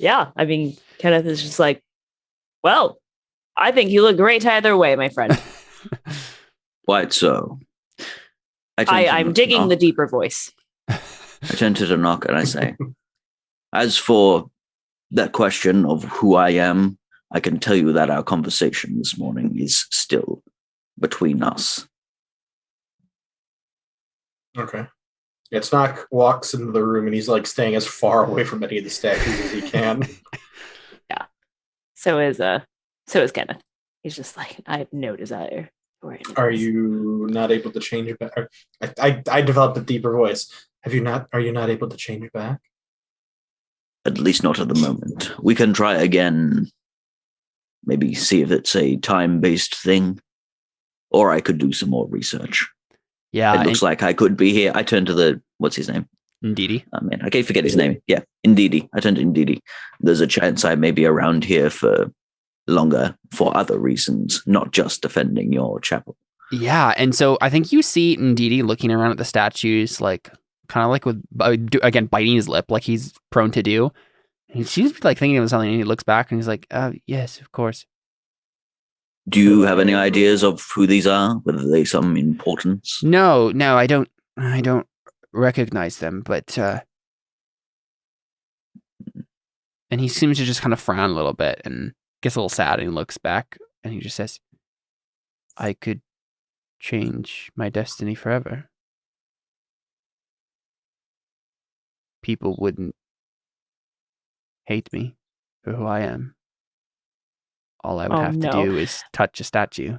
Yeah, I mean, Kenneth is just like, well, I think you look great either way, my friend. Quite so. I'm digging the deeper voice. I turn to the knock and I say, as for that question of who I am, I can tell you that our conversation this morning is still between us. okay. Yeah, Snock walks into the room and he's like staying as far away from any of the statues as he can. Yeah. So is Kenneth. He's just like, I have no desire for it. Are you not able to change it back? I developed a deeper voice. Are you not able to change it back? At least not at the moment. We can try again. Maybe see if it's a time-based thing. Or I could do some more research. Yeah. It looks like I could be here. I turn to what's his name? Ndidi. Oh, man, I can't forget his name. Yeah, Ndidi. I turn to Ndidi. There's a chance I may be around here for longer for other reasons, not just defending your chapel. Yeah, and so I think you see Ndidi looking around at the statues, like kind of like with again biting his lip, like he's prone to do. And she's like thinking of something, and he looks back and he's like, "Yes, of course." Do you have any ideas of who these are? Whether they some importance? No, I don't recognize them, but and he seems to just kind of frown a little bit and gets a little sad, and he looks back and he just says, I could change my destiny forever. People wouldn't hate me for who I am. All I would have to do is touch a statue.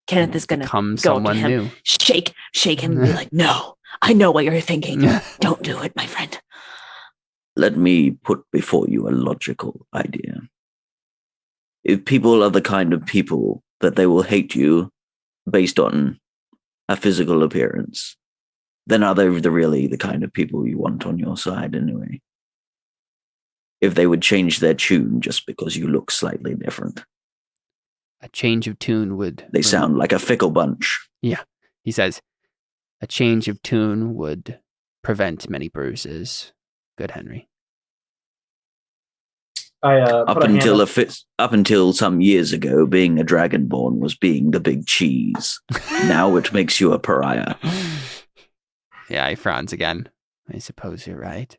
Kenneth is going to become go someone to him, new. shake him and be like, no, I know what you're thinking. Don't do it, my friend. Let me put before you a logical idea. If people are the kind of people that they will hate you based on a physical appearance, then are they really the kind of people you want on your side anyway? If they would change their tune just because you look slightly different. A change of tune would... They sound like a fickle bunch. Yeah. He says, a change of tune would prevent many bruises. Good Henry. Up until some years ago, being a dragonborn was being the big cheese. Now it makes you a pariah. Yeah, he frowns again. I suppose you're right.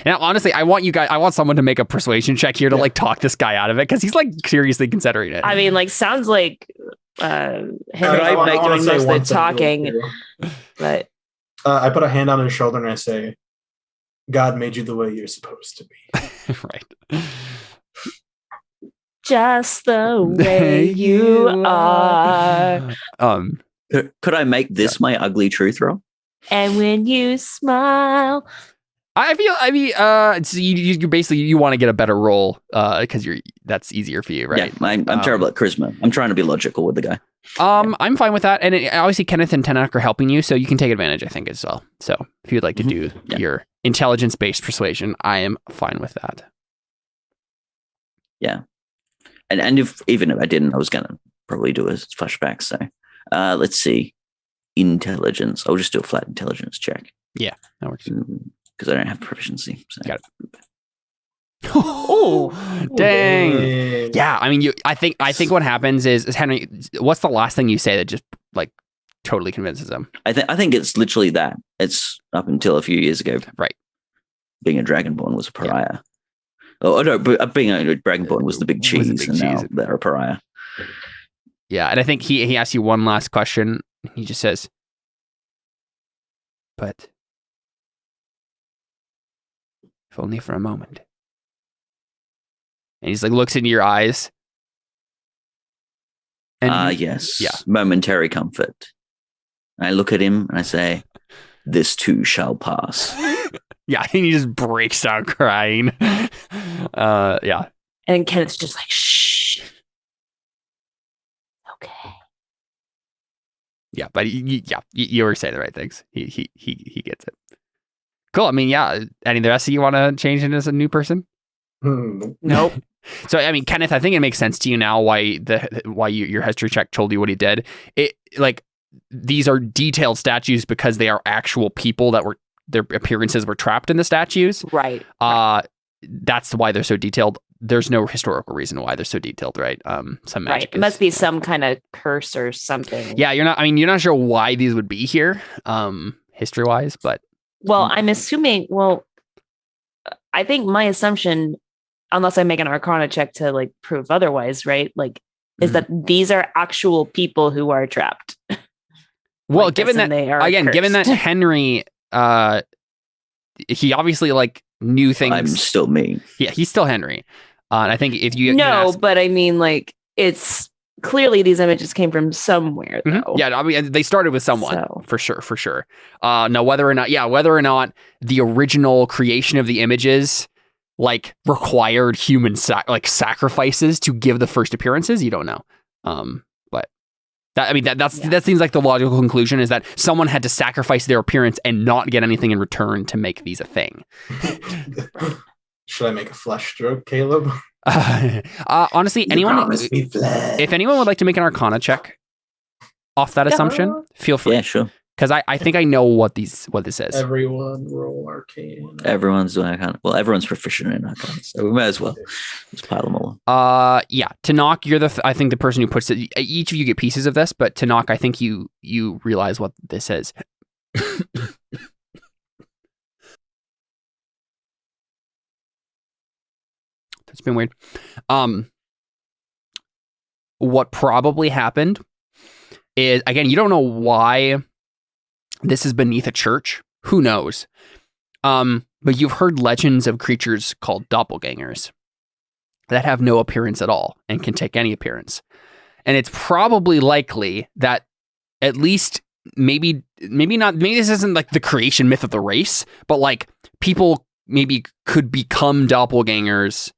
Now, honestly, I want someone to make a persuasion check here to like talk this guy out of it, because he's like seriously considering it. I mean, like, sounds like Henry's I doing most of the thing talking, but I put a hand on his shoulder and I say, God made you the way you're supposed to be. Right. Just the way you are. Could I make this my ugly truth roll? And when you smile. So you basically you want to get a better roll because that's easier for you, right? Yeah, I'm terrible at charisma. I'm trying to be logical with the guy. I'm fine with that, and obviously Kenneth and Tanakh are helping you, so you can take advantage, I think, as well. So if you'd like to do your intelligence-based persuasion, I am fine with that. Yeah, and even if I didn't, I was gonna probably do a flashback. So let's see, intelligence. I'll just do a flat intelligence check. Yeah, that works. Because I don't have proficiency. So. Got it. Oh, dang. Yeah, I mean, I think what happens is Henry, what's the last thing you say that just like totally convinces him? I think it's literally that. It's up until a few years ago. Right. Being a dragonborn was a pariah. Yeah. Oh, no, but being a dragonborn was the big cheese, and now they're a pariah. Yeah, and I think he asks you one last question. He just says, but if only for a moment. And he's like, looks into your eyes. And yes. Yeah. Momentary comfort. I look at him and I say, this too shall pass. Yeah, and he just breaks out crying. Yeah. And Kenneth's just like, shh. Okay. Yeah, but you were saying the right things. He gets it. Cool. I mean, yeah. Any of the rest of you want to change into a new person? Nope. So, I mean, Kenneth, I think it makes sense to you now why your history check told you what he did. It like these are detailed statues because they are actual people that were their appearances were trapped in the statues. Right. That's why they're so detailed. There's no historical reason why they're so detailed, right? Some magic. It must be some kind of curse or something. Yeah, you're not sure why these would be here, history wise, but. Well, I'm assuming. Well, I think my assumption, unless I make an Arcana check to like prove otherwise, right? Like, is that these are actual people who are trapped. Well, like given that cursed. Given that Henry, he obviously like knew things. I'm still me. Yeah, he's still Henry. And I think if you but I mean, like, it's clearly these images came from somewhere, though. Mm-hmm. Yeah, I mean, they started with someone for sure. Now, whether or not the original creation of the images like required human sacrifices to give the first appearances, you don't know. But that seems like the logical conclusion is that someone had to sacrifice their appearance and not get anything in return to make these a thing. Should I make a flesh stroke, Caleb? Honestly, if anyone would like to make an Arcana check off that assumption, feel free. Yeah, sure. Because I think I know what this is. Everyone roll Arcana. Everyone's doing Arcana. Well, everyone's proficient in Arcana, so we might as well just pile them all. Yeah. Tanakh, you're I think the person who puts it. Each of you get pieces of this, but Tanakh, I think you realize what this is. That's been weird. What probably happened is, again, you don't know why this is beneath a church. Who knows? But you've heard legends of creatures called doppelgangers that have no appearance at all and can take any appearance. And it's probably likely that at least maybe this isn't like the creation myth of the race, but like people maybe could become doppelgangers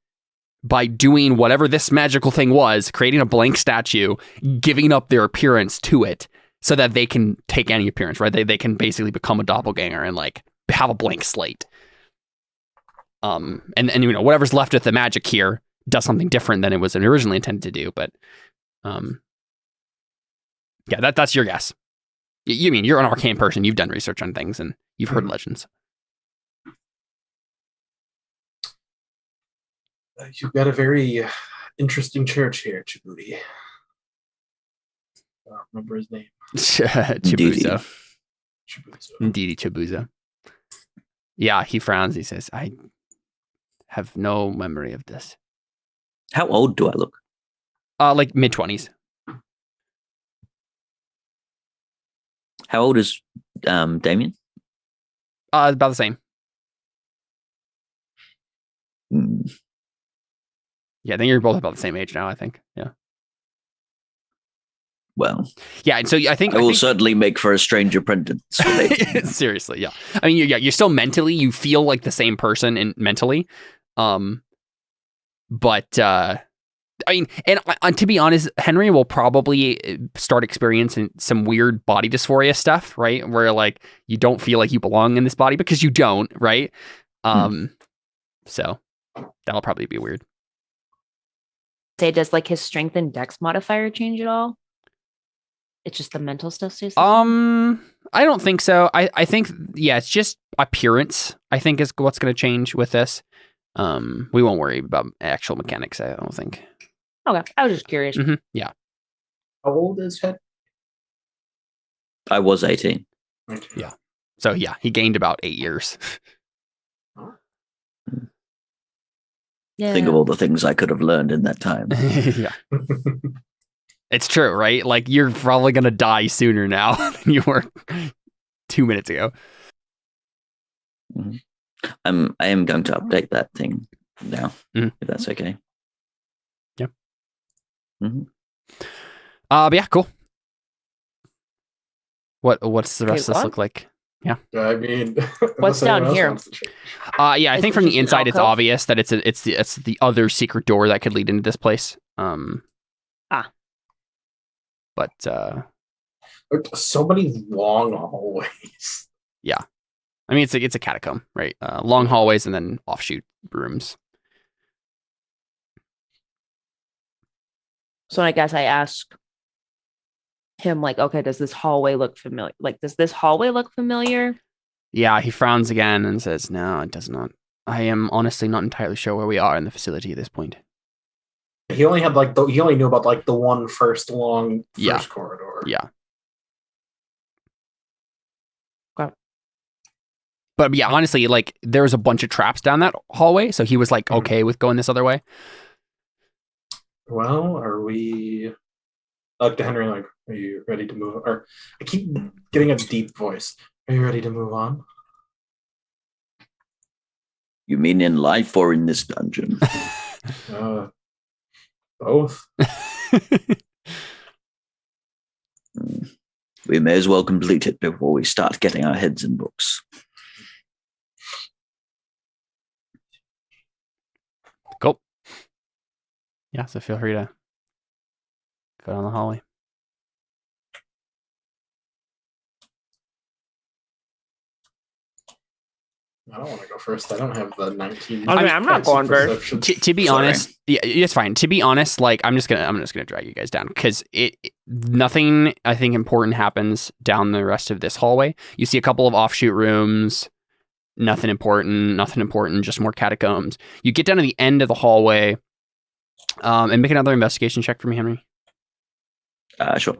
by doing whatever this magical thing was, creating a blank statue, giving up their appearance to it so that they can take any appearance, right? They can basically become a doppelganger and like have a blank slate. And you know, whatever's left of the magic here does something different than it was originally intended to do. But yeah, that's your guess. You mean you're an arcane person, you've done research on things and you've heard legends. You've got a very interesting church here, Chibuti. I don't remember his name. Chibuzo. Indeed, Chibuzo. Yeah, he frowns. He says, I have no memory of this. How old do I look? Like mid-20s. How old is Damien? About the same. Mm. Yeah, I think you're both about the same age now, I think. Yeah. Well, yeah, and so I think I will certainly make for a strange apprentice. Seriously, yeah. I mean, you're still mentally, you feel like the same person mentally. But I mean, and to be honest, Henry will probably start experiencing some weird body dysphoria stuff, right? Where like you don't feel like you belong in this body because you don't, right? So that'll probably be weird. Say, does like his strength and dex modifier change at all? It's just the mental stuff stays the same? I don't think so. I think, yeah, it's just appearance, I think, is what's going to change with this. We won't worry about actual mechanics, I don't think. Okay, I was just curious. Mm-hmm. Yeah. How old is Henry? I was 18. Yeah. So yeah, he gained about 8 years. Yeah. Think of all the things I could have learned in that time. Yeah. It's true, right? Like you're probably going to die sooner now than you were 2 minutes ago. I am going to update that thing now, if that's okay. Yep. Mm-hmm. But yeah, cool. What's the rest of this look like? Yeah. I mean, what's down here? Yeah, I think from the inside it's obvious that it's the other secret door that could lead into this place. But so many long hallways. Yeah. I mean, it's a catacomb, right? Long hallways and then offshoot rooms. So I guess I ask him, like, okay, does this hallway look familiar? Like, does this hallway look familiar? Yeah, he frowns again and says, no, it does not. I am honestly not entirely sure where we are in the facility at this point. He only had he only knew about like the one first long corridor. Yeah. But yeah, honestly, like there was a bunch of traps down that hallway, so he was like okay with going this other way. Well, are we? Like to Henry, like, are you ready to move? Or I keep getting a deep voice. Are you ready to move on? You mean in life or in this dungeon? Both. We may as well complete it before we start getting our heads in books. Cool. Yeah, so feel free to go down the hallway. I don't want to go first. I don't have the 19. I'm not going first. To be honest, yeah, it's fine. To be honest, like I'm just gonna drag you guys down because nothing I think important happens down the rest of this hallway. You see a couple of offshoot rooms. Nothing important. Just more catacombs. You get down to the end of the hallway, and make another investigation check for me, Henry. Sure.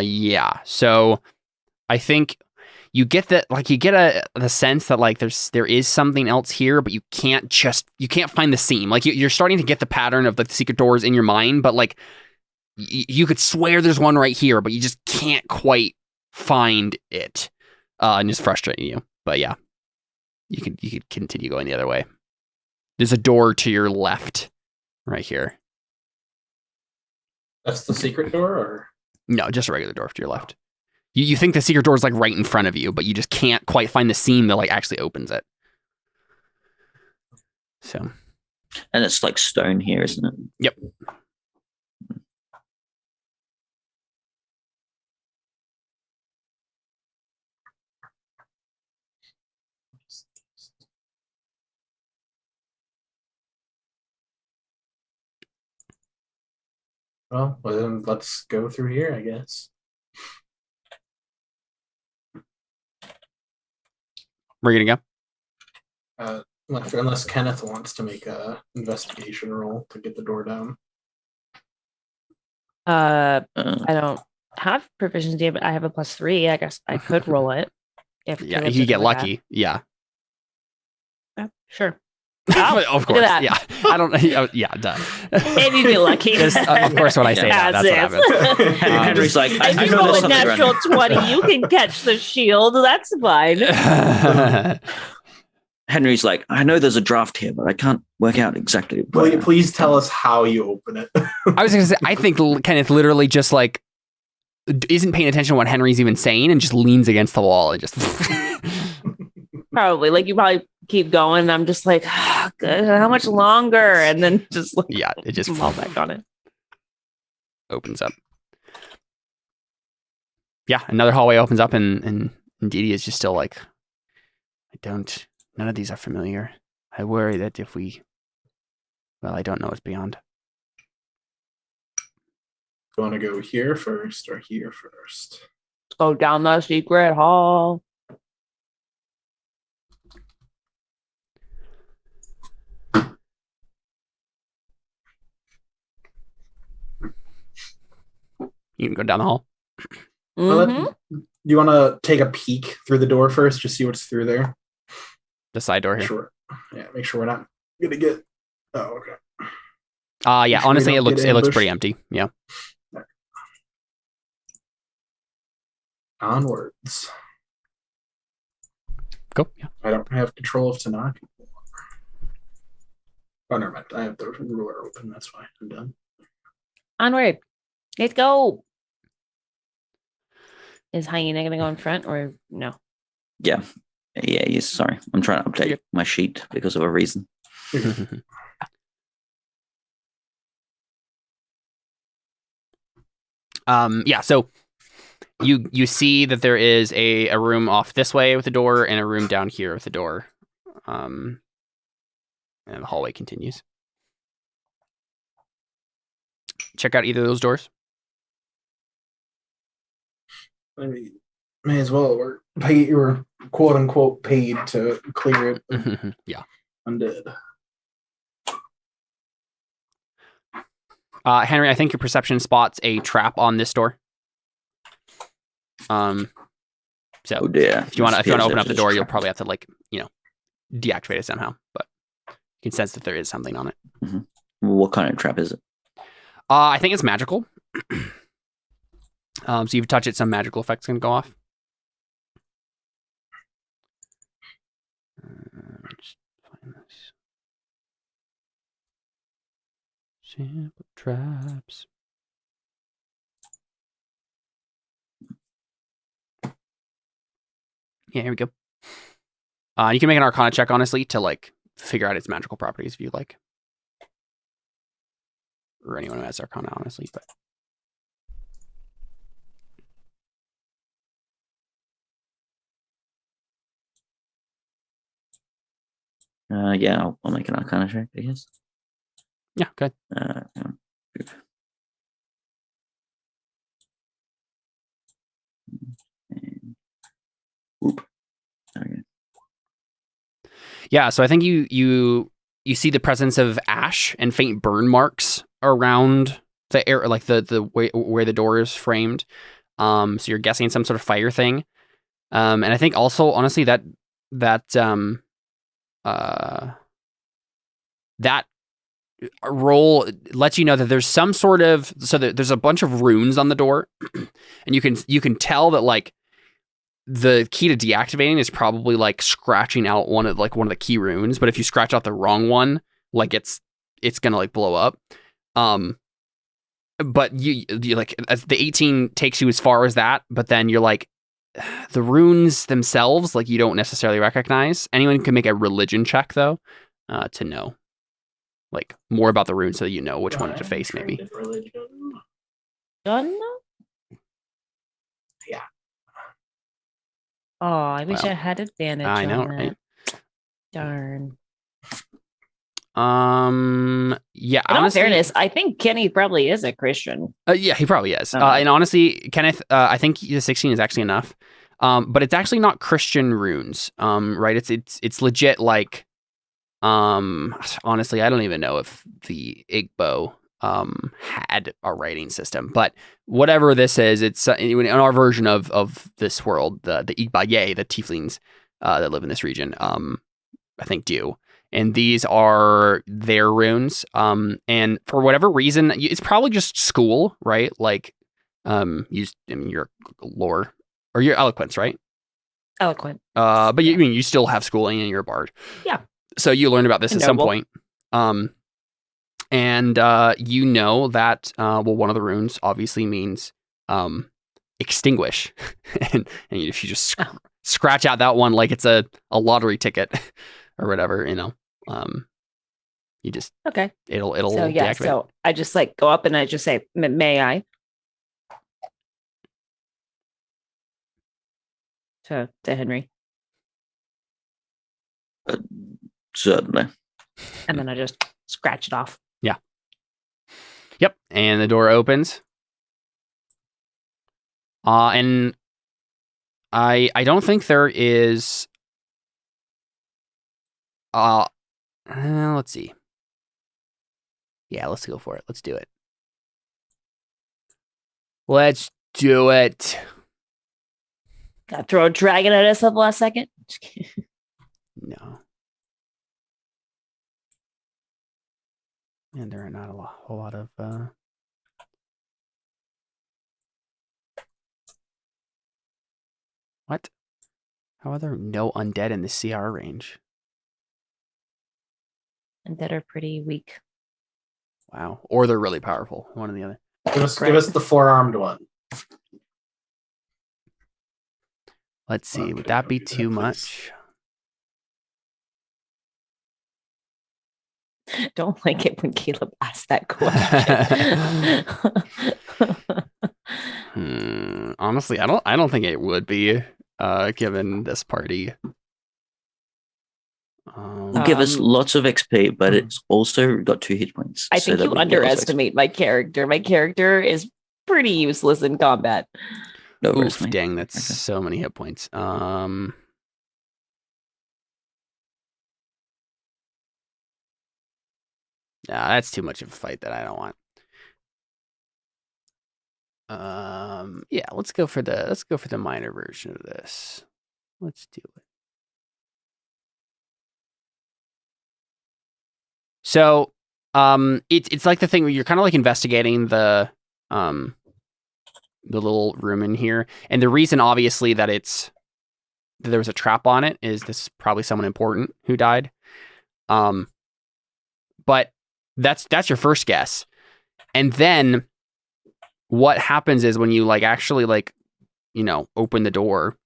Yeah. So I think you get the sense that like there is something else here, but you can't find the seam. Like you're starting to get the pattern of the secret doors in your mind, but like you could swear there's one right here, but you just can't quite find it, and it's frustrating you. But yeah, you could continue going the other way. There's a door to your left, right here. That's the secret door, or no, just a regular door to your left. You think the secret door is like right in front of you, but you just can't quite find the seam that like actually opens it. So, and it's like stone here, isn't it? Yep. well, then let's go through here, I guess. Where are you gonna go? Unless Kenneth wants to make a investigation roll to get the door down. I don't have proficiency, but I have a +3. I guess I could roll it. If Yeah, you get lucky. Yeah. Sure. Of course. that. Yeah. I don't. Yeah. Duh. If you get lucky. Of course, when I say that, that's what happens. Henry's like, If I you know roll there's a something around natural here. 20, you can catch the shield. That's fine. Henry's like, I know there's a draft here, but I can't work out exactly where. Please tell us how you open it. I was gonna say, I think Kenneth literally just like isn't paying attention to what Henry's even saying and just leans against the wall and just. Probably. Like you probably keep going. And I'm just like, good. How much longer? And then just like, Yeah, it just fall back on it. Opens up. Yeah, another hallway opens up and Didi is just still like, none of these are familiar. I worry that I don't know what's beyond. You want to go here first or here first? Go down the secret hall. You can go down the hall. Do you want to take a peek through the door first, just see what's through there? The side door here. Sure. Yeah, make sure we're not gonna get. Oh, okay. Yeah. Sure Honestly, we it don't looks get ambushed? pretty empty. Yeah. Onwards. Go. Yeah. I don't have control of Tanaka. Oh, never mind. I have the ruler open. That's fine. I'm done. Onward. Let's go. Is Hyena going to go in front or no? Yeah. Yes. Sorry, I'm trying to update my sheet because of a reason. Yeah. So you see that there is a room off this way with a door and a room down here with a door. And the hallway continues. Check out either of those doors. I mean, may as well. We're quote unquote paid to clear it. Yeah. Undead. Henry, I think your perception spots a trap on this door. So Oh dear. if you want to open up the door, you'll probably have to deactivate it somehow. But you can sense that there is something on it. Mm-hmm. What kind of trap is it? I think it's magical. So if you touch it, some magical effect's going to go off. Just find this. Sample traps. Yeah, here we go. You can make an Arcana check, honestly, to figure out its magical properties if you like. Or anyone who has Arcana, honestly, but. Yeah, I'll make an Arcana check, I guess. Yeah, good. Oop. Okay. Yeah, so I think you see the presence of ash and faint burn marks around the air, like the way where the door is framed. So you're guessing some sort of fire thing. And I think also, honestly, that roll lets you know that there's some sort of, so there's a bunch of runes on the door, and you can tell that like the key to deactivating is probably like scratching out one of the key runes, but if you scratch out the wrong one, like it's gonna like blow up. But you like, as the 18 takes you as far as that, but then you're like, the runes themselves, like you don't necessarily recognize. Anyone can make a religion check though, to know like more about the runes, so that you know which one to face. Maybe. Done? Yeah. Oh, I wish Well, I had advantage. I know, on that. right? Darn. Yeah. In all honestly, fairness, I think Kenny probably is a Christian. yeah, he probably is. Oh. And honestly, Kenneth, I think the 16 is actually enough. But it's actually not Christian runes. Right? It's legit like. Honestly, I don't even know if the Igbo had a writing system, but whatever this is, it's in our version of this world, the Igbaye, the tieflings that live in this region, I think do. And these are their runes. And for whatever reason, it's probably just school, right? Like, your lore or your eloquence, right? Eloquent. But you still have schooling and you're a bard. Yeah. So you learned about this at some point. And you know that, one of the runes obviously means extinguish. and if you just scratch out that one like it's a lottery ticket or whatever, you just, Okay. it'll So yeah, deactivate. so I just like go up and I just say, may I? To Henry. Certainly. And then I just scratch it off. Yeah. Yep. And the door opens. And I don't think there is. Let's see. Yeah, let's go for it. Let's do it. Let's do it. Gotta throw a dragon at us at the last second. No. And there are not a whole lot of. What? How are there no undead in the CR range? Undead are pretty weak. Wow. Or they're really powerful. One or the other. Give us the 4-armed one. Let's see. Would that be too much? Don't like it when Caleb asks that question. Honestly, I don't think it would be, given this party. Give us lots of XP, but it's also got 2 hit points. I think you underestimate my character. My character is pretty useless in combat. No, oof, dang, that's so many hit points. Nah, that's too much of a fight that I don't want. Yeah, let's go for the minor version of this. Let's do it. So, it's like the thing where you're kind of like investigating the little room in here, and the reason, obviously, that there was a trap on it is this is probably someone important who died. But that's your first guess, and then what happens is when you like actually like open the door,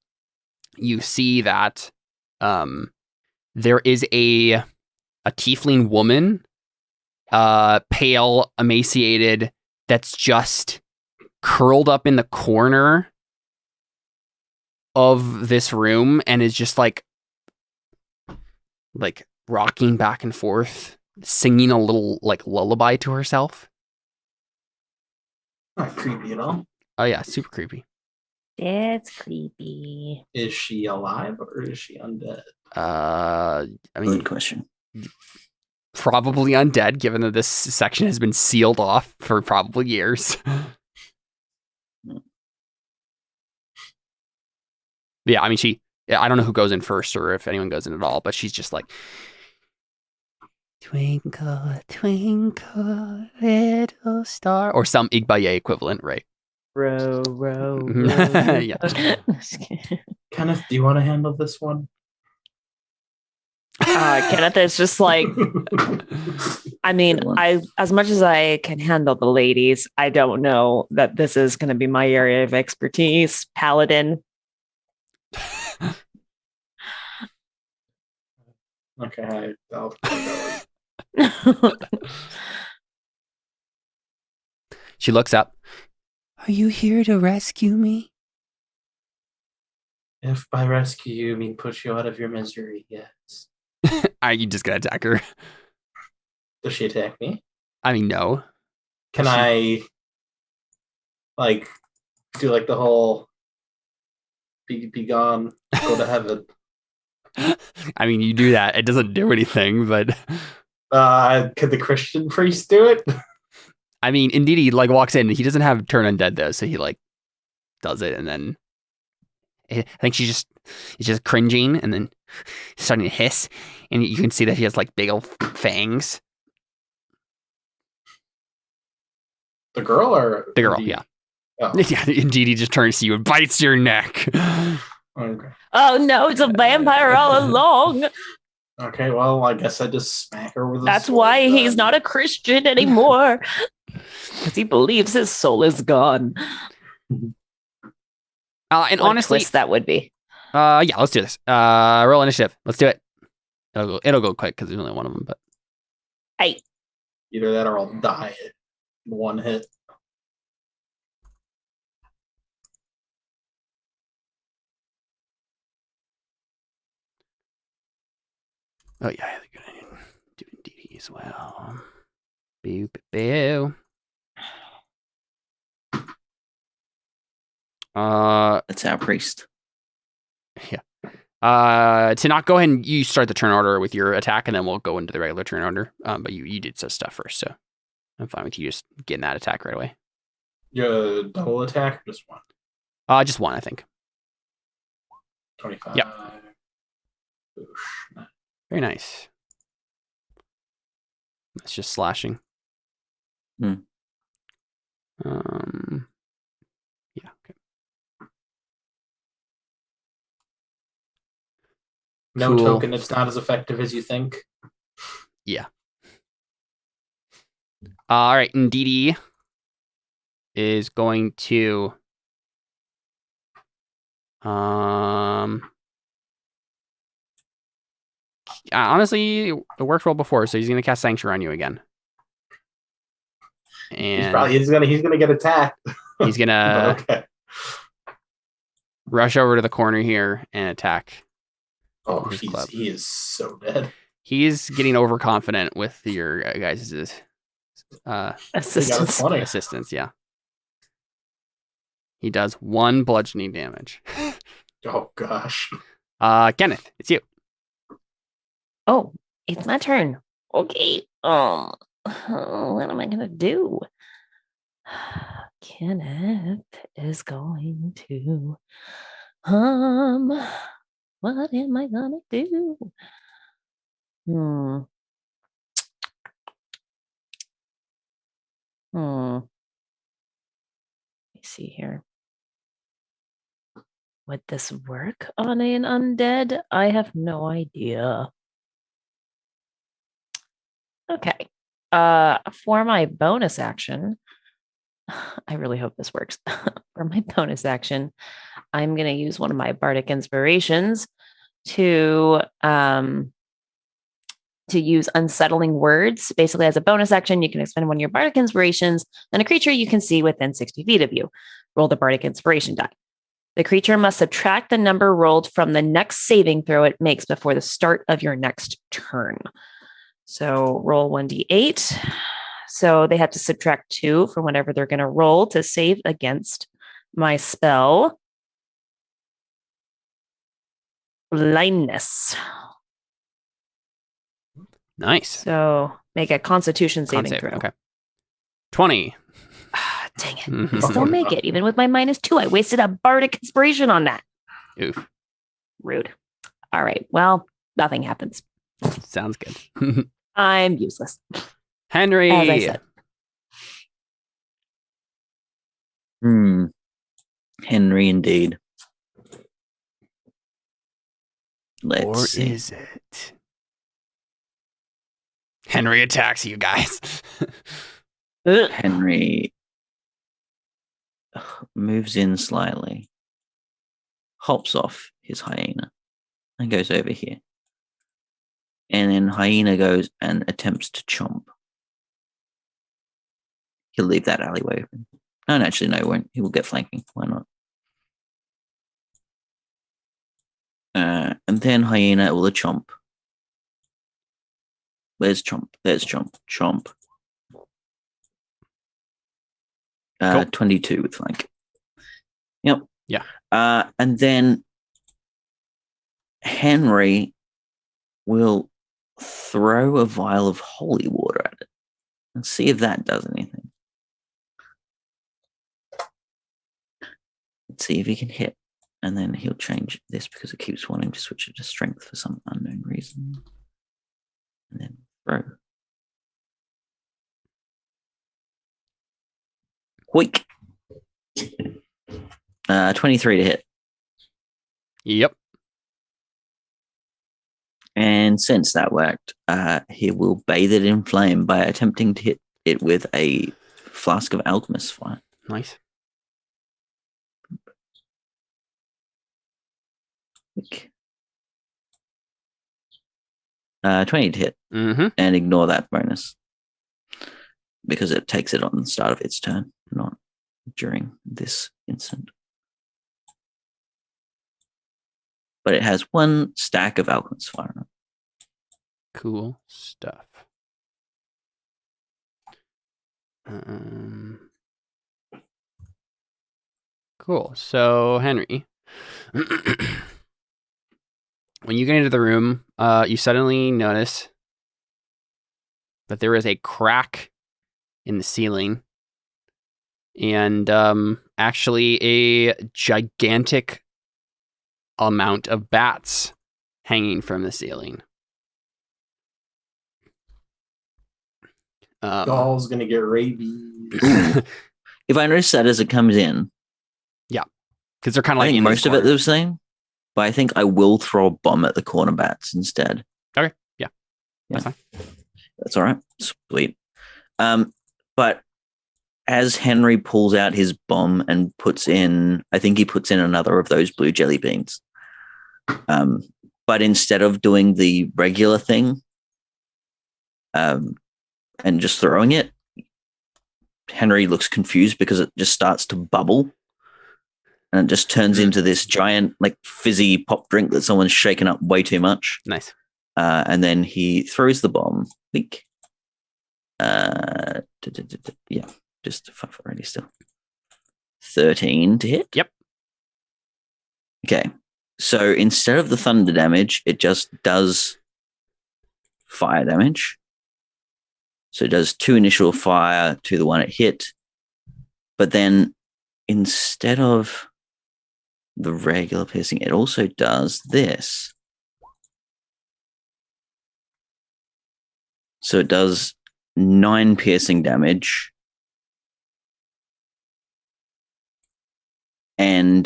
you see that there is a tiefling woman, pale, emaciated, that's just curled up in the corner of this room and is just like rocking back and forth, singing a little like lullaby to herself. Not creepy at all. Oh yeah, super creepy. It's creepy. Is she alive or is she undead? I mean, Good question. Probably undead, given that this section has been sealed off for probably years. Yeah, I mean, I don't know who goes in first or if anyone goes in at all, but she's just like, twinkle, twinkle, little star, or some Igbaye equivalent, right? Row, row, row. Yeah. Kenneth, do you want to handle this one? Kenneth is just like, I mean, as much as I can handle the ladies, I don't know that this is going to be my area of expertise. Paladin. Okay, I'll She looks up. Are you here to rescue me? If by rescue you mean push you out of your misery, yes. Are you just gonna attack her? Does she attack me? I mean, no. Can I, like, do like the whole be gone, go to heaven? I mean, you do that. It doesn't do anything, but could the Christian priest do it? I mean, indeed, he like walks in. He doesn't have turn undead though, so he like does it, and then I think he's just cringing, and then starting to hiss, and you can see that he has like big old fangs. The girl or the girl? Yeah. Oh. Yeah, indeed, he just turns to you and bites your neck. Okay. Oh no, it's a vampire all along. Okay, well, I guess I just smack her with a That's sword, why he's not a Christian anymore. Because he believes his soul is gone. And what honestly, twist that would be. Yeah, let's do this. Roll initiative. Let's do it. It'll go quick because there's only one of them. But hey, either that or I'll die in one hit. Oh yeah, I think I do DD as well. Boo boo. That's our priest. Yeah. To not go ahead and you start the turn order with your attack, and then we'll go into the regular turn order. But you did some stuff first, so I'm fine with you just getting that attack right away. You double attack or just one? Just one, I think. 25. Yep. Oosh. Very nice. That's just slashing. Hmm. Yeah. Okay. No Cool. token. It's not as effective as you think. Yeah. All right, and DD is going to honestly, it worked well before, so he's gonna cast Sanctuary on you again. And he's gonna get attacked. He's gonna okay. rush over to the corner here and attack. Oh, he is so dead. He's getting overconfident with your guys' assistance. Yeah. He does 1 bludgeoning damage. Oh gosh. Kenneth, it's you. Oh, it's my turn. Okay. What am I gonna do? Kenneth is going to what am I gonna do? Let me see here. Would this work on an undead? I have no idea. Okay. For my bonus action, I really hope this works. For my bonus action, I'm going to use one of my bardic inspirations to use unsettling words. Basically, as a bonus action, you can expend one of your bardic inspirations on a creature you can see within 60 feet of you. Roll the bardic inspiration die. The creature must subtract the number rolled from the next saving throw it makes before the start of your next turn. So roll 1d8. So they have to subtract 2 from whatever they're going to roll to save against my spell. Blindness. Nice. So make a Constitution saving throw. Okay. 20. Dang it. I still make it, even with my -2. I wasted a bardic inspiration on that. Oof. Rude. All right. Well, nothing happens. Sounds good. I'm useless. Henry. As I said. Henry, indeed. Let's or see. is it? Henry attacks you guys. Henry moves in slightly, hops off his hyena, and goes over here. And then hyena goes and attempts to chomp. He'll leave that alleyway open. No, actually, no, he won't. He will get flanking. Why not? And then hyena will a chomp. Where's chomp? There's chomp. Chomp. Cool. 22 with flank. Yep. Yeah. And then Henry will throw a vial of holy water at it and see if that does anything. Let's see if he can hit. And then he'll change this because it keeps wanting to switch it to strength for some unknown reason. And then throw. Hoik. 23 to hit. Yep. And since that worked, he will bathe it in flame by attempting to hit it with a flask of alchemist's fire. Nice. 20 to hit. Mm-hmm. And ignore that bonus because it takes it on the start of its turn, not during this instant. But it has one stack of alchemist's fire. Cool stuff. Cool. So, Henry, when you get into the room, you suddenly notice that there is a crack in the ceiling and actually a gigantic amount of bats hanging from the ceiling. Doll's gonna get rabies. If I notice that as it comes in, because they're kind of I like think in most these of it corners. the same, but I think I will throw a bomb at the corner bats instead. Okay, yeah. That's fine. That's all right. Sweet. But as Henry pulls out his bomb and puts in, I think he puts in another of those blue jelly beans. But instead of doing the regular thing, and just throwing it, Henry looks confused because it just starts to bubble. And it just turns into this giant, like, fizzy pop drink that someone's shaken up way too much. Nice. And then he throws the bomb. Weak. Yeah, just 5 already still. 13 to hit? Yep. Okay. So instead of the thunder damage, it just does fire damage. So it does 2 initial fire to the one it hit. But then instead of the regular piercing, it also does this. So it does 9 piercing damage. And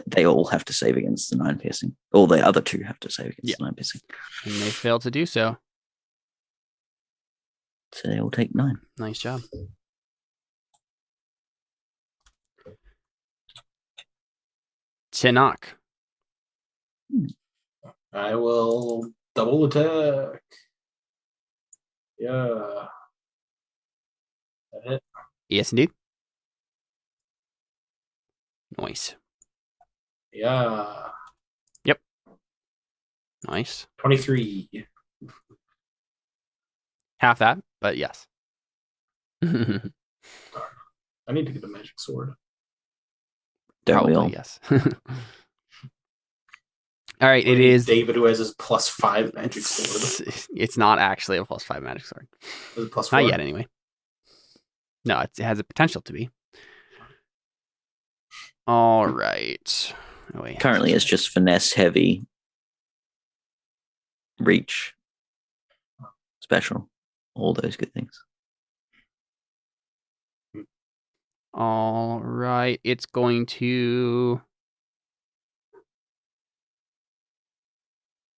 they all have to save against the 9 piercing. All the other 2 have to save against the 9 piercing. And they fail to do so. So they all take 9. Nice job. Tinok. I will double attack. Yeah. That hit. Yes, indeed. Nice. Yeah. Yep. Nice. 23. Half that, but yes. I need to get a magic sword. Don't we all? Yes. All right, it is. David, who has his +5 magic sword. It's not actually a +5 magic sword. Is it +4? Not yet, anyway. No, it has a potential to be. All right. Oh, wait. Currently, it's just finesse heavy reach, special, all those good things. All right. It's going to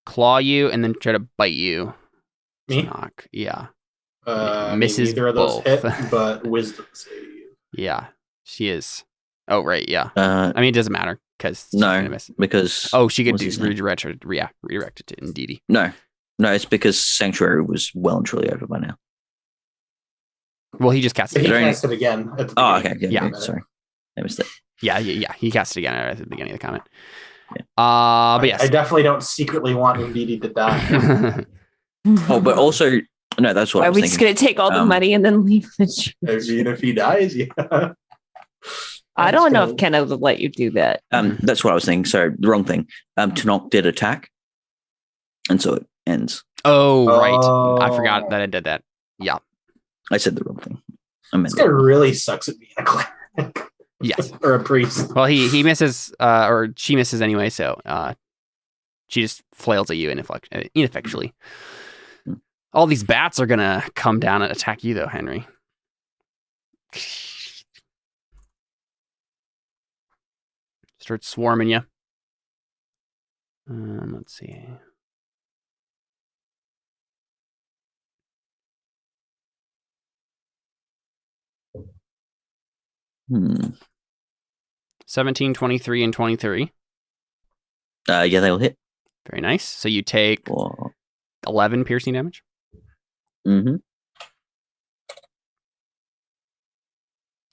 claw you and then try to bite you. Me? Knock. Yeah. Misses neither of those both. hit, but wisdom save. Yeah. She is. Oh, right. Yeah. Uh, I mean, it doesn't matter because she's no, gonna miss. because Oh, she could what's do his name? redirect it to Indeedy. No, it's because Sanctuary was well and truly over by now. Well, he just cast But it. he There ain't- cast it again. At the Oh, beginning. okay. Yeah. Sorry, I missed it. Yeah. He cast it again at the beginning of the comment. Yeah. But yes. I definitely don't secretly want Indeedy to die. Oh, but also, no, that's what Why I are was we thinking. just going to take all the money and then leave the church? I mean, if he dies, yeah. I don't know if Kenneth would let you do that. That's what I was thinking. So the wrong thing. Tanok did attack, and so it ends. Oh, right. Oh. I forgot that I did that. Yeah. I said the wrong thing. I meant This guy really sucks at being a cleric. Yes. Or a priest. Well, he misses, or she misses anyway, so she just flails at you ineffectually. All these bats are gonna come down and attack you, though, Henry. Start swarming you. Let's see. Hmm. 17, 23, and 23. Yeah, they will hit. Very nice. So you take Or 11 piercing damage. mm-hmm.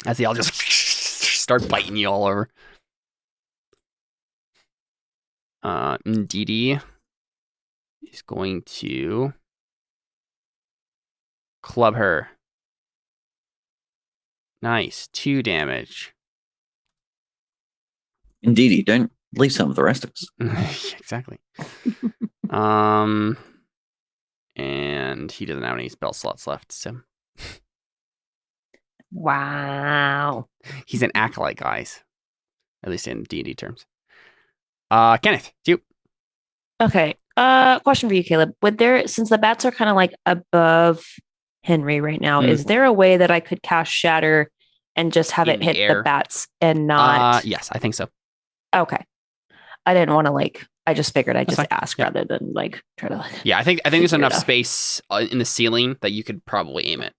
As they all just start biting you all over. Ndidi is going to club her. Nice. 2 damage. Indeed, don't leave some of the rest of us. Exactly. And he doesn't have any spell slots left, so Wow. he's an acolyte, guys. At least in D&D terms. Kenneth, it's you. Okay. Question for you, Caleb. Since the bats are kind of like above Henry right now, is there a way that I could cast Shatter and just have In it the hit air? the bats and not? Yes, I think so. Okay. I didn't want to I just figured I'd That's just fine. ask Yeah. rather than try to. Yeah, I think there's figure it enough out. space in the ceiling that you could probably aim it.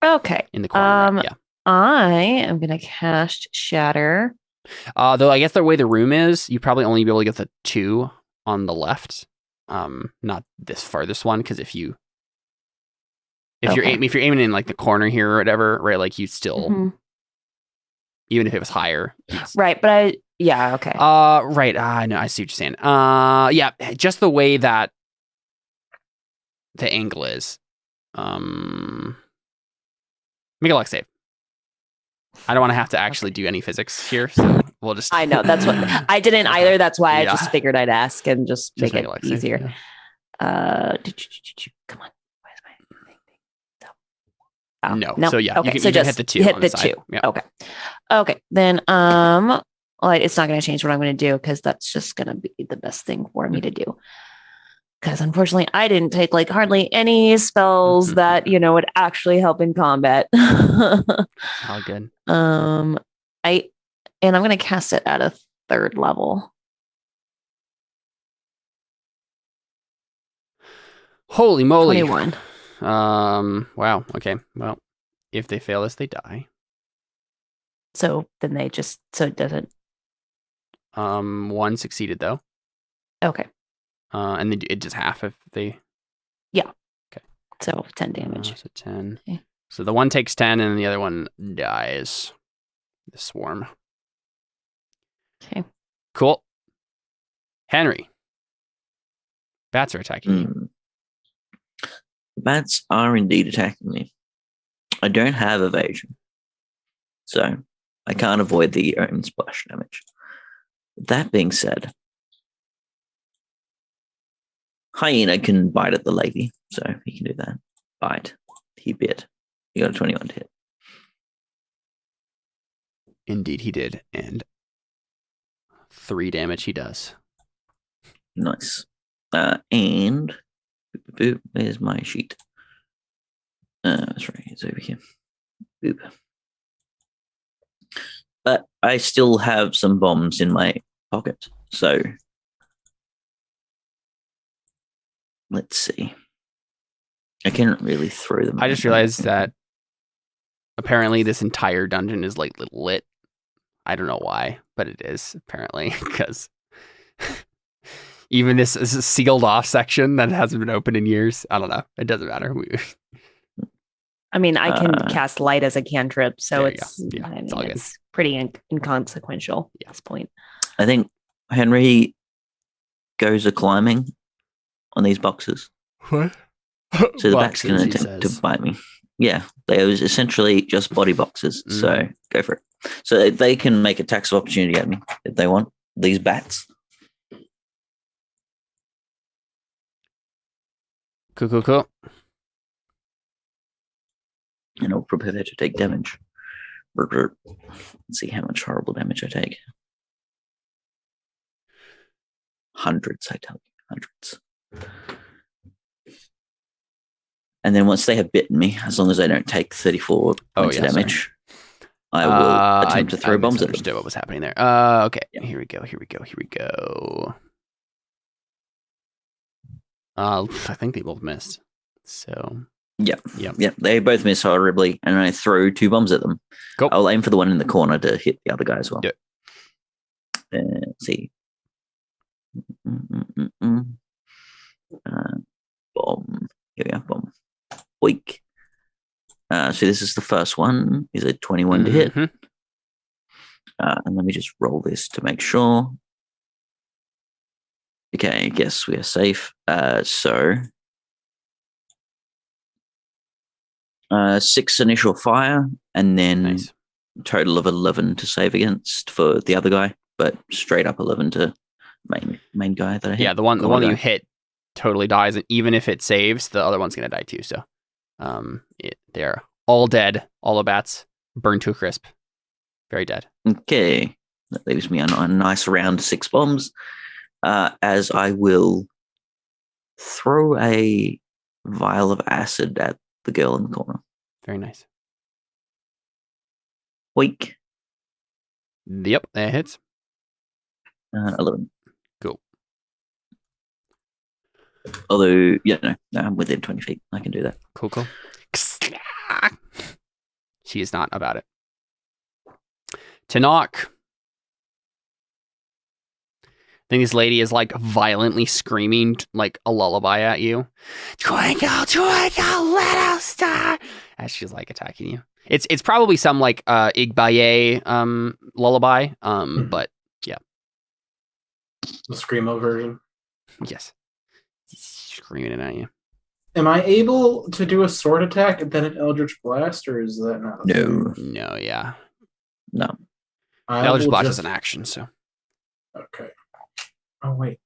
Okay. In the corner. Yeah. I am gonna cast Shatter. Though I guess the way the room is, you probably only be able to get the 2 on the left. Not this farthest one, because if you're aiming in like the corner here or whatever, right? Like you still, Mhm. even if it was higher, Right, but okay. right. I know. I see what you're saying. Yeah, just the way that the angle is. Make a luck save. I don't want to have to actually do any physics here, so we'll just. I know that's what I didn't either. That's why I Yeah. just figured I'd ask and just make a it luck save, easier. yeah. Come on. Where's my thing? Oh, No. So yeah, Okay. you can, so you can just hit the 2. hit on the side. 2. Yeah. Okay. Okay. Then well, it's not going to change what I'm going to do because that's just going to be the best thing for me to do. Because unfortunately, I didn't take hardly any spells that would actually help in combat. All good. I'm going to cast it at a 3rd level. Holy moly! 21. Wow. Okay. Well, if they fail this, they die. So then it doesn't. 1 succeeded though. Okay. And then it does half if they. So 10 damage. So 10. Okay. So the one takes 10, and the other one dies. The swarm. Okay. Cool. Henry. Bats are attacking you. Bats are indeed attacking me. I don't have evasion, so I can't avoid the own splash damage. That being said, Hyena can bite at the lady, so he can do that. Bite. He bit. He got a 21 to hit. Indeed, he did. And 3 damage he does. Nice. And Boop. Where's my sheet? That's right. It's over here. Boop. But I still have some bombs in my pocket. So let's see. I can't really throw them. I just realized that apparently this entire dungeon is like lit. I don't know why, but it is apparently because even this is a sealed off section that hasn't been opened in years. I don't know. It doesn't matter. I mean, I can cast light as a cantrip, so there you it's go. Yeah, I mean, it's all good. it's pretty inconsequential at this point. I think Henry goes a climbing on these boxes. What? So the bat's going to attempt to bite me. Yeah, they was essentially just body boxes. So go for it. So they can make attacks of opportunity at me if they want. These bats. Cool. And I'll prepare to take damage. Let's see how much horrible damage I take. Hundreds, I tell you. Hundreds. And then once they have bitten me, as long as I don't take 34 points of damage, I will attempt to throw bombs at them. I understood what was happening there. Okay. Yeah. Here we go. I think they both missed. So. Yep. They both miss horribly, and I throw 2 bombs at them. Go. I'll aim for the one in the corner to hit the other guy as well. Do it. Let's see. Bomb. Here we are. Bomb. Weak. So this is the first one. Is it 21 to hit? And let me just roll this to make sure. Okay, I guess we are safe. So 6 initial fire, and then total of 11 to save against for the other guy, but straight up 11 to main guy that I hit. Yeah, the one that you hit totally dies, and even if it saves, the other one's gonna die too. So, they're all dead. All the bats burned to a crisp. Very dead. Okay, that leaves me on a nice round 6 bombs. As I will throw a vial of acid at the girl in the corner. Very nice. Weak. Yep, that hits. 11. Cool. Although, no, I'm within 20 feet. I can do that. Cool. She is not about it. To knock. I think this lady is like violently screaming like a lullaby at you. Twinkle, twinkle, little star. As she's like attacking you. It's probably some like Igbaye lullaby. But yeah. The screamo version. Yes. Screaming it at you. Am I able to do a sword attack and then an Eldritch Blast, or is that not? No, yeah. No. Eldritch Blast is an action, so. Okay. Oh wait.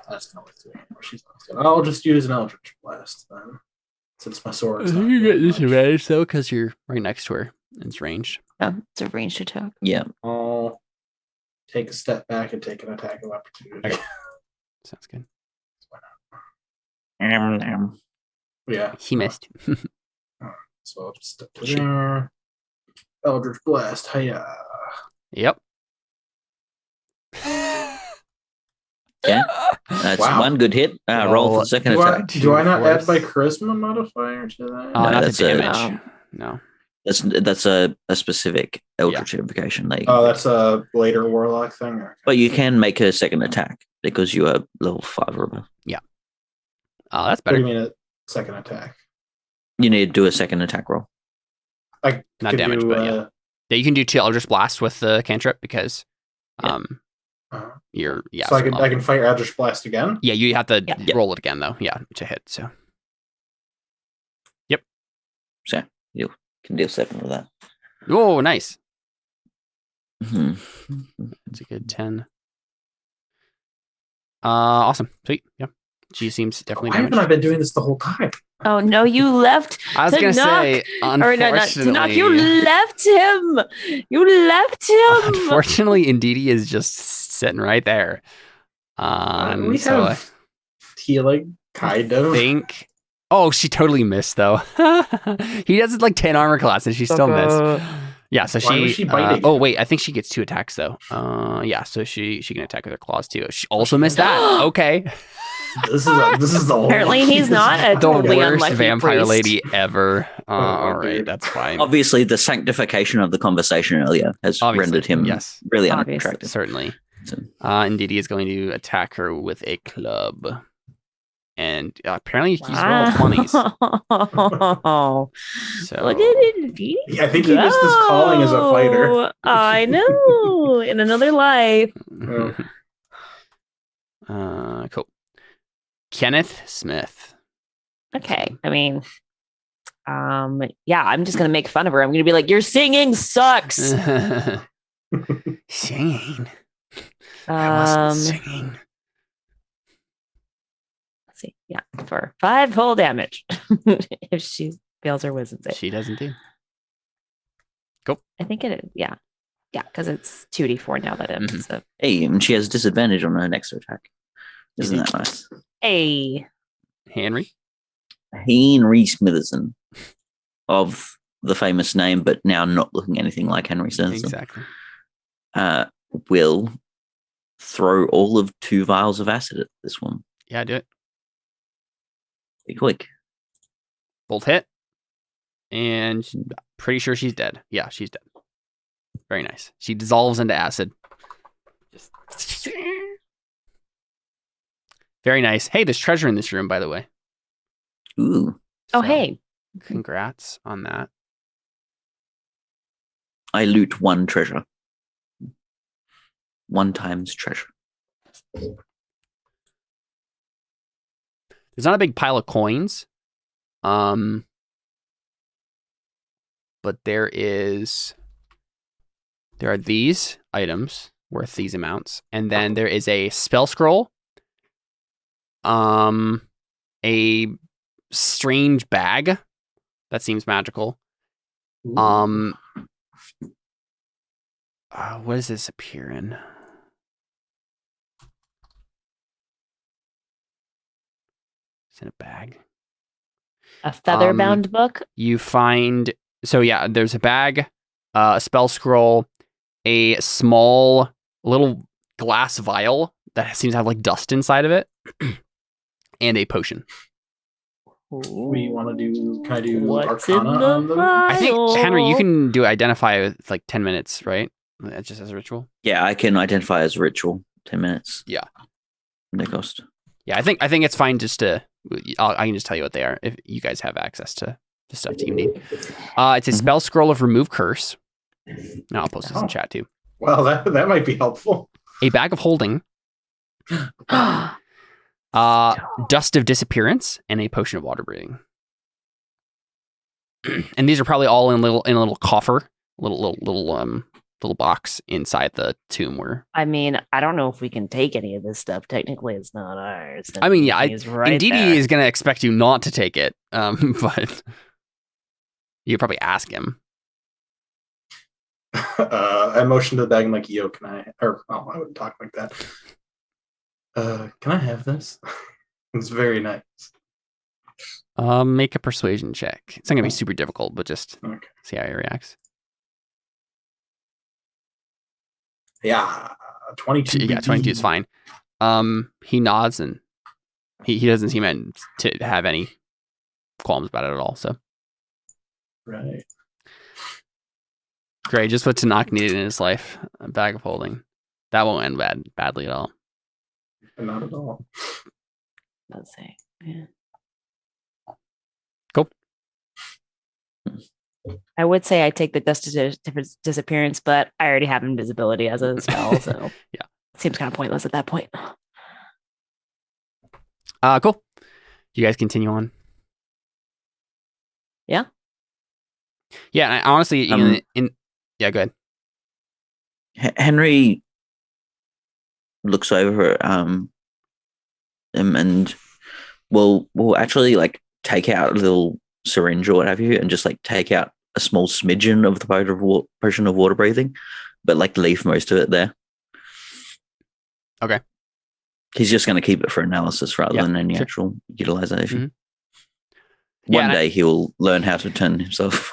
That's not worth doing. She's not. I'll just use an Eldritch Blast then, since my sword. You get disadvantage though, because you're right next to her. And it's ranged. Yeah, it's a ranged attack. Yeah. I'll take a step back and take an attack of opportunity. Okay. Sounds good. Yeah. He missed. So I'll just step to there. Eldritch Blast. Hiya. Yep. Okay. That's one good hit. Roll for the second attack. Do I not add my charisma modifier to that? No, not that's the damage. No. That's a specific Eldritch invocation. That's a later warlock thing. Okay. But you can make a second attack because you are level 5 or above. Yeah. Oh, that's better. What do you mean a second attack? You need to do a second attack roll. Not damage, but yeah. Yeah, you can do 2 Eldritch Blast with the cantrip because you're So I can fire Eldritch Blast again? Yeah, you have to roll it again though. Yeah, to hit. So yep. So you can deal 7 with that. Oh, nice. Mm-hmm. That's a good 10. Awesome. Sweet. Yeah. She seems definitely damaged. Why haven't I been doing this the whole time? Oh no, you left. I was gonna say, unfortunately, you left him. You left him. Unfortunately, Indeedee is just sitting right there. We have He like kind of. think. Oh, she totally missed though. He does like 10 armor class and she still missed. Yeah, so Why was she biting oh him? wait, I think she gets 2 attacks though. Yeah, so she can attack with her claws too. She also missed that. Okay. This is the Apparently he's not a The totally worst unlucky vampire priest. lady ever. All right, dude. that's fine. Obviously, the sanctification of the conversation earlier has Obviously, rendered him yes. really Obviously. unattractive. Certainly. So, Indeed, he is going to attack her with a club. And apparently he's rolled Wow. 20s. So Look at it. I think he missed his calling as a fighter. Go. I know. In another life. Cool. Kenneth Smith. Okay. I mean, yeah, I'm just gonna make fun of her. I'm gonna be like, your singing sucks. Singing. I wasn't singing. Let's see. Yeah, for 5 full damage. If she fails her wisdom save. She doesn't do. I think it is. Yeah. Yeah, because it's 2d4 now that it's a hey, and she has disadvantage on her next attack. Isn't that nice? A. Henry. Henry Smitherson, of the famous name, but now not looking anything like Henry Smitherson, Exactly. will throw all of 2 vials of acid at this one. Yeah, do it. Be quick. Bolt hit. And pretty sure she's dead. Yeah, she's dead. Very nice. She dissolves into acid. Just very nice. Hey, there's treasure in this room, by the way. Ooh, Oh, So, hey. Congrats on that. I loot 1 treasure. 1 times treasure. There's not a big pile of coins. But there are these items worth these amounts. And then there is a spell scroll. A strange bag that seems magical. What does this appear in? It's in a bag. A feather-bound book. You find, so yeah, there's a bag, a spell scroll, a small little glass vial that seems to have like dust inside of it, and a potion. We want to do. Can I do What's in Arcana the on them? I think, vial? Henry, you can do identify with like 10 minutes, right? That's just as a ritual. Yeah, I can identify as a ritual. 10 minutes. Yeah. They cost. Yeah, I think it's fine just to, I can just tell you what they are if you guys have access to the stuff that you need. It's a spell scroll of remove curse. Now I'll post this in chat too. Well, that might be helpful. A bag of holding, dust of disappearance, and a potion of water breathing. And these are probably all in a little coffer, little box inside the tomb where. I mean, I don't know if we can take any of this stuff. Technically, it's not ours. I mean, yeah, It's right Ndidi there. is going to expect you not to take it, but you could probably ask him. I motioned to the bag. I'm like, "Yo, can I?" Or I wouldn't talk like that. Can I have this? It's very nice. Make a persuasion check. It's not going to be super difficult, but just Okay. see how he reacts. Yeah, 22. Yeah, 22 is fine. He nods and he doesn't seem to have any qualms about it at all. So Right. great, just what Tanakh needed in his life. A bag of holding. That won't end badly at all. Not at all. Let's see. Yeah. Cool. I would say I take the dust of disappearance, but I already have invisibility as a spell, so Yeah. it seems kind of pointless at that point. Cool. You guys continue on. Yeah. Yeah, and honestly, yeah, go ahead. Henry looks over him and will actually like take out a little syringe or what have you and just like take out a small smidgen of the potion of water breathing, but like leave most of it there. Okay. He's just going to keep it for analysis rather Yeah, than any sure. actual utilization. Mhm. Yeah, One and day he will learn how to turn himself,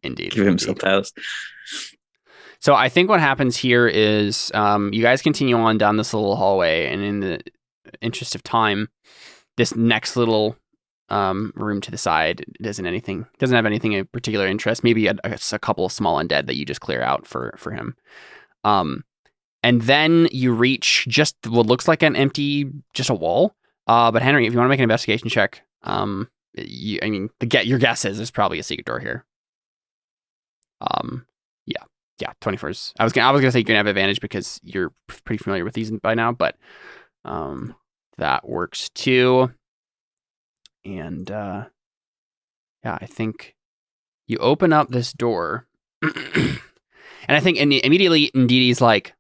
Indeed. give himself indeed. powers. So I think what happens here is you guys continue on down this little hallway, and in the interest of time, this next little room to the side doesn't have anything of particular interest. Maybe a couple of small undead that you just clear out for him. And then you reach just what looks like just a wall. But Henry, if you want to make an investigation check, your guess is there's probably a secret door here. Yeah, 24s. I was gonna say you can have advantage because you're pretty familiar with these by now, but that works too. And yeah, I think you open up this door, and I think immediately Ndidi's like,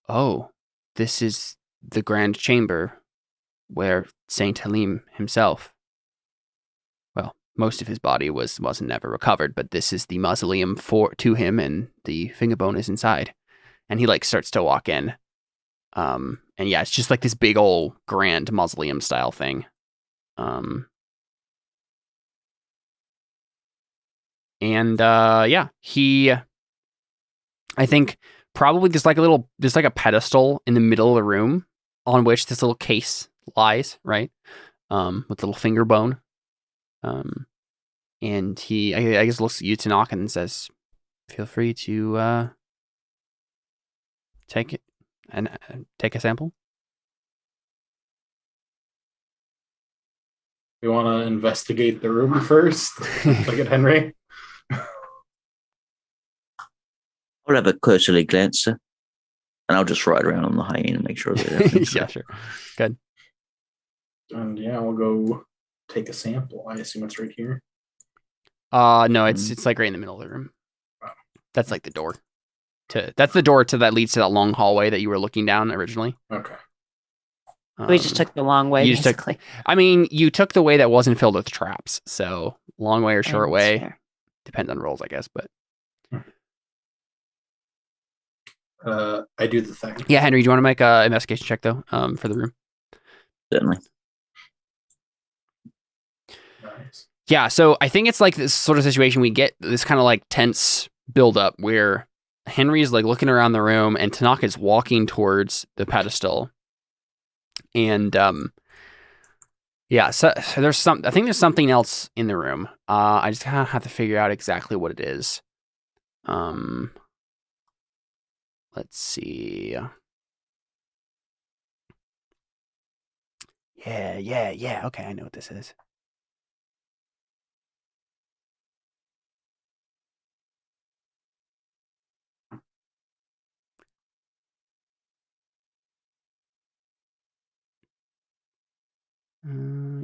"Oh, this is the grand chamber where Saint Halim himself. Well, most of his body wasn't never recovered, but this is the mausoleum to him, and the fingerbone is inside." And he like starts to walk in. And yeah, it's just like this big old grand mausoleum style thing. And yeah, I think probably there's like a pedestal in the middle of the room on which this little case lies, right? With the little finger bone. And he, I guess, looks at you, Tanaka, and says, "Feel free to take it and take a sample." We want to investigate the room first. Look at Henry. I'll have a cursory glance, sir. And I'll just ride around on the hyena and make sure that everything's Yeah, sure. Good. And yeah, we'll go take a sample. I assume it's right here. No, it's like right in the middle of the room. That's like the door. That's the door that leads to that long hallway that you were looking down originally. Okay. We just took the long way, basically. You took the way that wasn't filled with traps. So long way or short way. Fair. Depends on rolls, I guess, but I do the thing. yeah, Henry, do you want to make an investigation check though, for the room? certainly. Nice. Yeah, so I think it's like this sort of situation we get this kind of like tense buildup where Henry's like looking around the room and Tanaka's walking towards the pedestal. And yeah, so I think there's something else in the room. I just kind of have to figure out exactly what it is. Let's see. Yeah. Okay, I know what this is.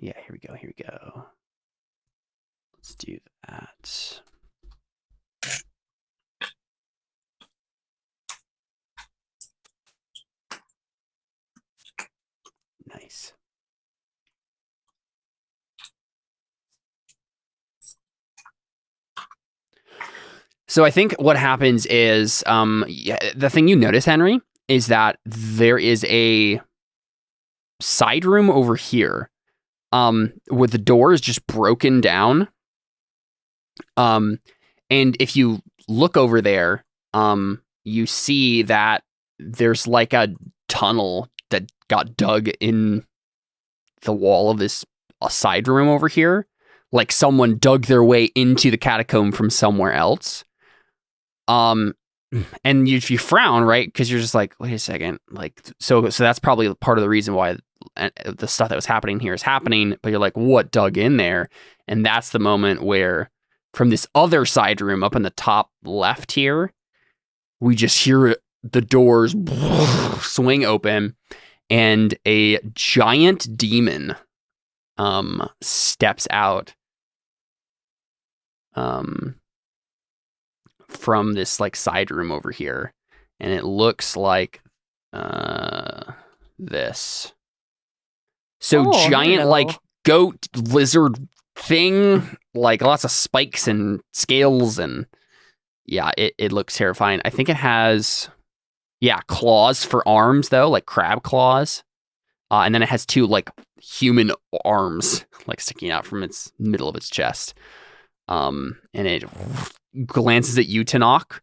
Yeah, here we go. Let's do that. Nice. So I think what happens is, the thing you notice, Henry, is that there is a side room over here, where the door is just broken down. And if you look over there, you see that there's like a tunnel that got dug in the wall of this side room over here. Like someone dug their way into the catacomb from somewhere else. And if you frown, right, because you're just like, wait a second, like, so that's probably part of the reason why the stuff that was happening here is happening. But you're like, what dug in there? And that's the moment where, from this other side room up in the top left here, we just hear the doors swing open, and a giant demon steps out from this like side room over here, and it looks like this. So giant like goat lizard thing, like lots of spikes and scales, and yeah, it looks terrifying. I think it has claws for arms though, like crab claws. And then it has two like human arms like sticking out from its middle of its chest. And it glances at you, Tanakh.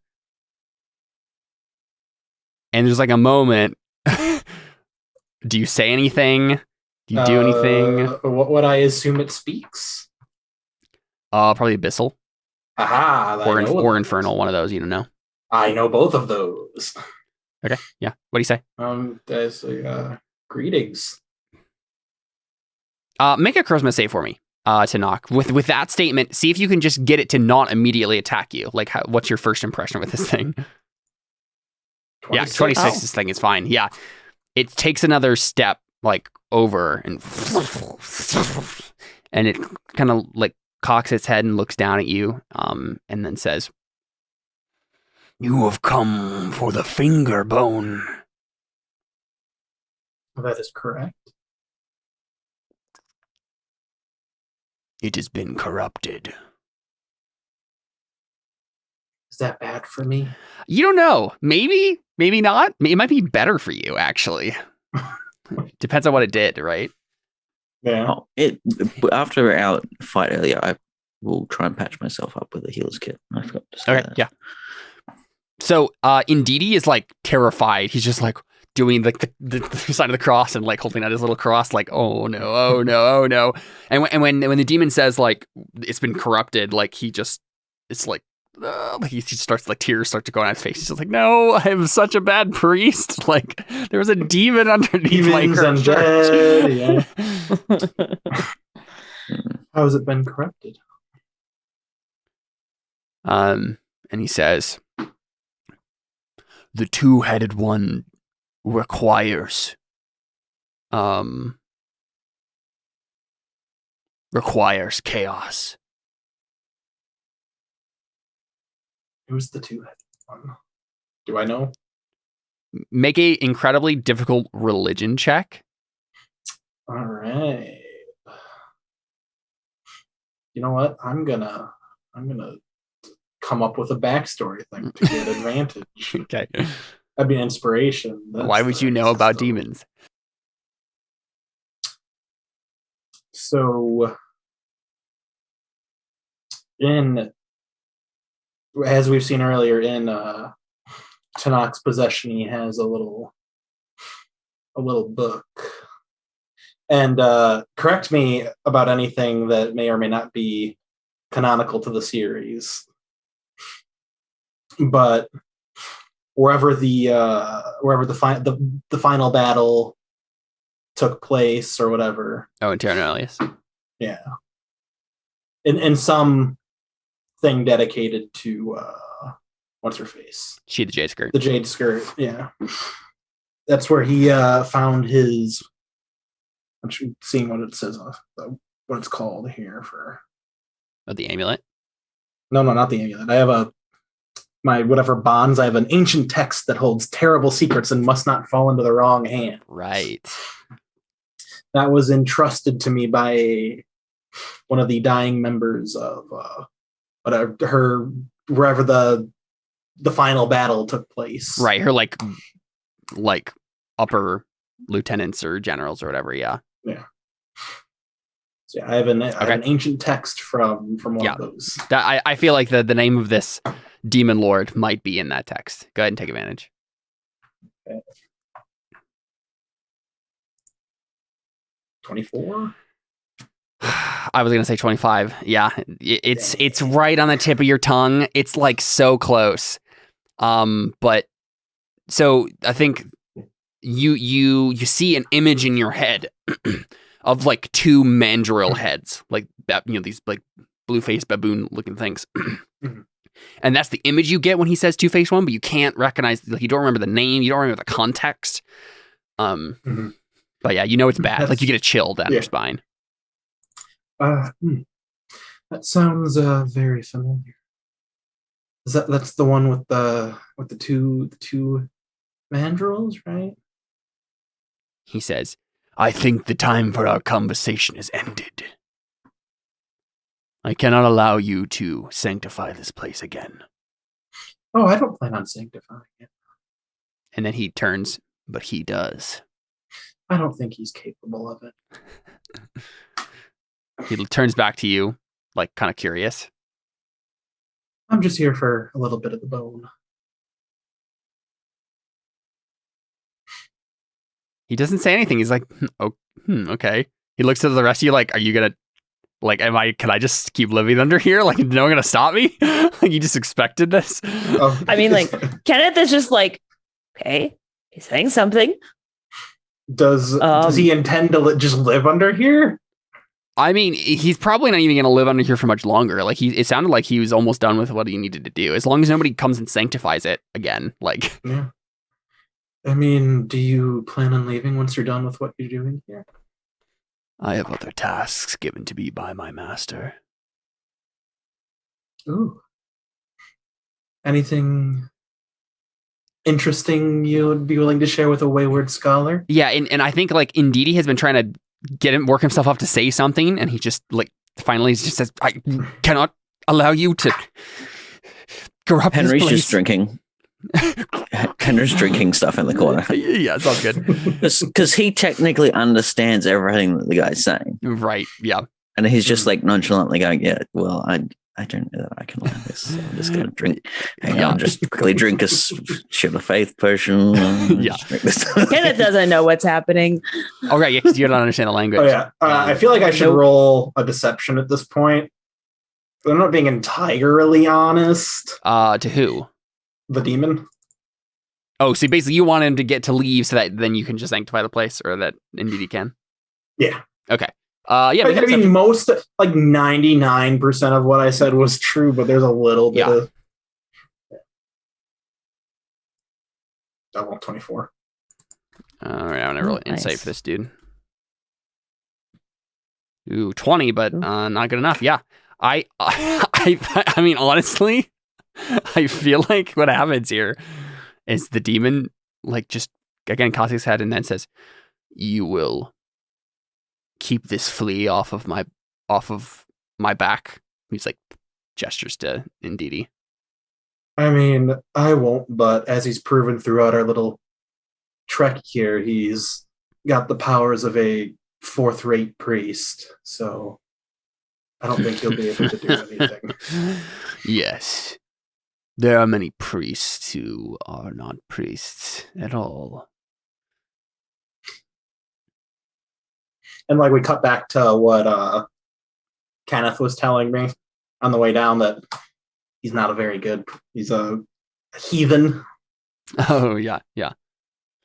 And there's like a moment. Do you say anything? Do you do anything? What would I assume it speaks? Probably Abyssal. Aha. Or Infernal, one of those, you don't know. I know both of those. Okay, yeah. What do you say? There's greetings. Make a charisma save for me, Tanakh. With that statement, see if you can just get it to not immediately attack you. Like, what's your first impression with this thing? 26. Yeah, 26. This thing is fine. Yeah, it takes another step like over and it kind of like cocks its head and looks down at you, and then says, "You have come for the finger bone." That is correct. It has been corrupted. Is that bad for me? You don't know. Maybe not. It might be better for you, actually. Depends on what it did, right? Yeah. After our fight earlier, I will try and patch myself up with a healer's kit. I forgot to say that. Yeah. So, Ndidi is like terrified. He's just like doing like the sign of the cross and like holding out his little cross, like, oh no, oh no, oh no. And when the demon says like it's been corrupted, like it's like he starts like tears start to go on his face. He's just like, no, I'm such a bad priest. Like there was a demon underneath my church. Yeah. How has it been corrupted? And he says, the two-headed one requires chaos. Who's the two-headed one? Do I know? Make a incredibly difficult religion check. All right. You know what? I'm gonna come up with a backstory thing to get advantage. Okay. That'd be an inspiration. Why would you know about demons? So, as we've seen earlier, in Tanakh's possession, he has a little book. And correct me about anything that may or may not be canonical to the series. But wherever the final battle took place or whatever. Oh, in Terra Nullius. Yeah. In some thing dedicated to what's her face? She the Jade Skirt. The Jade Skirt, yeah. That's where he found his. I'm seeing what it says, what it's called here for. Oh, the amulet? No, not the amulet. I have my whatever bonds. I have an ancient text that holds terrible secrets and must not fall into the wrong hand. Right. That was entrusted to me by one of the dying members of her wherever the final battle took place. Right, her like upper lieutenants or generals or whatever. Yeah. Yeah. So yeah, I have an ancient text from one of those. I feel like the name of this demon lord might be in that text. Go ahead and take advantage. Okay. 24. I was gonna say 25. Yeah, it's right on the tip of your tongue. It's like so close. But so I think you see an image in your head of like two mandrill heads, like that, these like blue-faced baboon looking things. And that's the image you get when he says two-faced one, but you can't recognize, like, you don't remember the name, you don't remember the context. But yeah, you know it's bad. Like you get a chill down your spine. That sounds very familiar. That's the one with the two mandrills, right? He says, I think the time for our conversation has ended. I cannot allow you to sanctify this place again. Oh, I don't plan on sanctifying it. And then he turns, but he does. I don't think he's capable of it. He turns back to you, like kind of curious. I'm just here for a little bit of the bone. He doesn't say anything. He's like, okay. He looks at the rest of you like, are you gonna, like, can I just keep living under here? Like, no one gonna stop me? Like, you just expected this? I mean, like, Kenneth is just like, okay, he's saying something. Does he intend to just live under here? I mean, he's probably not even going to live under here for much longer. Like, it sounded like he was almost done with what he needed to do. As long as nobody comes and sanctifies it again, like. Yeah. I mean, do you plan on leaving once you're done with what you're doing here? I have other tasks given to me by my master. Ooh. Anything interesting you would be willing to share with a wayward scholar? Yeah, and I think, like, Ndidi has been trying to work himself up to say something, and he just, like, finally just says, I cannot allow you to corrupt Henry's this place. just drinking. Henry's drinking stuff in the corner. Yeah, it sounds good. Because he technically understands everything that the guy's saying. Right, yeah. And he's just like nonchalantly going, yeah, well, I don't know that I can learn this. So I'm just going to drink. Hang on, just quickly drink a ship of faith potion. Yeah. Kenneth doesn't know what's happening. Oh, right, yeah, because you don't understand the language. Oh, yeah. I feel like I should roll a deception at this point. I'm not being entirely honest. To who? The demon. Oh, so basically you want him to get to leave so that then you can just sanctify the place, or that indeed he can? Yeah. Okay. Yeah. I mean, most, like 99% of what I said was true, but there's a little bit of... I want 24. All right, I'm going to roll insight for this dude. Ooh, 20, but not good enough. Yeah. I mean, honestly, I feel like what happens here is the demon, like, just, again, cocks his head and then says, you will keep this flea off of my back. He's like, gestures to Ndidi. I mean, I won't, but as he's proven throughout our little trek here, he's got the powers of a fourth-rate priest, so I don't think he'll be able to do anything. Yes. There are many priests who are not priests at all. And like we cut back to what Kenneth was telling me on the way down, that he's not a very good, he's a heathen. Oh, yeah, yeah.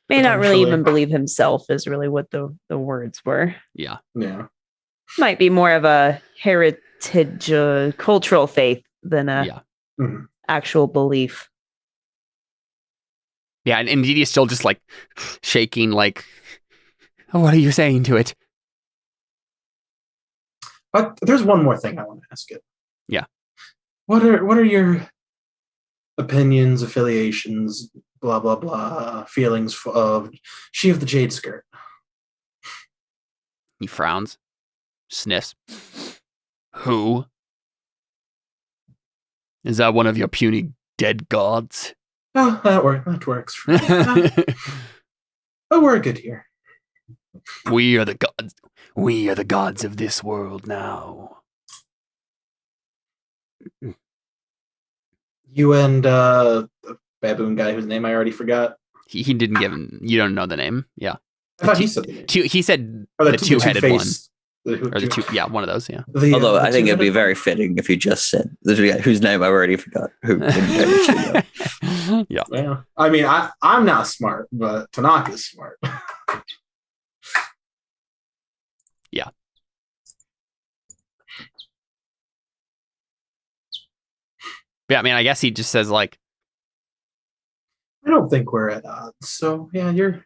May not really even believe himself is really what the words were. Yeah. Yeah. Might be more of a heritage cultural faith than a actual belief. Yeah, and Ndidi is still just like shaking, like, oh, what are you saying to it? But there's one more thing I want to ask it. Yeah. What are your opinions, affiliations, blah blah blah, feelings of She of the Jade Skirt? He frowns, sniffs. Who? Is that one of your puny dead gods? Oh, that works for me. Oh, we're good here. We are the gods. We are the gods of this world now. You and the baboon guy whose name I already forgot. He didn't give him. You don't know the name. Yeah. I thought he said the name. He said Or the two-headed one. Or the two. Yeah, one of those. Yeah. Although I think it'd be very fitting if you just said whose name I already forgot. Who? Yeah. Yeah. I mean, I'm not smart, but Tanaka's smart. Yeah. Yeah, I mean, I guess he just says, like, I don't think we're at odds. So, yeah, you're...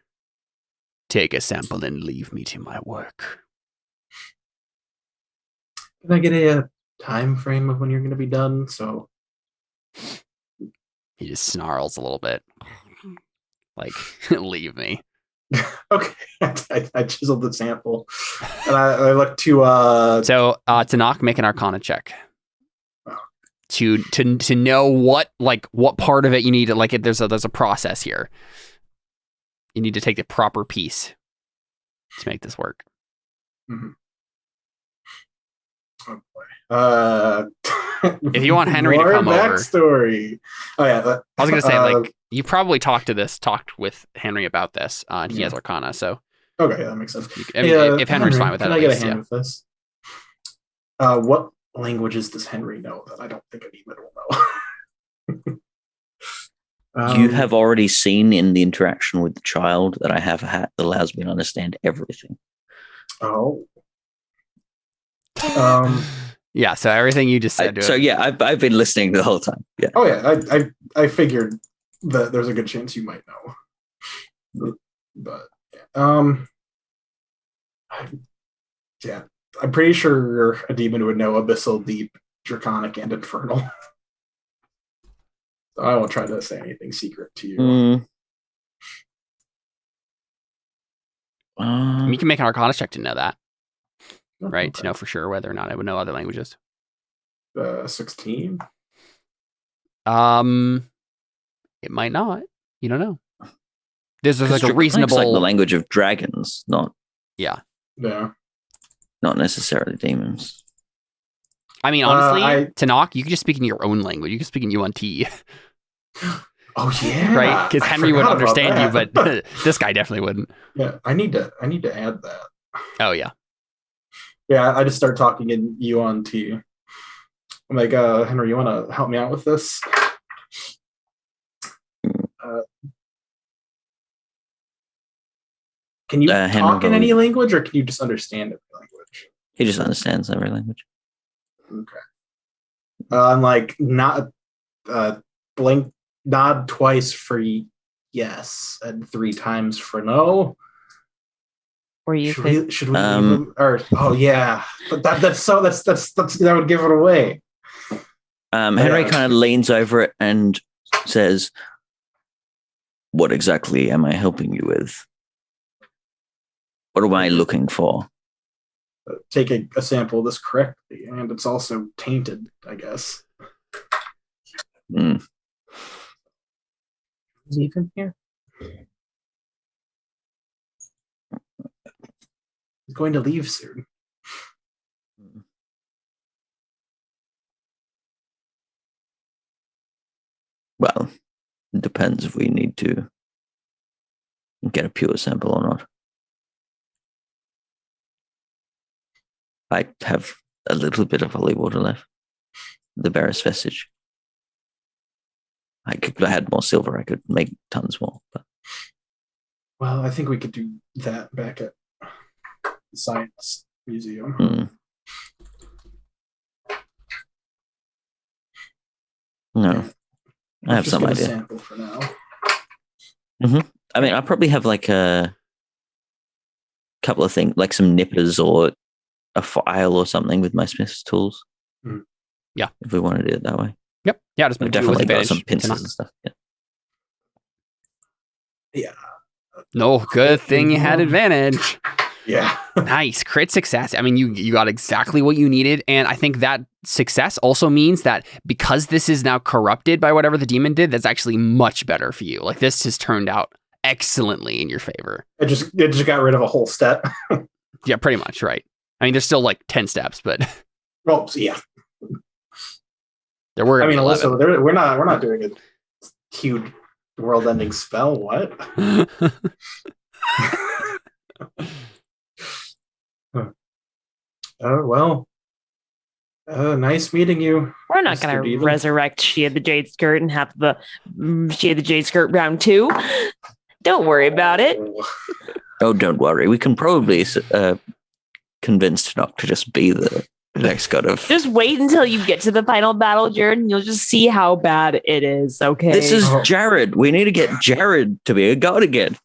Take a sample and leave me to my work. Can I get a time frame of when you're going to be done? So... He just snarls a little bit. Like, leave me. Okay. I chiseled the sample. And I look to... So, Tanak, make an Arcana check. To know what part of it you need to, like, there's a process here. You need to take the proper piece. to make this work. Mhm. Oh boy. If you want Henry to more come over. backstory. Oh yeah. I was gonna say, like, you probably talked with Henry about this, and he has Arcana, so okay, that makes sense. I mean, if Henry's fine with that, can at I get least, a hand with this? What languages does Henry know that I don't think a demon will know? You have already seen in the interaction with the child that I have a hat that allows me to understand everything. Oh. Yeah, so everything you just said. I've been listening the whole time. Yeah. Oh yeah, I figured that there's a good chance you might know. But yeah, I'm pretty sure a demon would know Abyssal, Deep, Draconic, and Infernal. So I won't try to say anything secret to you. You can make an Arcana check to know that, right? Okay. To know for sure whether or not I would know other languages. 16. It might not. You don't know. There's like a Draconic's reasonable like the language of dragons, not Yeah. not necessarily demons. I mean, honestly, to knock, you can just speak in your own language. You can speak in UNT, Oh yeah. right? Because I Henry would forgot about understand you, that. but this guy definitely wouldn't. Yeah, I need to add that. Oh yeah. Yeah, I just start talking in UNT. I'm like, Henry, you want to help me out with this? Can you talk in any language, or can you just understand every language? He just understands every language. Okay. I'm like, not blink, nod twice for yes, and 3 times for no. Or you Should could. we leave them? Or oh yeah, but that's that would give it away. Henry kind of leans over it and says, "What exactly am I helping you with? What am I looking for?" Take a sample of this correctly, and it's also tainted, I guess. Mm. Is he even here? He's going to leave soon. Well, it depends if we need to get a pure sample or not. I have a little bit of holy water left. The barest vestige. If I had more silver, I could make tons more. But. Well, I think we could do that back at the Science Museum. No, I have some idea. Sample for now. I mean, I probably have like a couple of things, like some nippers or a file or something with my smith's tools. Yeah, if we want to do it that way. Yep. Yeah, just I've definitely got some pincers and stuff. Yeah. No, good thing you had advantage. Yeah. Nice. Crit success. I mean, you got exactly what you needed. And I think that success also means that because this is now corrupted by whatever the demon did, that's actually much better for you. Like, this has turned out excellently in your favor. It just got rid of a whole step. Yeah, pretty much, right. I mean, there's still like 10 steps, but well, yeah. There were. I mean, Alyssa, we're not doing a huge world-ending spell. What? Oh well. Nice meeting you. We're not going to resurrect She Had the Jade Skirt and have the She Had the Jade Skirt round 2. Don't worry about it. Oh, don't worry. We can probably convince Tanok to just be the next god of. Just wait until you get to the final battle, Jared, and you'll just see how bad it is. Okay. This is Jared. We need to get Jared to be a god again.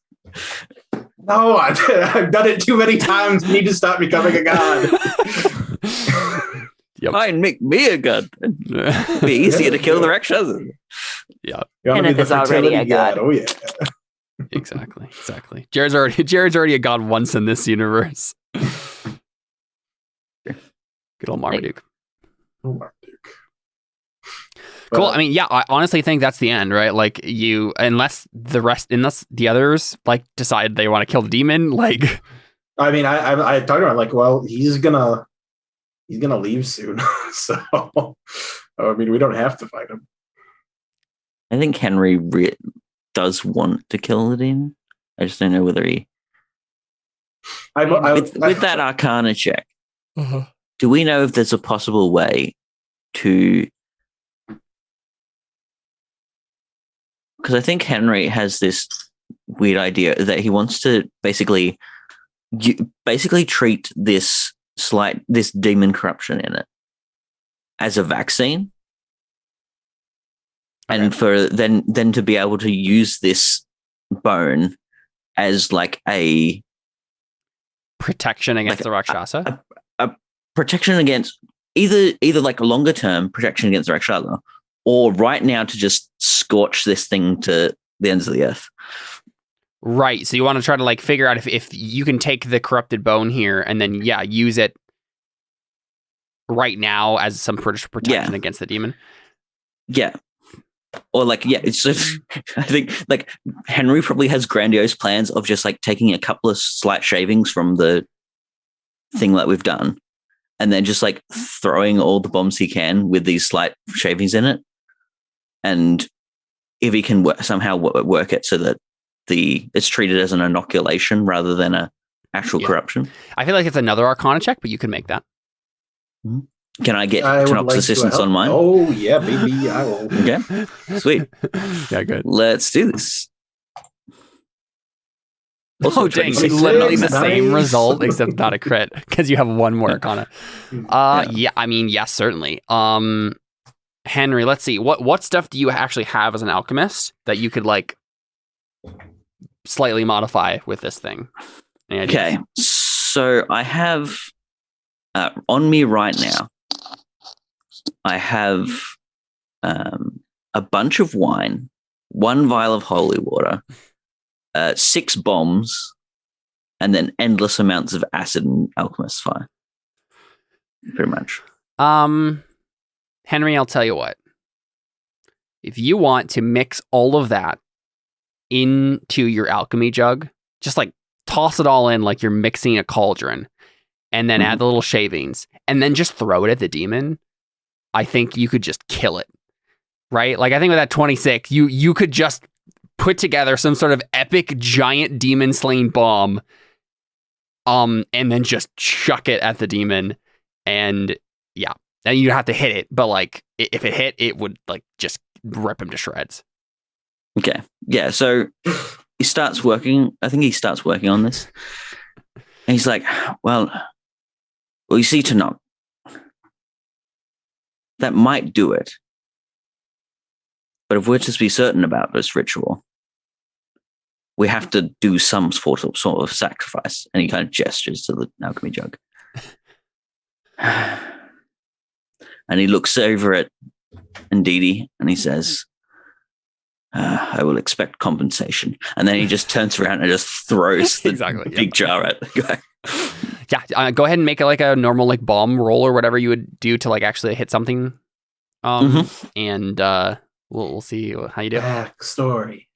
No, I've done it too many times. You need to stop becoming a god. Yep. Fine, make me a god. It'd be easier to kill the Rakshasas. Yeah. Kenneth is already a god. Oh yeah. Exactly. Jared's already a god once in this universe. Good old Marmaduke. Cool. I mean, yeah, I honestly think that's the end, right? Like, unless the others like decide they want to kill the demon, like, I mean, I talked about like, well, he's gonna leave soon, so I mean, we don't have to fight him. I think Henry does want to kill the demon. I just don't know whether he. With that Arcana check, do we know if there's a possible way to? Because I think Henry has this weird idea that he wants to basically treat this demon corruption in it as a vaccine, and for then to be able to use this bone as like a protection against the Rakshasa. A protection against either like a longer term protection against the Rakshasa, or right now to just scorch this thing to the ends of the earth. Right. So you want to try to like figure out if you can take the corrupted bone here and then use it right now as some protection against the demon. Yeah. Or like, it's just, I think like Henry probably has grandiose plans of just like taking a couple of slight shavings from the thing that we've done and then just like throwing all the bombs he can with these slight shavings in it. And if he can somehow work it so that it's treated as an inoculation rather than a actual corruption. I feel like it's another Arcana check, but you can make that. Can I get Tanox's assistance on mine? Oh, yeah, baby, I will. Okay, sweet. Yeah, good. Let's do this. Also, dang, literally the same result, except not a crit, because you have one more Arcana. Yeah, I mean, yes, certainly. Henry, let's see. What stuff do you actually have as an alchemist that you could, like, slightly modify with this thing? Okay, so I have, on me right now, I have a bunch of wine, 1 vial of holy water, 6 bombs, and then endless amounts of acid and alchemist fire. Pretty much. Henry, I'll tell you what. If you want to mix all of that into your alchemy jug, just like toss it all in like you're mixing a cauldron, and then add the little shavings, and then just throw it at the demon, I think you could just kill it, right? Like I think with that 26, you could just put together some sort of epic giant demon slaying bomb, and then just chuck it at the demon, and then you'd have to hit it, but like if it hit, it would like just rip him to shreds. Okay, yeah. So he starts working. I think he starts working on this, and he's like, "Well, you see, Tanok, that might do it. But if we're to be certain about this ritual, we have to do some sort of sacrifice." And he kind of gestures to the alchemy jug. And he looks over at Ndidi and he says, "I will expect compensation." And then he just turns around and just throws the big jar at the guy. Yeah, go ahead and make it like a normal like bomb roll or whatever you would do to like actually hit something. And we'll see how you do. Backstory.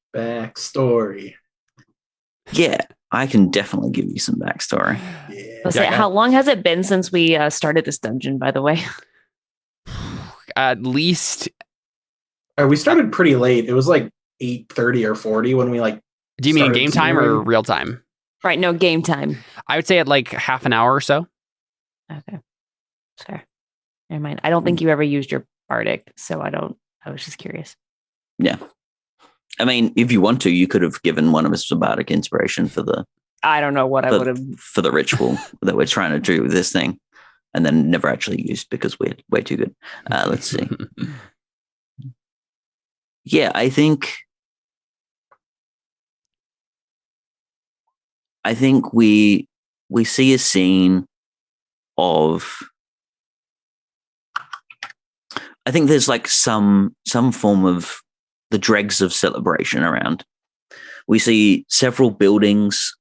Yeah, I can definitely give you some backstory. Yeah. How long has it been since we started this dungeon, by the way? At least we started pretty late. It was like 8:30 or 40 when we like. Do you mean game time or real time? Right, no, game time. I would say at like half an hour or so. Okay, sure. Never mind. I don't think you ever used your bardic, so I was just curious. Yeah. I mean, if you want to, you could have given one of us some bardic inspiration for the... I don't know what I would have... For the ritual that we're trying to do with this thing, and then never actually used because we're way too good. Let's see. Yeah, I think we see a scene of... I think there's like some form of the dregs of celebration around. We see several buildings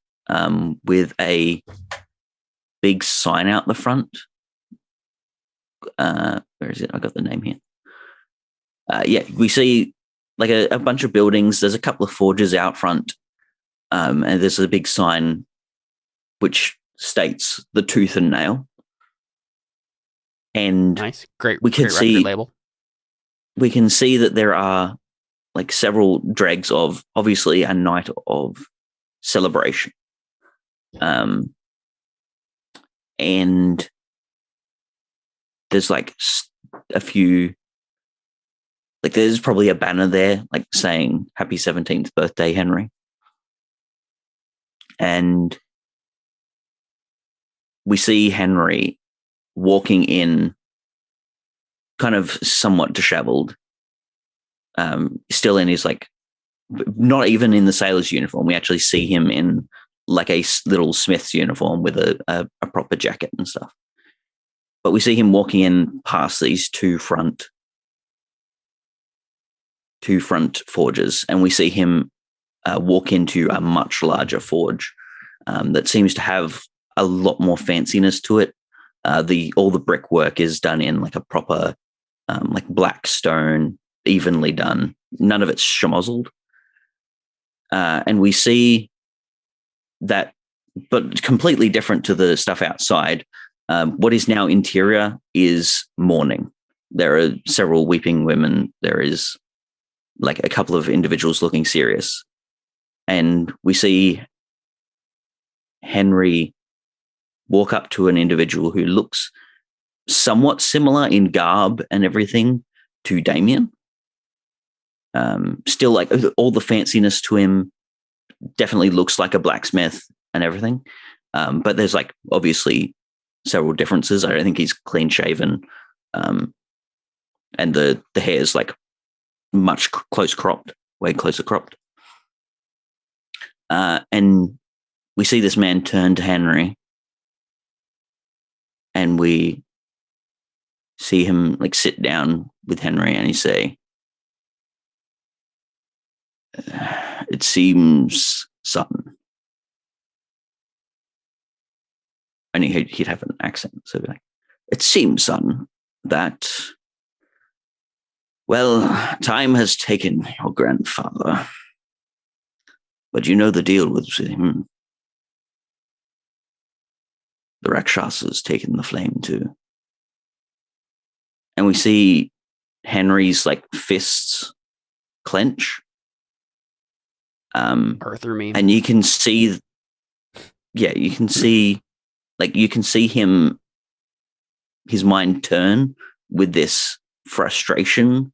with a big sign out the front. Where is it? I got the name here. Yeah, we see like a bunch of buildings. There's a couple of forges out front, and there's a big sign which states the tooth and nail. And Nice. Great. we can great see record label. we can see that there are like several dregs of obviously a night of celebration. And there's like a few, like there's probably a banner there like saying happy 17th birthday, Henry. And we see Henry walking in kind of somewhat disheveled, still in his like, not even in the sailor's uniform. We actually see him in like a little Smith's uniform with a proper jacket and stuff. But we see him walking in past these two front forges, and we see him walk into a much larger forge that seems to have a lot more fanciness to it. All the brickwork is done in like a proper like black stone, evenly done. None of it's schmozzled. And we see that, but completely different to the stuff outside. What is now interior is mourning. There are several weeping women. There is like a couple of individuals looking serious. And we see Henry walk up to an individual who looks somewhat similar in garb and everything to Damien. Still like all the fanciness to him, definitely looks like a blacksmith and everything. But there's like obviously several differences. I don't think he's clean shaven. And the hair is like much way closer cropped. And we see this man turn to Henry, and we see him like sit down with Henry, and he say, "It seems, son." And he'd have an accent, so like, "It seems, son, that, well, time has taken your grandfather, but you know the deal with him. The Rakshasa's taken the flame too." And we see Henry's like fists clench. Arthur meme. And you can see him, his mind turn with this frustration.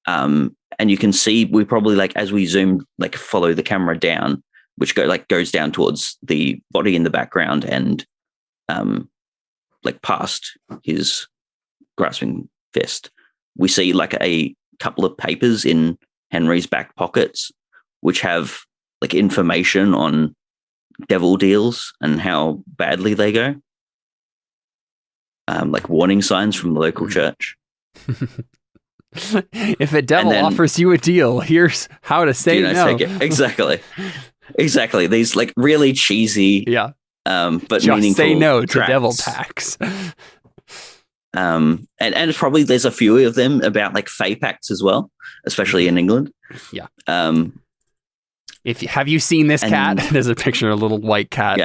And you can see, we probably like, as we zoom, like follow the camera down, which goes down towards the body in the background and like past his grasping fist, we see like a couple of papers in Henry's back pockets, which have like information on devil deals and how badly they go. Like warning signs from the local church. If a devil offers you a deal, here's how to say no. Take it. Exactly. These like really cheesy, but just meaningful say no tracts. to devil packs. And probably there's a few of them about like fae pacts as well, especially in England. Yeah. Have you seen this cat? There's a picture of a little white cat,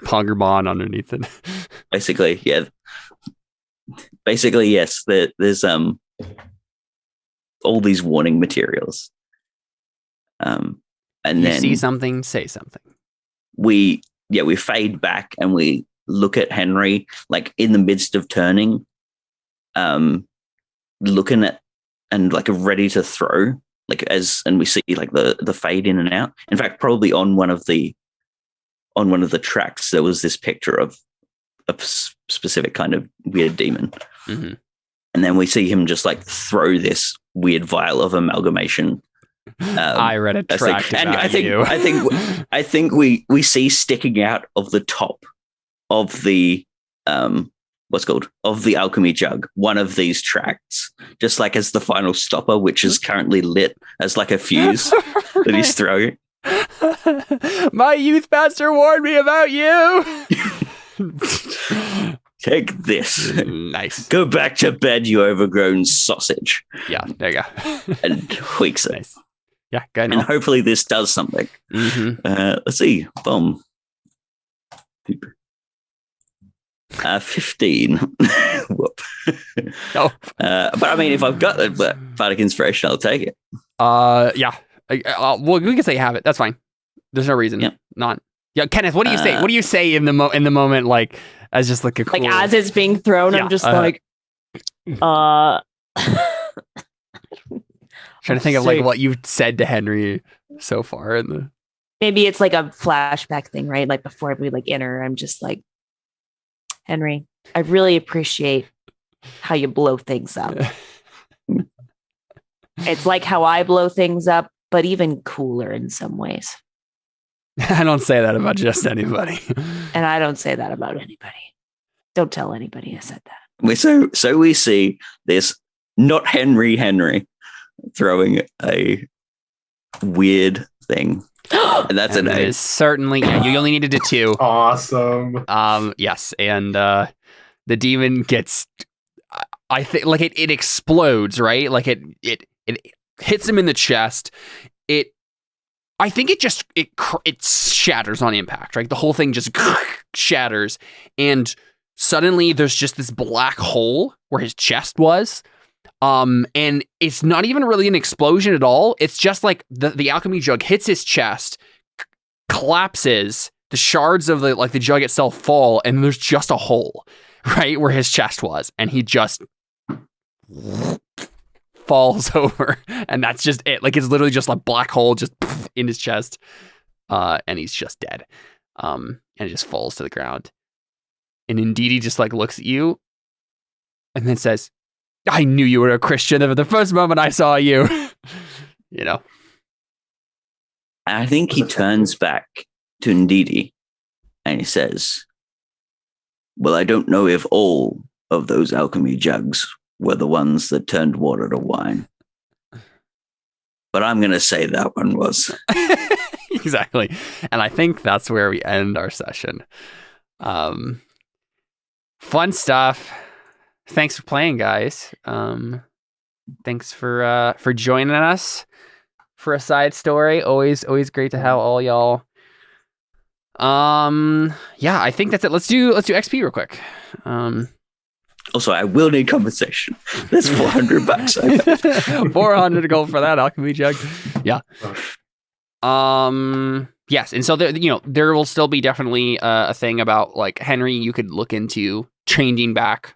Pongerbon underneath it. Basically, yes. There's all these warning materials. And you then see something, say something. We fade back and we look at Henry like in the midst of turning, looking at and like ready to throw, and we see like the fade in and out. In fact, probably on one of the tracks there was this picture of a specific kind of weird demon. Mm-hmm. And then we see him just like throw this weird vial of amalgamation. I read a tract about you. I think we see sticking out of the top of the of the alchemy jug one of these tracts, just like as the final stopper, which is currently lit as like a fuse that he's throwing. My youth pastor warned me about you. Take this. Nice. Go back to bed, you overgrown sausage. Yeah, there you go. And tweaks it. Nice. Yeah, good. And hopefully this does something. Mm-hmm. Let's see. Boom. 15. Whoop. Oh. But I mean, if I've got the bardic inspiration, I'll take it. Yeah. Well, we can say you have it. That's fine. There's no reason not. Yeah, Kenneth, what do you say? What do you say in the moment, like as just like a cool... like as it's being thrown? I'm just like, trying to think of like what you've said to Henry so far in the. Maybe it's like a flashback thing, right? Like before we like enter, I'm just like, Henry, I really appreciate how you blow things up. It's like how I blow things up, but even cooler in some ways. I don't say that about just anybody. And I don't say that about anybody. Don't tell anybody I said that. So we see this not Henry throwing a weird thing. And that's an 8. Certainly, yeah, you only needed a 2. Awesome. Yes, and the demon gets, I think, like it explodes, right? Like it hits him in the chest. I think it shatters on impact, right? The whole thing just shatters, and suddenly there's just this black hole where his chest was. And it's not even really an explosion at all. It's just like the alchemy jug hits his chest, collapses, the shards of the jug itself fall, and there's just a hole, right, where his chest was, and he just falls over, and that's just it. Like, it's literally just a black hole just in his chest, and he's just dead. And it just falls to the ground. And indeed, he just like looks at you, and then says, "I knew you were a Christian the first moment I saw you." You know. I think he turns back to Ndidi and he says, "Well, I don't know if all of those alchemy jugs were the ones that turned water to wine, but I'm going to say that one was." Exactly. And I think that's where we end our session. Fun stuff. Thanks for playing, guys. Thanks for joining us for a side story. Always great to have all y'all. Yeah, I think that's it. Let's do XP real quick. Also, I will need compensation. That's $400. 400 gold for that alchemy jug. Yeah. Yes, and so there will still be definitely a thing about like Henry. You could look into changing back